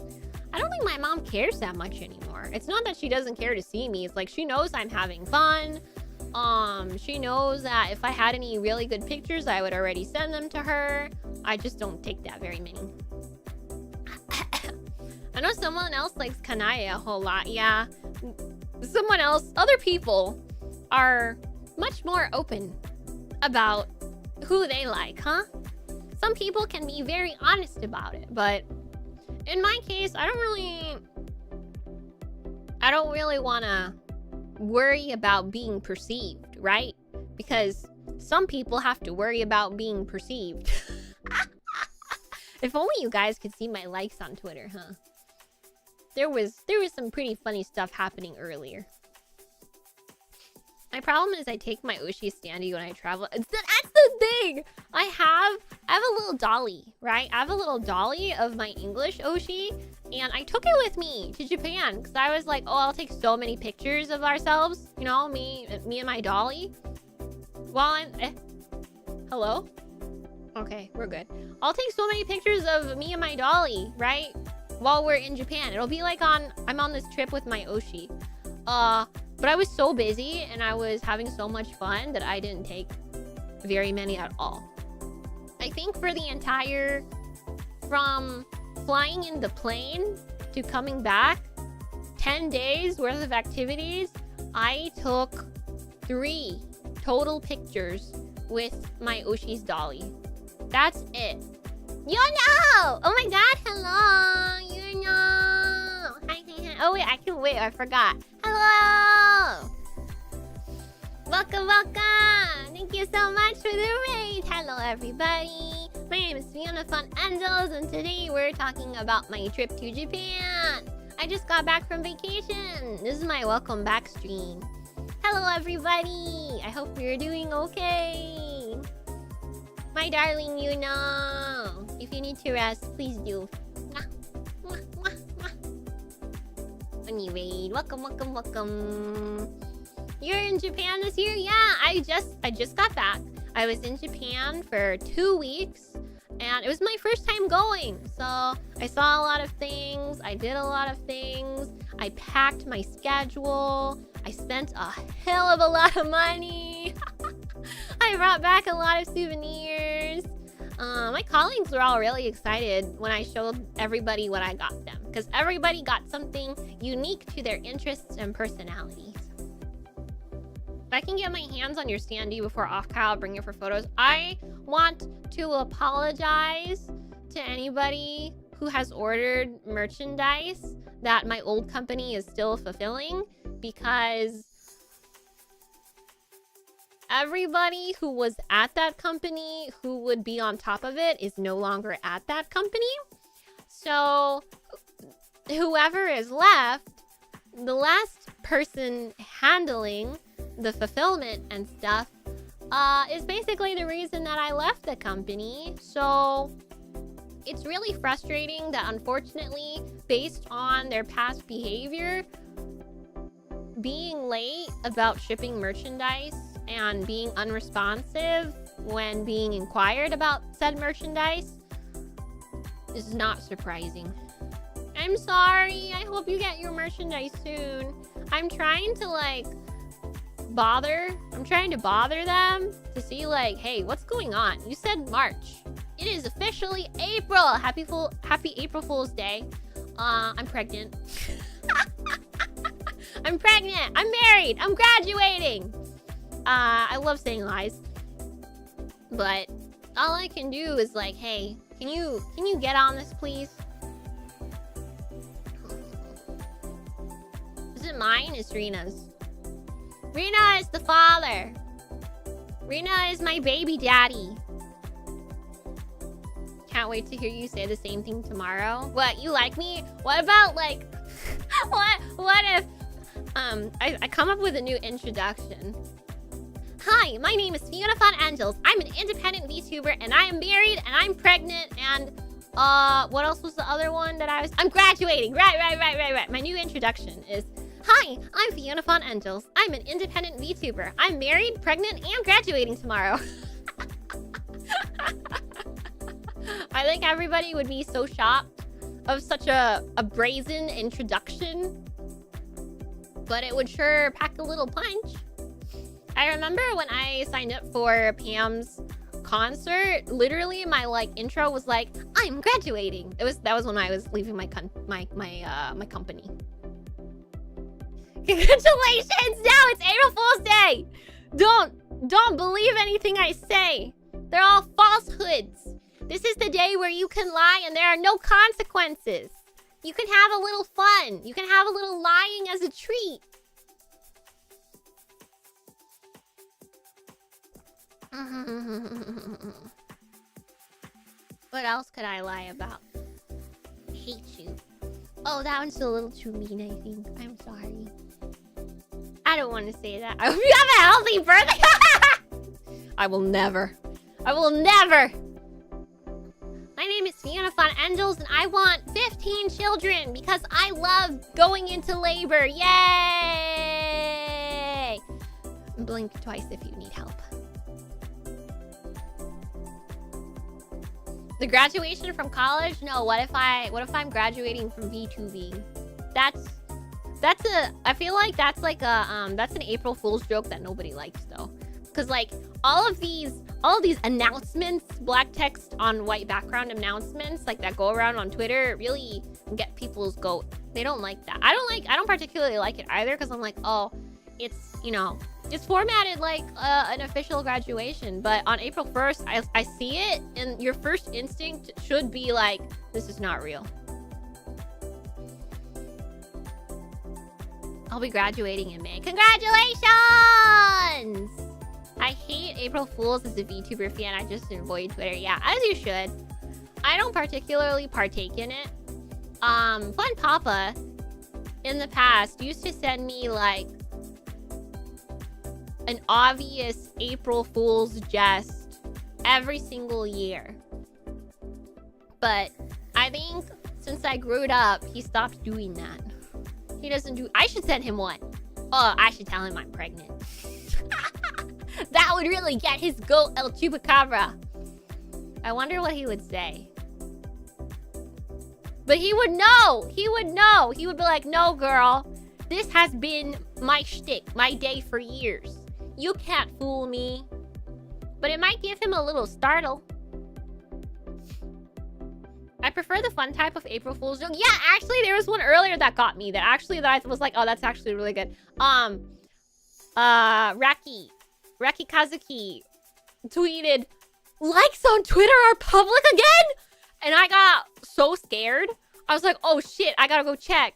I don't think my mom cares that much anymore. It's not that she doesn't care to see me. It's like she knows I'm having fun. She knows that if I had any really good pictures, I would already send them to her. I just don't take that very many. I know someone else likes Kanae a whole lot. Yeah. Someone else, other people are much more open about who they like, huh? Some people can be very honest about it, but in my case, I don't really want to worry about being perceived, right? Because some people have to worry about being perceived. If only you guys could see my likes on Twitter, huh? There was some pretty funny stuff happening earlier. My problem is I take my Oshi standee when I travel. That's the thing! I have a little dolly, right? I have a little dolly of my English Oshi, and I took it with me to Japan because I was like, oh, I'll take so many pictures of ourselves, you know, me and my dolly. While I'm... Hello? Okay, we're good. I'll take so many pictures of me and my dolly, right? While we're in Japan. It'll be like I'm on this trip with my Oshi. But I was so busy and I was having so much fun that I didn't take very many at all. I think for the entire, from flying in the plane to coming back, 10 days worth of activities, I took 3 total pictures with my Oshi's dolly. That's it. You know! Oh my god, hello! You know! Hi, hi, hi. Oh wait, I can wait, I forgot. Hello! Welcome, welcome! Thank you so much for the raid! Hello, everybody! My name is 𝑑𝑎𝑡𝑎, and today we're talking about my trip to Japan. I just got back from vacation. This is my welcome back stream. Hello, everybody! I hope you're doing okay. My darling, you know. If you need to rest, please do. Anyway, welcome, welcome, welcome. You're in Japan this year? Yeah, I just got back. I was in Japan for 2 weeks, and it was my first time going. So I saw a lot of things. I did a lot of things. I packed my schedule. I spent a hell of a lot of money. I brought back a lot of souvenirs. My colleagues were all really excited when I showed everybody what I got them, because everybody got something unique to their interests and personalities. If I can get my hands on your standee before off-Kyle, I'll bring it for photos. I want to apologize to anybody who has ordered merchandise that my old company is still fulfilling, because everybody who was at that company who would be on top of it is no longer at that company. So whoever is left, the last person handling the fulfillment and stuff is basically the reason that I left the company. So it's really frustrating that, unfortunately, based on their past behavior, being late about shipping merchandise and being unresponsive when being inquired about said merchandise is not surprising. I'm sorry. I hope you get your merchandise soon. I'm trying to bother them to see hey, what's going on? You said March. It is officially April. Happy April Fool's Day. I'm pregnant. I'm pregnant. I'm married. I'm graduating. I love saying lies. But all I can do is hey, can you get on this, please? Is it mine? It's Rena's. Rena is the father. Rena is my baby daddy. Can't wait to hear you say the same thing tomorrow. What, you like me? What about what if I come up with a new introduction? Hi, my name is 𝑑𝑎𝑡𝑎. I'm an independent VTuber, and I am married, and I'm pregnant, and what else was the other one that I'm graduating. Right. My new introduction is, hi, I'm 𝑑𝑎𝑡𝑎𝑠. I'm an independent VTuber. I'm married, pregnant, and graduating tomorrow. I think everybody would be so shocked of such a brazen introduction, but it would sure pack a little punch. I remember when I signed up for Pam's concert, literally my intro was I'm graduating. That was when I was leaving my company. Congratulations! Now it's April Fool's Day! Don't believe anything I say. They're all falsehoods. This is the day where you can lie and there are no consequences. You can have a little fun. You can have a little lying as a treat. What else could I lie about? I hate you. Oh, that one's a little too mean, I think. I'm sorry. I don't want to say that. I hope you have a healthy birthday. I will never. My name is 𝑑𝑎𝑡𝑎𝑠, and I want 15 children because I love going into labor. Yay! Blink twice if you need help. The graduation from college? No, what if I'm graduating from VTubing? I feel like that's an April Fool's joke that nobody likes though. Because like all of these announcements, black text on white background announcements like that go around on Twitter really get people's goat. They don't like that. I don't particularly like it either, because I'm like, oh, it's, you know, it's formatted like an official graduation. But on April 1st, I see it, and your first instinct should be like, this is not real. I'll be graduating in May. Congratulations! I hate April Fools as a VTuber fan. I just avoid Twitter. Yeah, as you should. I don't particularly partake in it. Fun Papa, in the past, used to send me, like, an obvious April Fool's jest every single year. But I think since I grew up, he stopped doing that. He doesn't do... I should send him one. Oh, I should tell him I'm pregnant. That would really get his goat El Chupacabra. I wonder what he would say. But he would know. He would know. He would be like, no, girl. This has been my shtick, my day for years. You can't fool me. But it might give him a little startle. I prefer the fun type of April Fool's joke. Yeah, actually, there was one earlier that got me. That I was like, oh, that's actually really good. Raki Kazuki tweeted, likes on Twitter are public again? And I got so scared. I was like, oh shit, I gotta go check.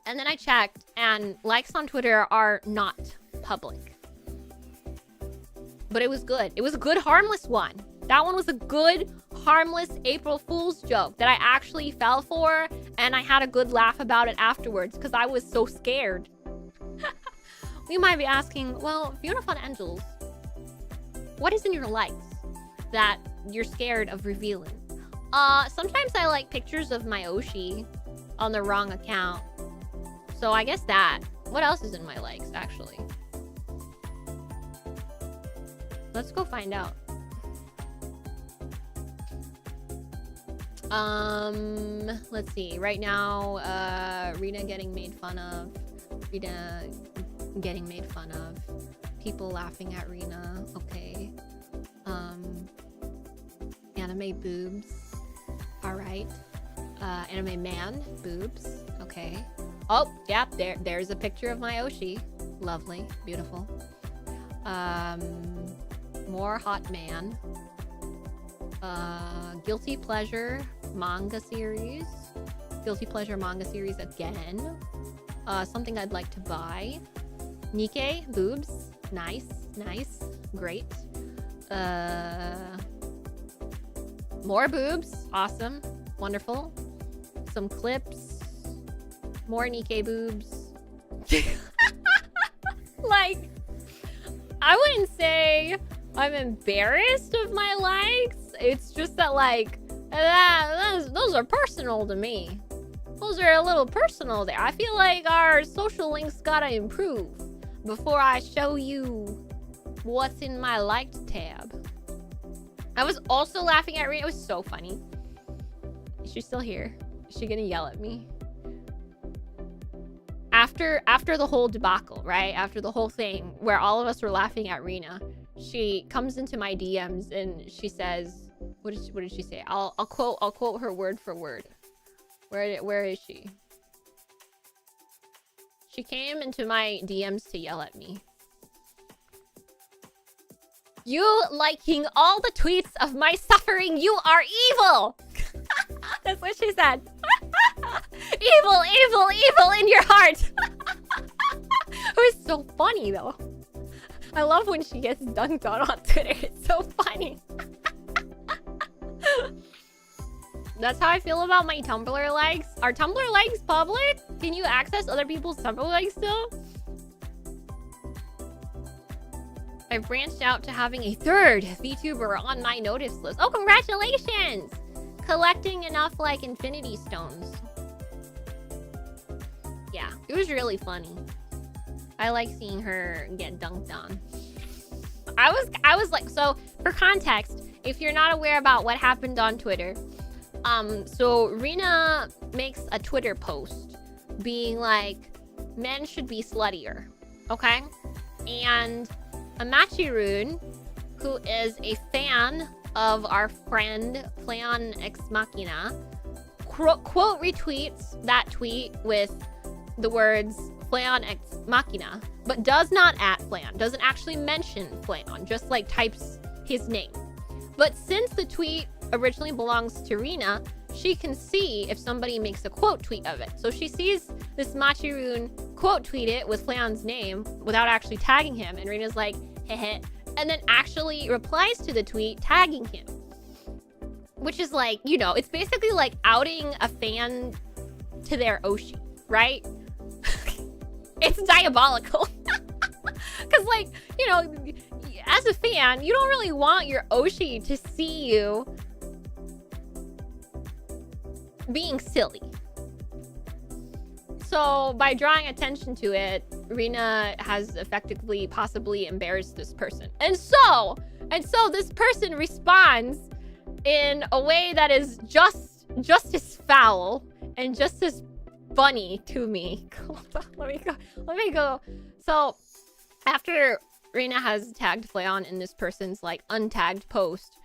And then I checked, and likes on Twitter are not public. But it was good. It was a good, harmless one. That one was a good, harmless April Fool's joke that I actually fell for, and I had a good laugh about it afterwards because I was so scared. You might be asking, well, fionnafonart, what is in your likes that you're scared of revealing? Sometimes I like pictures of my Oshi on the wrong account. So I guess that. What else is in my likes, actually? Let's go find out. Let's see. Right now, Rina getting made fun of. Rina getting made fun of. People laughing at Rina. Okay. Anime boobs. Alright. Anime man. Boobs. Okay. Oh, yeah. There's a picture of my Oshi. Lovely. Beautiful. More hot man. Guilty pleasure manga series. Guilty pleasure manga series again. Something I'd like to buy. Nikkei, boobs. Nice, nice, great. More boobs. Awesome. Wonderful. Some clips. More Nikkei boobs. Like, I wouldn't say I'm embarrassed of my likes. It's just that, like, those are personal to me. Those are a little personal there. I feel like our social links gotta improve before I show you what's in my liked tab. I was also laughing at Rina. It was so funny. Is she still here? Is she gonna yell at me? After the whole debacle, right? After the whole thing where all of us were laughing at Rina, she comes into my DMs and she says, what did she say? I'll quote her word for word. Where is she? She came into my DMs to yell at me. You liking all the tweets of my suffering, you are evil! That's what she said. Evil, evil, evil in your heart! It was so funny though. I love when she gets dunked on Twitter. It's so funny. That's how I feel about my Tumblr likes. Are Tumblr likes public? Can you access other people's Tumblr likes still? I've branched out to having a third VTuber on my notice list. Oh, congratulations! Collecting enough, like, infinity stones. Yeah, it was really funny. I like seeing her get dunked on. I was like, so for context, if you're not aware about what happened on Twitter, so Rina makes a Twitter post being like, men should be sluttier, okay? And a Machirune who is a fan of our friend Flayon Ex Machina quote retweets that tweet with the words Flayon Ex Machina, but does not at Flayon, doesn't actually mention Flayon, just like types his name. But since the tweet originally belongs to Rena, she can see if somebody makes a quote tweet of it. So she sees this Machirune quote tweet it with Flayon's name without actually tagging him, and Rena's like, heh, and then actually replies to the tweet tagging him. Which is like, you know, it's basically like outing a fan to their Oshi, right? It's diabolical. Because, like, you know, as a fan, you don't really want your Oshi to see you being silly. So by drawing attention to it, Rena has effectively possibly embarrassed this person. And so this person responds in a way that is just as foul and just as funny to me. Let me go. So after Rena has tagged Flayon in this person's like untagged post,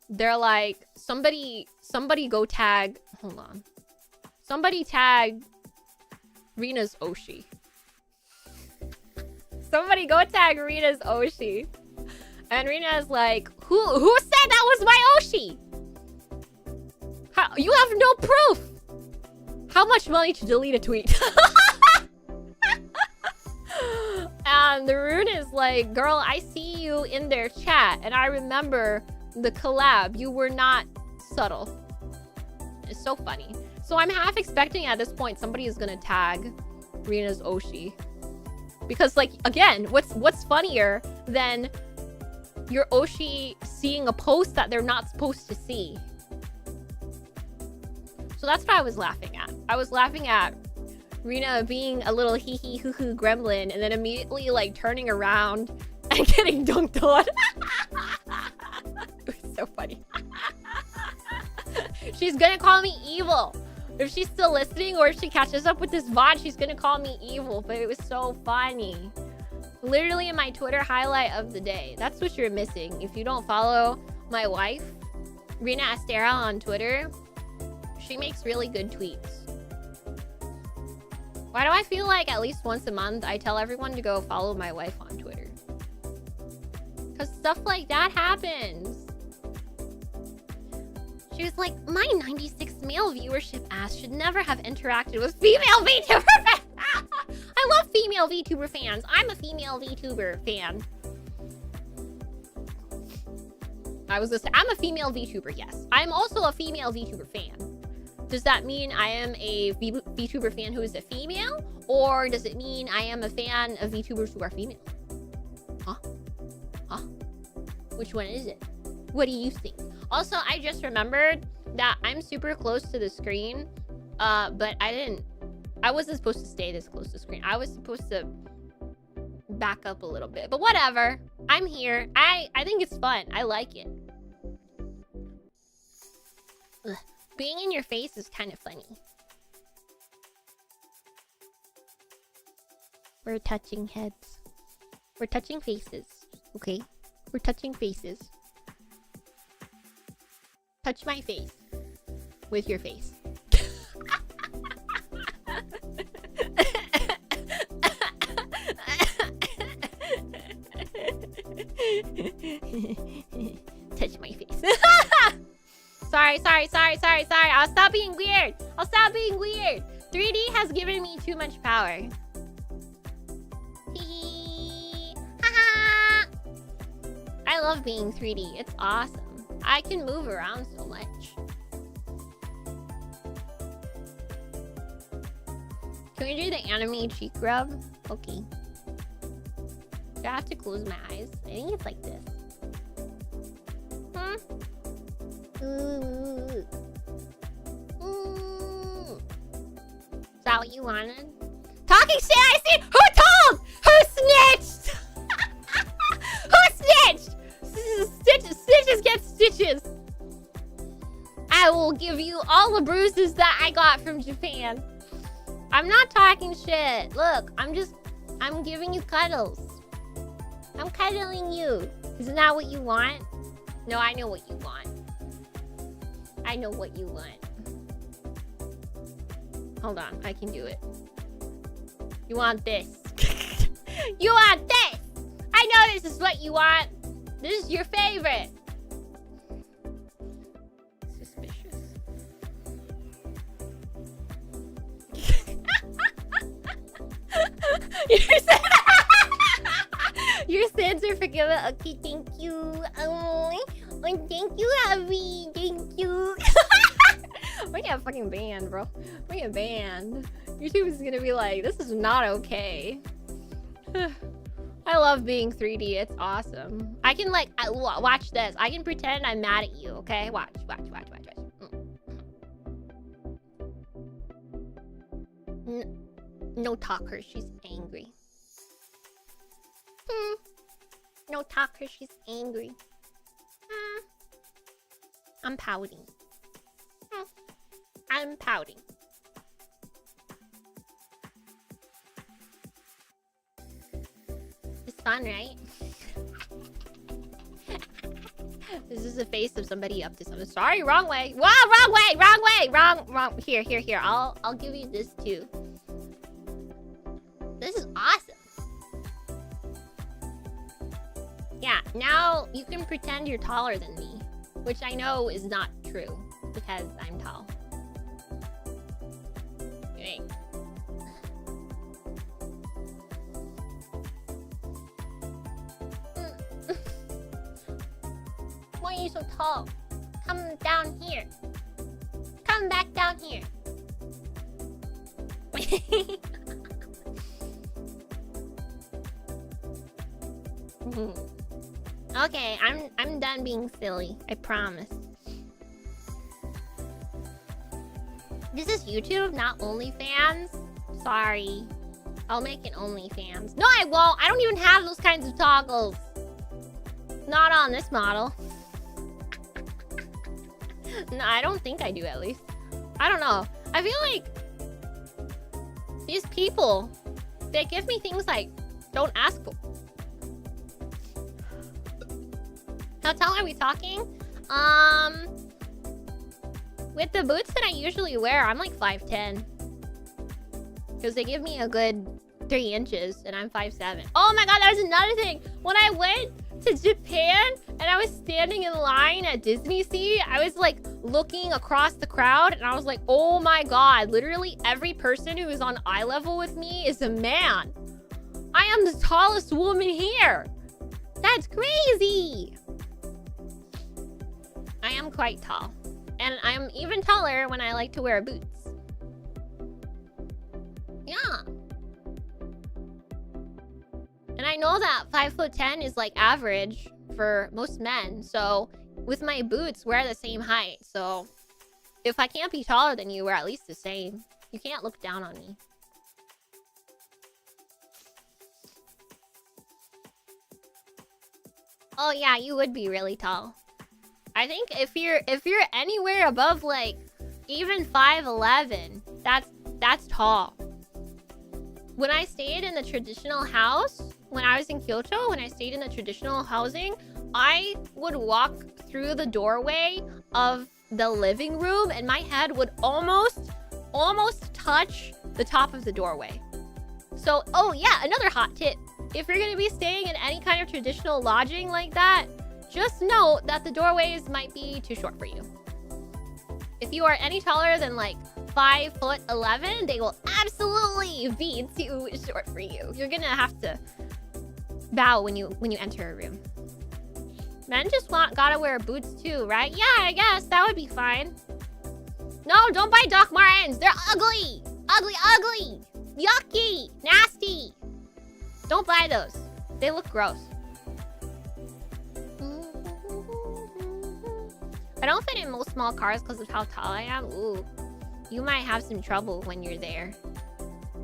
they're like, somebody go tag, hold on. Somebody tag Rena's Oshi. Somebody go tag Rena's Oshi. And Rena's like, who said that was my Oshi? You have no proof. How much money to delete a tweet? And the Rune is like, girl, I see you in their chat, and I remember the collab. You were not subtle. It's so funny. So I'm half expecting at this point somebody is gonna tag Rena's Oshi. Because, like, again, what's funnier than your Oshi seeing a post that they're not supposed to see? So that's what I was laughing at. I was laughing at Rena being a little hee-hee hoo-hoo gremlin and then immediately, like, turning around and getting dunked on. It was so funny. She's gonna call me evil. If she's still listening or if she catches up with this VOD, she's gonna call me evil. But it was so funny. Literally my Twitter highlight of the day. That's what you're missing. If you don't follow my wife, Rena Astera, on Twitter, she makes really good tweets. Why do I feel like at least once a month I tell everyone to go follow my wife on Twitter? Because stuff like that happens. She was like, my 96 male viewership ass should never have interacted with female VTuber fans. I love female VTuber fans. I'm a female VTuber fan. I'm a female VTuber, yes. I'm also a female VTuber fan. Does that mean I am a VTuber fan who is a female? Or does it mean I am a fan of VTubers who are female? Huh? Huh? Which one is it? What do you think? Also, I just remembered that I'm super close to the screen, but I wasn't supposed to stay this close to the screen. I was supposed to back up a little bit, but whatever. I'm here. I think it's fun. I like it. Ugh. Being in your face is kind of funny. We're touching heads. We're touching faces. Okay? We're touching faces. Touch my face. With your face. Touch my face. Sorry. I'll stop being weird. 3D has given me too much power. I love being 3D. It's awesome. I can move around so much. Can we do the anime cheek rub? Okay. Do I have to close my eyes? I think it's like this. Ooh. Is that what you wanted? Talking shit, I see! Who told? Who snitched? Who snitched? Stitches get stitches. I will give you all the bruises that I got from Japan. I'm not talking shit. Look, I'm giving you cuddles. I'm cuddling you. Isn't that what you want? No, I know what you want. I know what you want. Hold on, I can do it. You want this. You want this! I know this is what you want. This is your favorite. Suspicious. Your sins are forgiven. Okay, thank you. Thank you, Abby. Thank you. We get a fucking banned, bro. We get banned. YouTube is gonna be like, this is not okay. I love being 3D. It's awesome. I can like, watch this. I can pretend I'm mad at you, okay? Watch. No talk her, she's angry. No talk her, she's angry. I'm pouting. I'm pouting. It's fun, right? This is the face of somebody up to something. Sorry, wrong way. Wow, wrong way. Wrong. Here. I'll give you this too. This is awesome. Yeah, now you can pretend you're taller than me, which I know is not true because I'm tall. Wait. Why are you so tall? Come down here. Come back down here. Okay, I'm done being silly. I promise. This is YouTube, not OnlyFans. Sorry. I'll make it OnlyFans. No, I won't. I don't even have those kinds of toggles. Not on this model. No, I don't think I do, at least. I don't know. I feel like these people, they give me things like, don't ask for. How tall are we talking? With the boots that I usually wear, I'm like 5'10". Because they give me a good 3 inches, and I'm 5'7". Oh my god, that was another thing. When I went to Japan, and I was standing in line at Disney Sea, I was like looking across the crowd, and I was like, oh my god, literally every person who is on eye level with me is a man. I am the tallest woman here. That's crazy. I am quite tall. And I'm even taller when I like to wear boots. Yeah. And I know that 5'10" is like average for most men. So with my boots, we're the same height. So if I can't be taller than you, we're at least the same. You can't look down on me. Oh yeah, you would be really tall. I think if you're anywhere above like even 5'11", that's tall. When I stayed in the traditional house, when I was in Kyoto, when I stayed in the traditional housing, I would walk through the doorway of the living room and my head would almost touch the top of the doorway. So, oh yeah, another hot tip. If you're gonna be staying in any kind of traditional lodging like that, just note that the doorways might be too short for you. If you are any taller than like 5'11", they will absolutely be too short for you. You're gonna have to bow when you enter a room. Men just gotta wear boots too, right? Yeah, I guess that would be fine. No, don't buy Doc Martens. They're ugly. Ugly. Yucky. Nasty. Don't buy those. They look gross. I don't fit in most small cars because of how tall I am. Ooh, you might have some trouble when you're there.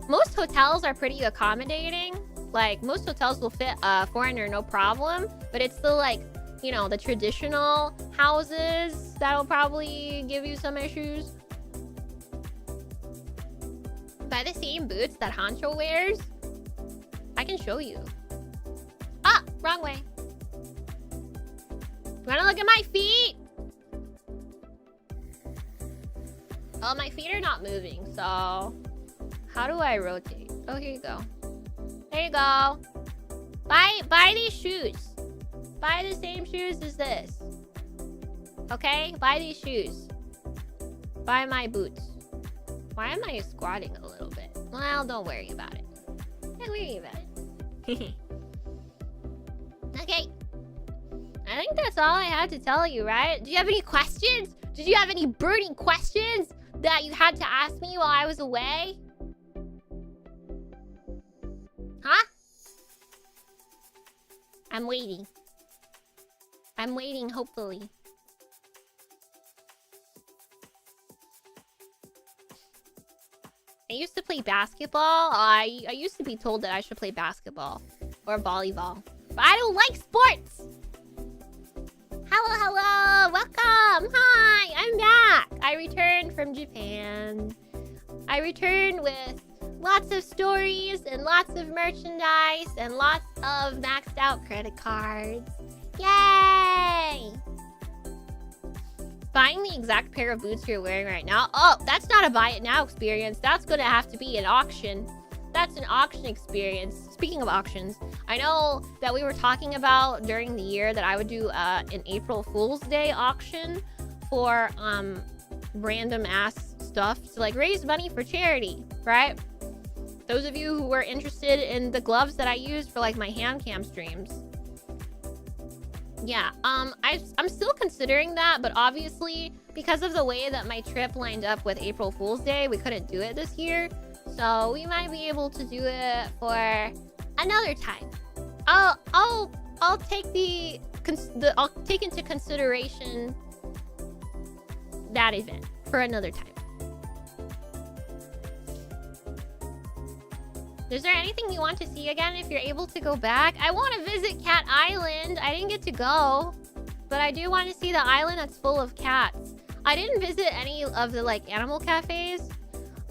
Most hotels are pretty accommodating. Like, most hotels will fit a foreigner no problem. But it's the, like, you know, the traditional houses that'll probably give you some issues. Buy the same boots that Hancho wears. I can show you. Ah! Wrong way. Wanna look at my feet? Oh, my feet are not moving, so... How do I rotate? Oh, here you go. There you go. Buy these shoes. Buy the same shoes as this. Okay? Buy these shoes. Buy my boots. Why am I squatting a little bit? Well, don't worry about it. Don't worry about it. Okay. I think that's all I had to tell you, right? Do you have any questions? Did you have any burning questions that you had to ask me while I was away? Huh? I'm waiting. I'm waiting, hopefully. I used to play basketball. I used to be told that I should play basketball or volleyball. But I don't like sports. Hello. Welcome. Hi, I'm back. I returned from Japan. I returned with lots of stories and lots of merchandise and lots of maxed out credit cards. Yay! Buying the exact pair of boots you're wearing right now. Oh, that's not a buy it now experience. That's gonna have to be an auction. That's an auction experience. Speaking of auctions, I know that we were talking about during the year that I would do an April Fool's Day auction for random ass stuff to like raise money for charity, right? Those of you who were interested in the gloves that I used for like my hand cam streams. Yeah, I'm still considering that, but obviously because of the way that my trip lined up with April Fool's Day, we couldn't do it this year. So we might be able to do it for another time. I'll take I'll take into consideration that event for another time. Is there anything you want to see again if you're able to go back? I want to visit Cat Island. I didn't get to go, but I do want to see the island that's full of cats. I didn't visit any of the like animal cafes.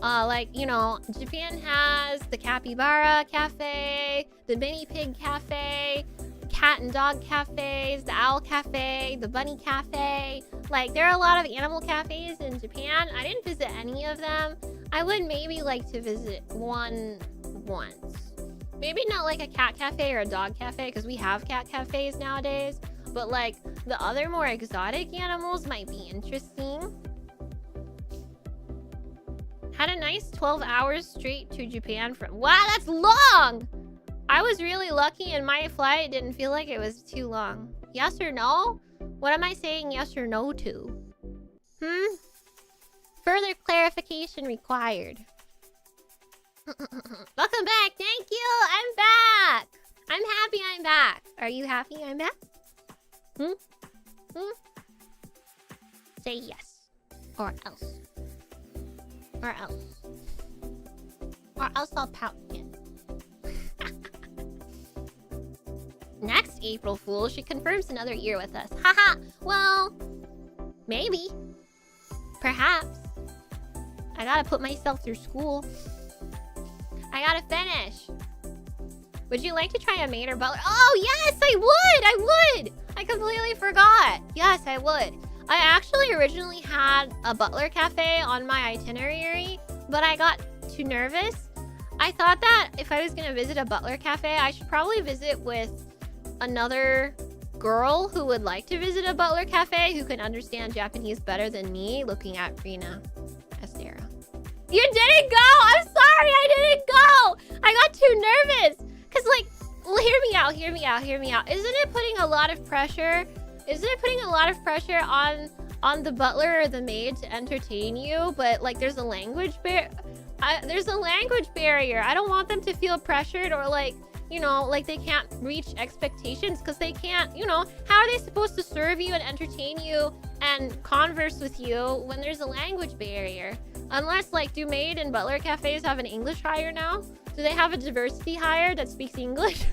Like, you know, Japan has the Capybara Cafe, the Mini Pig Cafe, cat and dog cafes, the owl cafe, the bunny cafe. Like, there are a lot of animal cafes in Japan. I didn't visit any of them. I would maybe like to visit one once. Maybe not like a cat cafe or a dog cafe, because we have cat cafes nowadays. But like, the other more exotic animals might be interesting. Had a nice 12 hours straight to Japan from... Wow, that's long! I was really lucky and my flight didn't feel like it was too long. Yes or no? What am I saying yes or no to? Further clarification required. Welcome back. Thank you. I'm back. I'm happy I'm back. Are you happy I'm back? Say yes. Or else. Or else. Or else I'll pout again. Next April Fool, she confirms another year with us. Haha. Well, maybe. Perhaps. I gotta put myself through school. I gotta finish. Would you like to try a maid or butler? Oh, yes, I would. I would. I completely forgot. Yes, I would. I actually originally had a butler cafe on my itinerary, but I got too nervous. I thought that if I was going to visit a butler cafe, I should probably visit with another girl who would like to visit a butler cafe who can understand Japanese better than me, looking at Rina Estera. You didn't go! I'm sorry, I didn't go! I got too nervous. Because, like, well, hear me out. Isn't it putting a lot of pressure? On the butler or the maid to entertain you? But, like, there's a language barrier. I don't want them to feel pressured or, like, you know, like they can't reach expectations because they can't, you know, how are they supposed to serve you and entertain you and converse with you when there's a language barrier? Unless, like, do maid and butler cafes have an English hire now? Do they have a diversity hire that speaks English?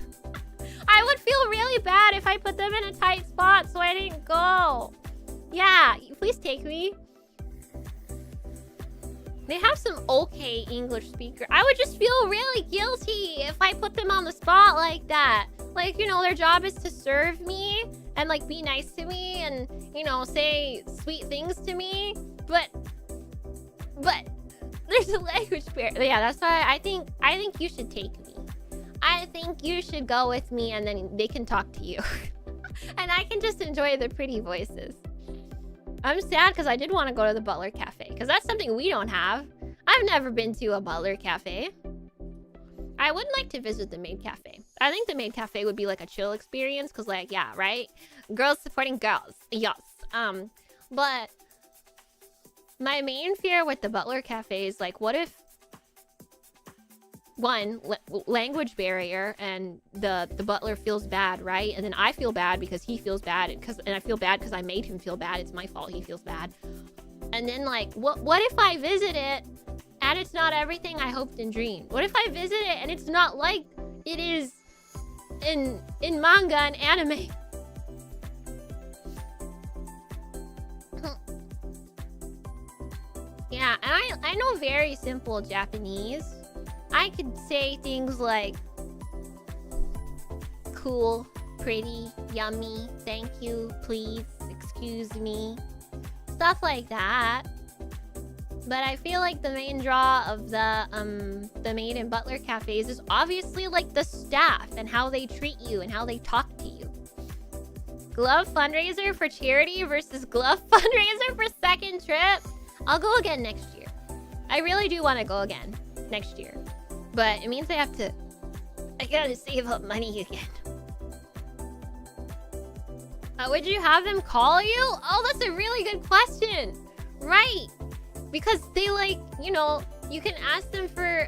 I would feel really bad if I put them in a tight spot, so I didn't go. Yeah, please take me. They have some okay English speaker. I would just feel really guilty if I put them on the spot like that. Like, you know, their job is to serve me and like be nice to me and, you know, say sweet things to me. But there's a language barrier. Yeah, that's why I think you should take me. I think you should go with me and then they can talk to you. And I can just enjoy the pretty voices. I'm sad because I did want to go to the Butler Cafe because that's something we don't have. I've never been to a Butler Cafe. I would like to visit the Maid Cafe. I think the Maid Cafe would be like a chill experience because, like, yeah, right? Girls supporting girls. Yes. But my main fear with the Butler Cafe is, like, what if... One, language barrier, and the butler feels bad, right? And then I feel bad because he feels bad, and I feel bad because I made him feel bad. It's my fault he feels bad. And then, like, what if I visit it and it's not everything I hoped and dreamed? What if I visit it and it's not like it is in manga and anime? Yeah, and I know very simple Japanese. I could say things like cool, pretty, yummy, thank you, please, excuse me, stuff like that. But I feel like the main draw of the maid and butler cafes is obviously like the staff and how they treat you and how they talk to you. Glove fundraiser for charity versus glove fundraiser for second trip. I'll go again next year. I really do want to go again next year. But it means I gotta save up money again. Would you have them call you? Oh, that's a really good question. Right. Because they, like, you know, you can ask them for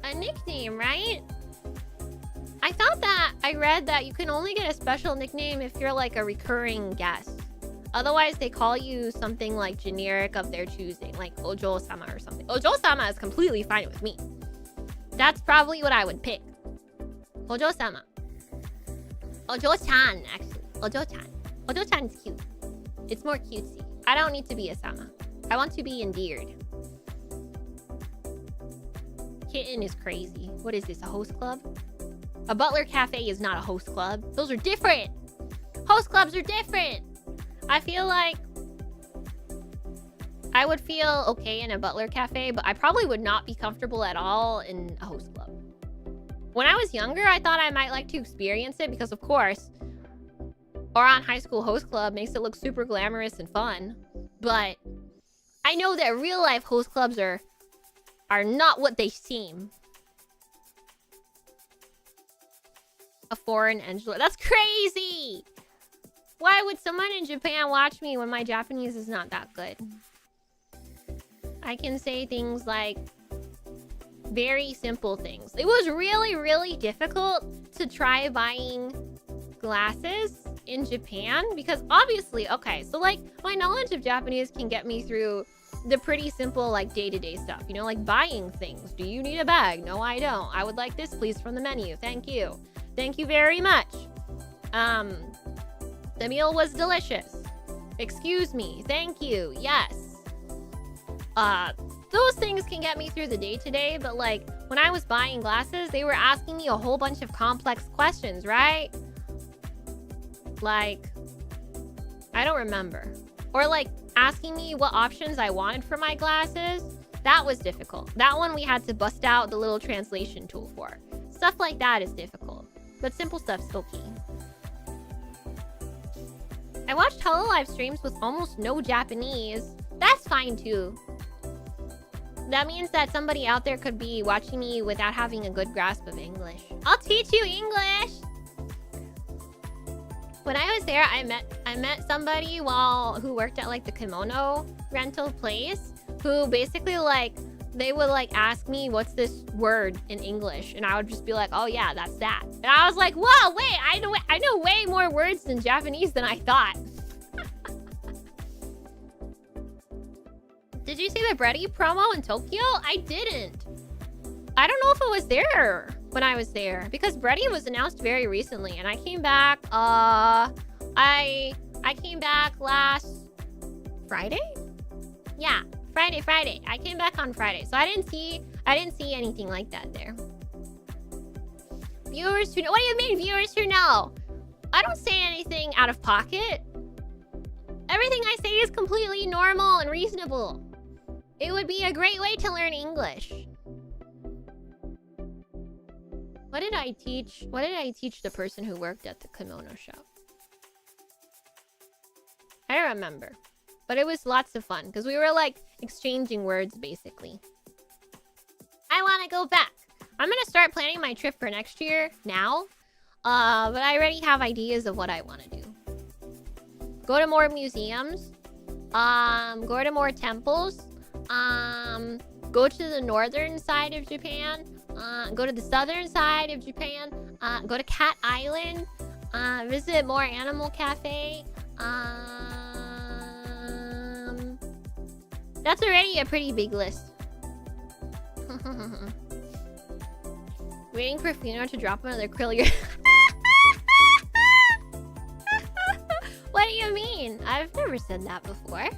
a nickname, right? I thought that I read that you can only get a special nickname if you're like a recurring guest. Otherwise, they call you something like generic of their choosing, like Ojo-sama or something. Ojo-sama is completely fine with me. That's probably what I would pick. Ojo-sama. Ojo-chan, actually. Ojo-chan. Ojo-chan is cute. It's more cutesy. I don't need to be a sama. I want to be endeared. Kitten is crazy. What is this, a host club? A butler cafe is not a host club. Those are different. Host clubs are different. I feel like I would feel okay in a butler cafe, but I probably would not be comfortable at all in a host club. When I was younger, I thought I might like to experience it because, of course, Oran High School Host Club makes it look super glamorous and fun. But I know that real life host clubs are not what they seem. A foreign engelord. That's crazy! Why would someone in Japan watch me when my Japanese is not that good? I can say things like very simple things. It was really, really difficult to try buying glasses in Japan because obviously, okay, so like my knowledge of Japanese can get me through the pretty simple like day-to-day stuff, you know, like buying things. Do you need a bag? No, I don't. I would like this, please, from the menu. Thank you. Thank you very much. The meal was delicious. Excuse me. Thank you. Yes. Those things can get me through the day-to-day, but like when I was buying glasses, they were asking me a whole bunch of complex questions, right? Like, I don't remember. Or like asking me what options I wanted for my glasses. That was difficult. That one we had to bust out the little translation tool for. Stuff like that is difficult, but simple stuff's still key. I watched hella live streams with almost no Japanese. That's fine too. That means that somebody out there could be watching me without having a good grasp of English. I'll teach you English! When I was there, I met somebody who worked at like the kimono rental place, who basically like, they would like ask me, what's this word in English? And I would just be like, oh yeah, that's that. And I was like, whoa, wait, I know way more words in Japanese than I thought. Did you see the Bready promo in Tokyo? I didn't. I don't know if it was there when I was there because Bready was announced very recently and I came back, I came back last Friday? Yeah, Friday. I came back on Friday. So I didn't see anything like that there. Viewers who know. What do you mean, viewers who know? I don't say anything out of pocket. Everything I say is completely normal and reasonable. It would be a great way to learn English. What did I teach? What did I teach the person who worked at the kimono shop? I don't remember. But it was lots of fun because we were like exchanging words basically. I want to go back. I'm going to start planning my trip for next year now. But I already have ideas of what I want to do. Go to more museums. Go to more temples. Go to the northern side of Japan. Go to the southern side of Japan. Go to Cat Island. Visit more animal cafe. That's already a pretty big list. Waiting for Fionnafondling to drop another krill. What do you mean? I've never said that before.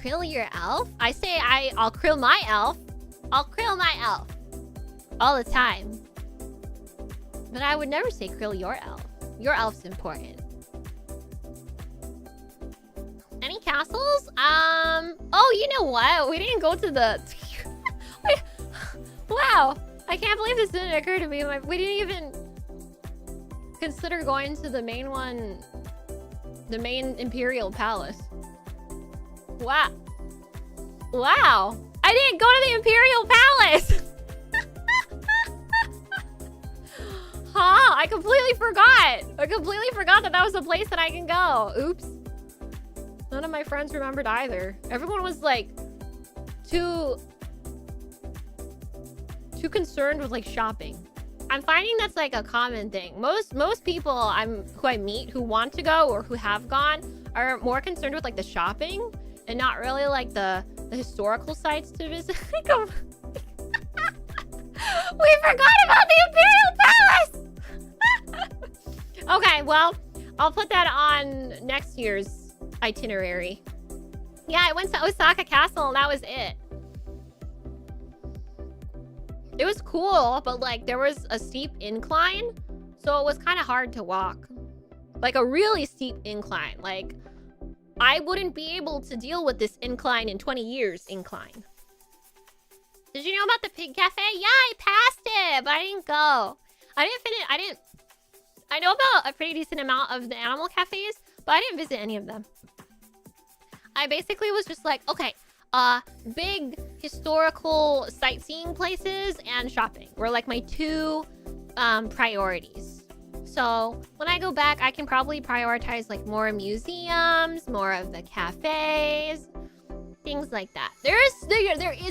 Krill your elf? I say I'll krill my elf. I'll krill my elf. All the time. But I would never say krill your elf. Your elf's important. Any castles? Oh, you know what? We didn't go to the... Wow. I can't believe this didn't occur to me. We didn't even consider going to the main one. The main Imperial Palace. Wow. Wow. I didn't go to the Imperial Palace. Huh? I completely forgot. I completely forgot that that was a place that I can go. Oops. None of my friends remembered either. Everyone was like too concerned with like shopping. I'm finding that's like a common thing. Most people who I meet who want to go or who have gone are more concerned with like the shopping and not really like the historical sites to visit. We forgot about the Imperial Palace! Okay, well, I'll put that on next year's itinerary. Yeah, I went to Osaka Castle and that was it. It was cool, but like there was a steep incline, so it was kind of hard to walk. Like a really steep incline. Like I wouldn't be able to deal with this incline in 20 years incline. Did you know about the pig cafe? Yeah, I passed it, but I didn't go. I didn't finish. I know about a pretty decent amount of the animal cafes, but I didn't visit any of them. I basically was just like, okay, big historical sightseeing places and shopping were like my two priorities. So when I go back, I can probably prioritize like more museums, more of the cafes, things like that. There is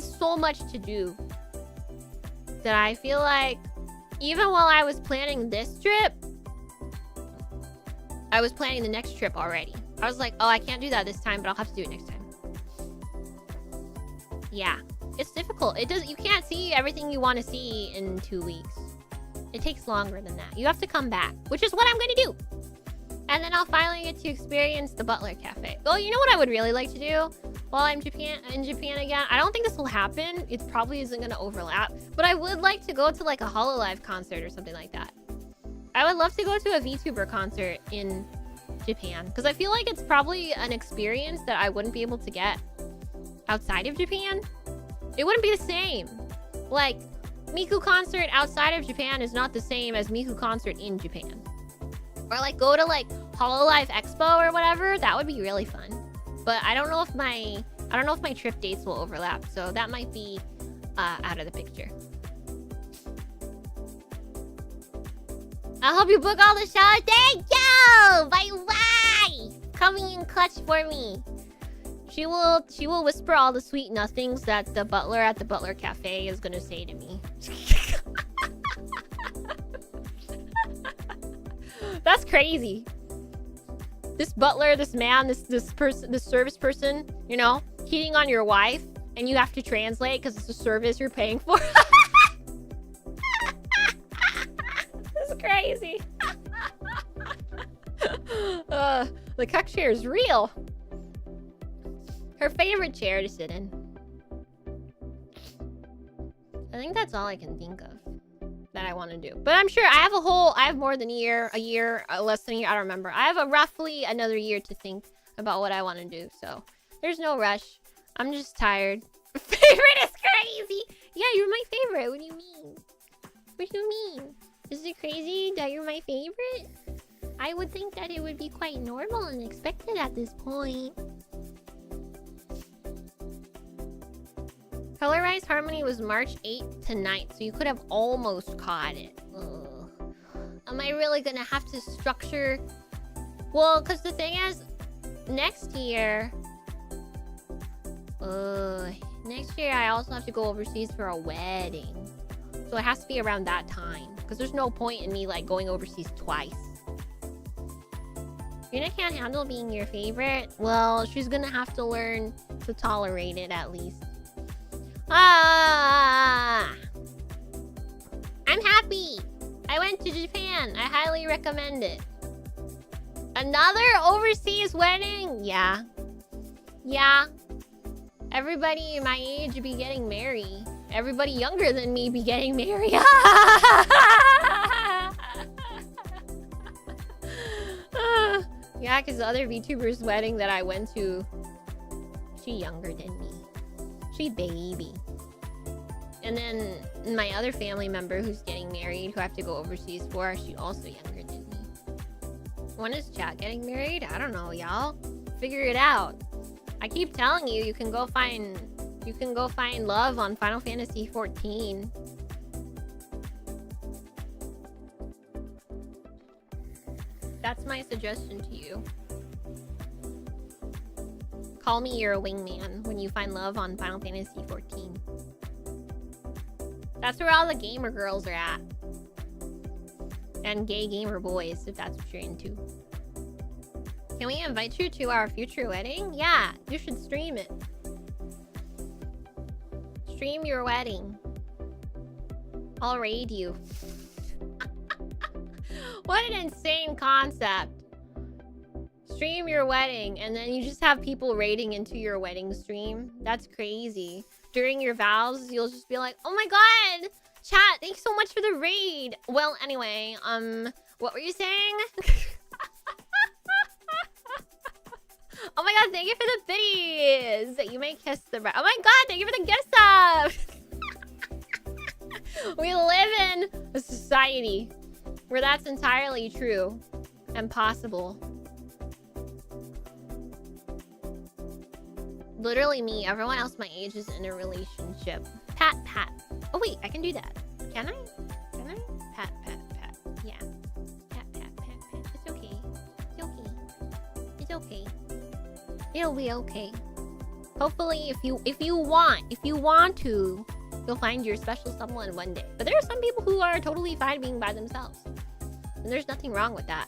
so much to do that I feel like even while I was planning this trip, I was planning the next trip already. I was like, oh, I can't do that this time, but I'll have to do it next time. Yeah, it's difficult. You can't see everything you want to see in 2 weeks. It takes longer than that. You have to come back, which is what I'm going to do. And then I'll finally get to experience the Butler Cafe. Oh, you know what I would really like to do while I'm in Japan again? I don't think this will happen. It probably isn't going to overlap. But I would like to go to like a Hololive concert or something like that. I would love to go to a VTuber concert in Japan. Because I feel like it's probably an experience that I wouldn't be able to get outside of Japan. It wouldn't be the same. Like, Miku concert outside of Japan is not the same as Miku concert in Japan. Or like go to like Hololive Expo or whatever. That would be really fun. But I don't know if my trip dates will overlap. So that might be out of the picture. I'll help you book all the shows. Thank you! Bye-bye! Coming in clutch for me. She will whisper all the sweet nothings that the butler at the Butler Cafe is gonna say to me. That's crazy. This butler, this man, this person, this service person, you know, hitting on your wife, and you have to translate because it's a service you're paying for. This is crazy. The cuck chair is real. Her favorite chair to sit in. I think that's all I can think of that I want to do. But I'm sure I have more than a year, less than a year. I don't remember. I have roughly another year to think about what I want to do. So there's no rush. I'm just tired. Favorite is crazy. Yeah, you're my favorite. What do you mean? What do you mean? Is it crazy that you're my favorite? I would think that it would be quite normal and expected at this point. Colorized Harmony was March 8th to 9th, so you could have almost caught it. Ugh. Am I really gonna have to structure? Well, because the thing is, next year I also have to go overseas for a wedding. So it has to be around that time. Because there's no point in me, like, going overseas twice. Yuna can't handle being your favorite? Well, she's gonna have to learn to tolerate it, at least. I'm happy! I went to Japan. I highly recommend it. Another overseas wedding? Yeah. Yeah. Everybody my age be getting married. Everybody younger than me be getting married. Yeah, because the other VTuber's wedding that I went to, she younger than me. She baby. And then my other family member who's getting married, who I have to go overseas for, she also younger than me. When is chat getting married? I don't know, y'all. Figure it out. I keep telling you, you can go find love on Final Fantasy 14. That's my suggestion to you. Call me your wingman when you find love on Final Fantasy 14. That's where all the gamer girls are at. And gay gamer boys, if that's what you're into. Can we invite you to our future wedding? Yeah, you should stream it. Stream your wedding. I'll raid you. What an insane concept. Stream your wedding and then you just have people raiding into your wedding stream. That's crazy. During your vows, you'll just be like, oh my god, chat, thanks so much for the raid. Well, anyway, what were you saying? Oh my god, thank you for the biddies. You may kiss the bride. Oh my god, thank you for the gift sub. We live in a society where that's entirely true and possible. Literally me, everyone else my age is in a relationship. Pat, pat. Oh wait, I can do that. Can I? Can I? Pat, pat, pat. Yeah. Pat, pat, pat, pat. It's okay. It's okay. It's okay. It'll be okay. Hopefully, if you want to, you'll find your special someone one day. But there are some people who are totally fine being by themselves. And there's nothing wrong with that.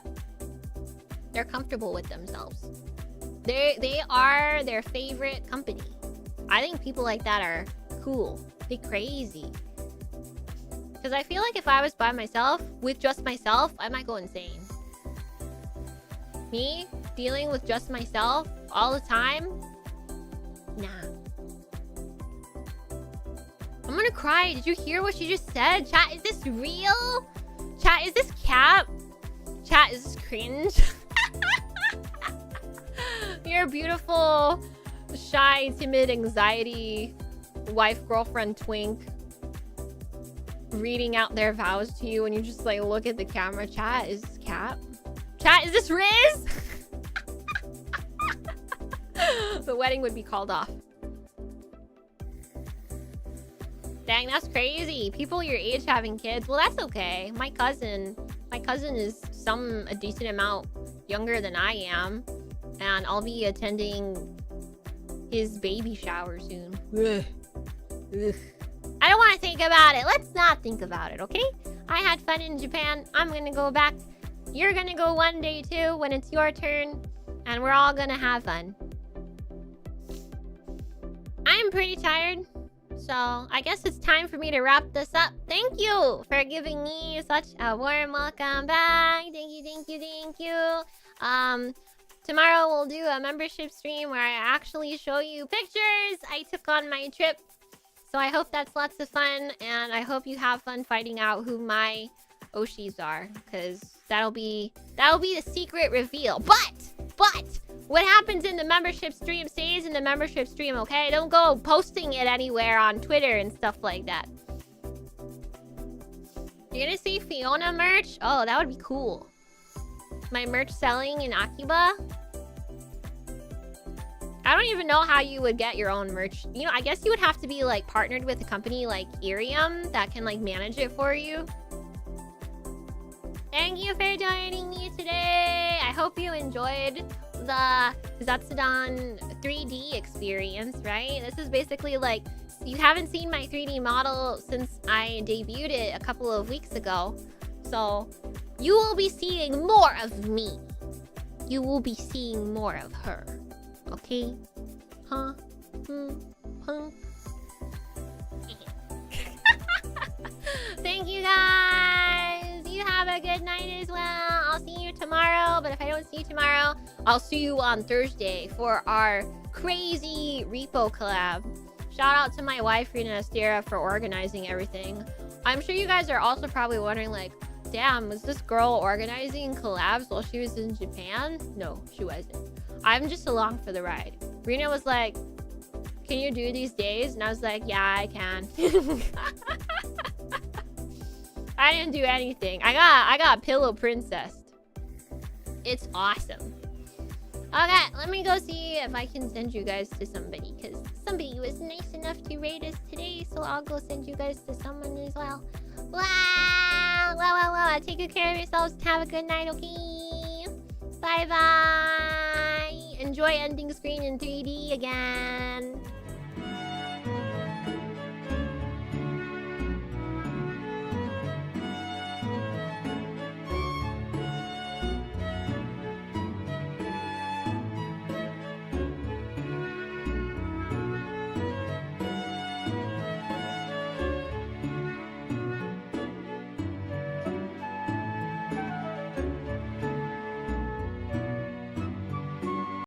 They're comfortable with themselves. They are their favorite company. I think people like that are cool. They're crazy. Because I feel like if I was by myself, with just myself, I might go insane. Me, dealing with just myself all the time? Nah. I'm gonna cry. Did you hear what she just said? Chat, is this real? Chat, is this cap? Chat, is this cringe? Your beautiful, shy, timid, anxiety, wife, girlfriend, twink reading out their vows to you and you just like look at the camera. Chat, is this cap? Chat, is this Riz? The wedding would be called off. Dang, that's crazy. People your age having kids. Well, that's okay. My cousin is a decent amount younger than I am. And I'll be attending his baby shower soon. Ugh. Ugh. I don't want to think about it. Let's not think about it, okay? I had fun in Japan. I'm gonna go back. You're gonna go one day too when it's your turn. And we're all gonna have fun. I'm pretty tired. So I guess it's time for me to wrap this up. Thank you for giving me such a warm welcome back. Thank you, thank you, thank you. Tomorrow we'll do a membership stream where I actually show you pictures I took on my trip. So I hope that's lots of fun, and I hope you have fun finding out who my Oshis are, because that'll be the secret reveal. But what happens in the membership stream stays in the membership stream, okay? Don't go posting it anywhere on Twitter and stuff like that. You're gonna see Fiona merch? Oh, that would be cool. My merch selling in Akiba? I don't even know how you would get your own merch. You know, I guess you would have to be like partnered with a company like Irium that can like manage it for you. Thank you for joining me today. I hope you enjoyed the Zatsudan 3D experience, right? This is basically like, you haven't seen my 3D model since I debuted it a couple of weeks ago. So you will be seeing more of me. You will be seeing more of her. Okay? Huh? Huh? Thank you guys. You have a good night as well. I'll see you tomorrow. But if I don't see you tomorrow, I'll see you on Thursday for our crazy repo collab. Shout out to my wife, Rina Astera, for organizing everything. I'm sure you guys are also probably wondering, like, damn, was this girl organizing collabs while she was in Japan? No, she wasn't. I'm just along for the ride. Rina was like, can you do these days? And I was like, yeah, I can. I didn't do anything. I got pillow princessed. It's awesome. Okay, let me go see if I can send you guys to somebody, because somebody was nice enough to raid us today, so I'll go send you guys to someone as well. Wow. Take good care of yourselves. Have a good night, okay? Bye-bye. Enjoy ending screen in 3D again.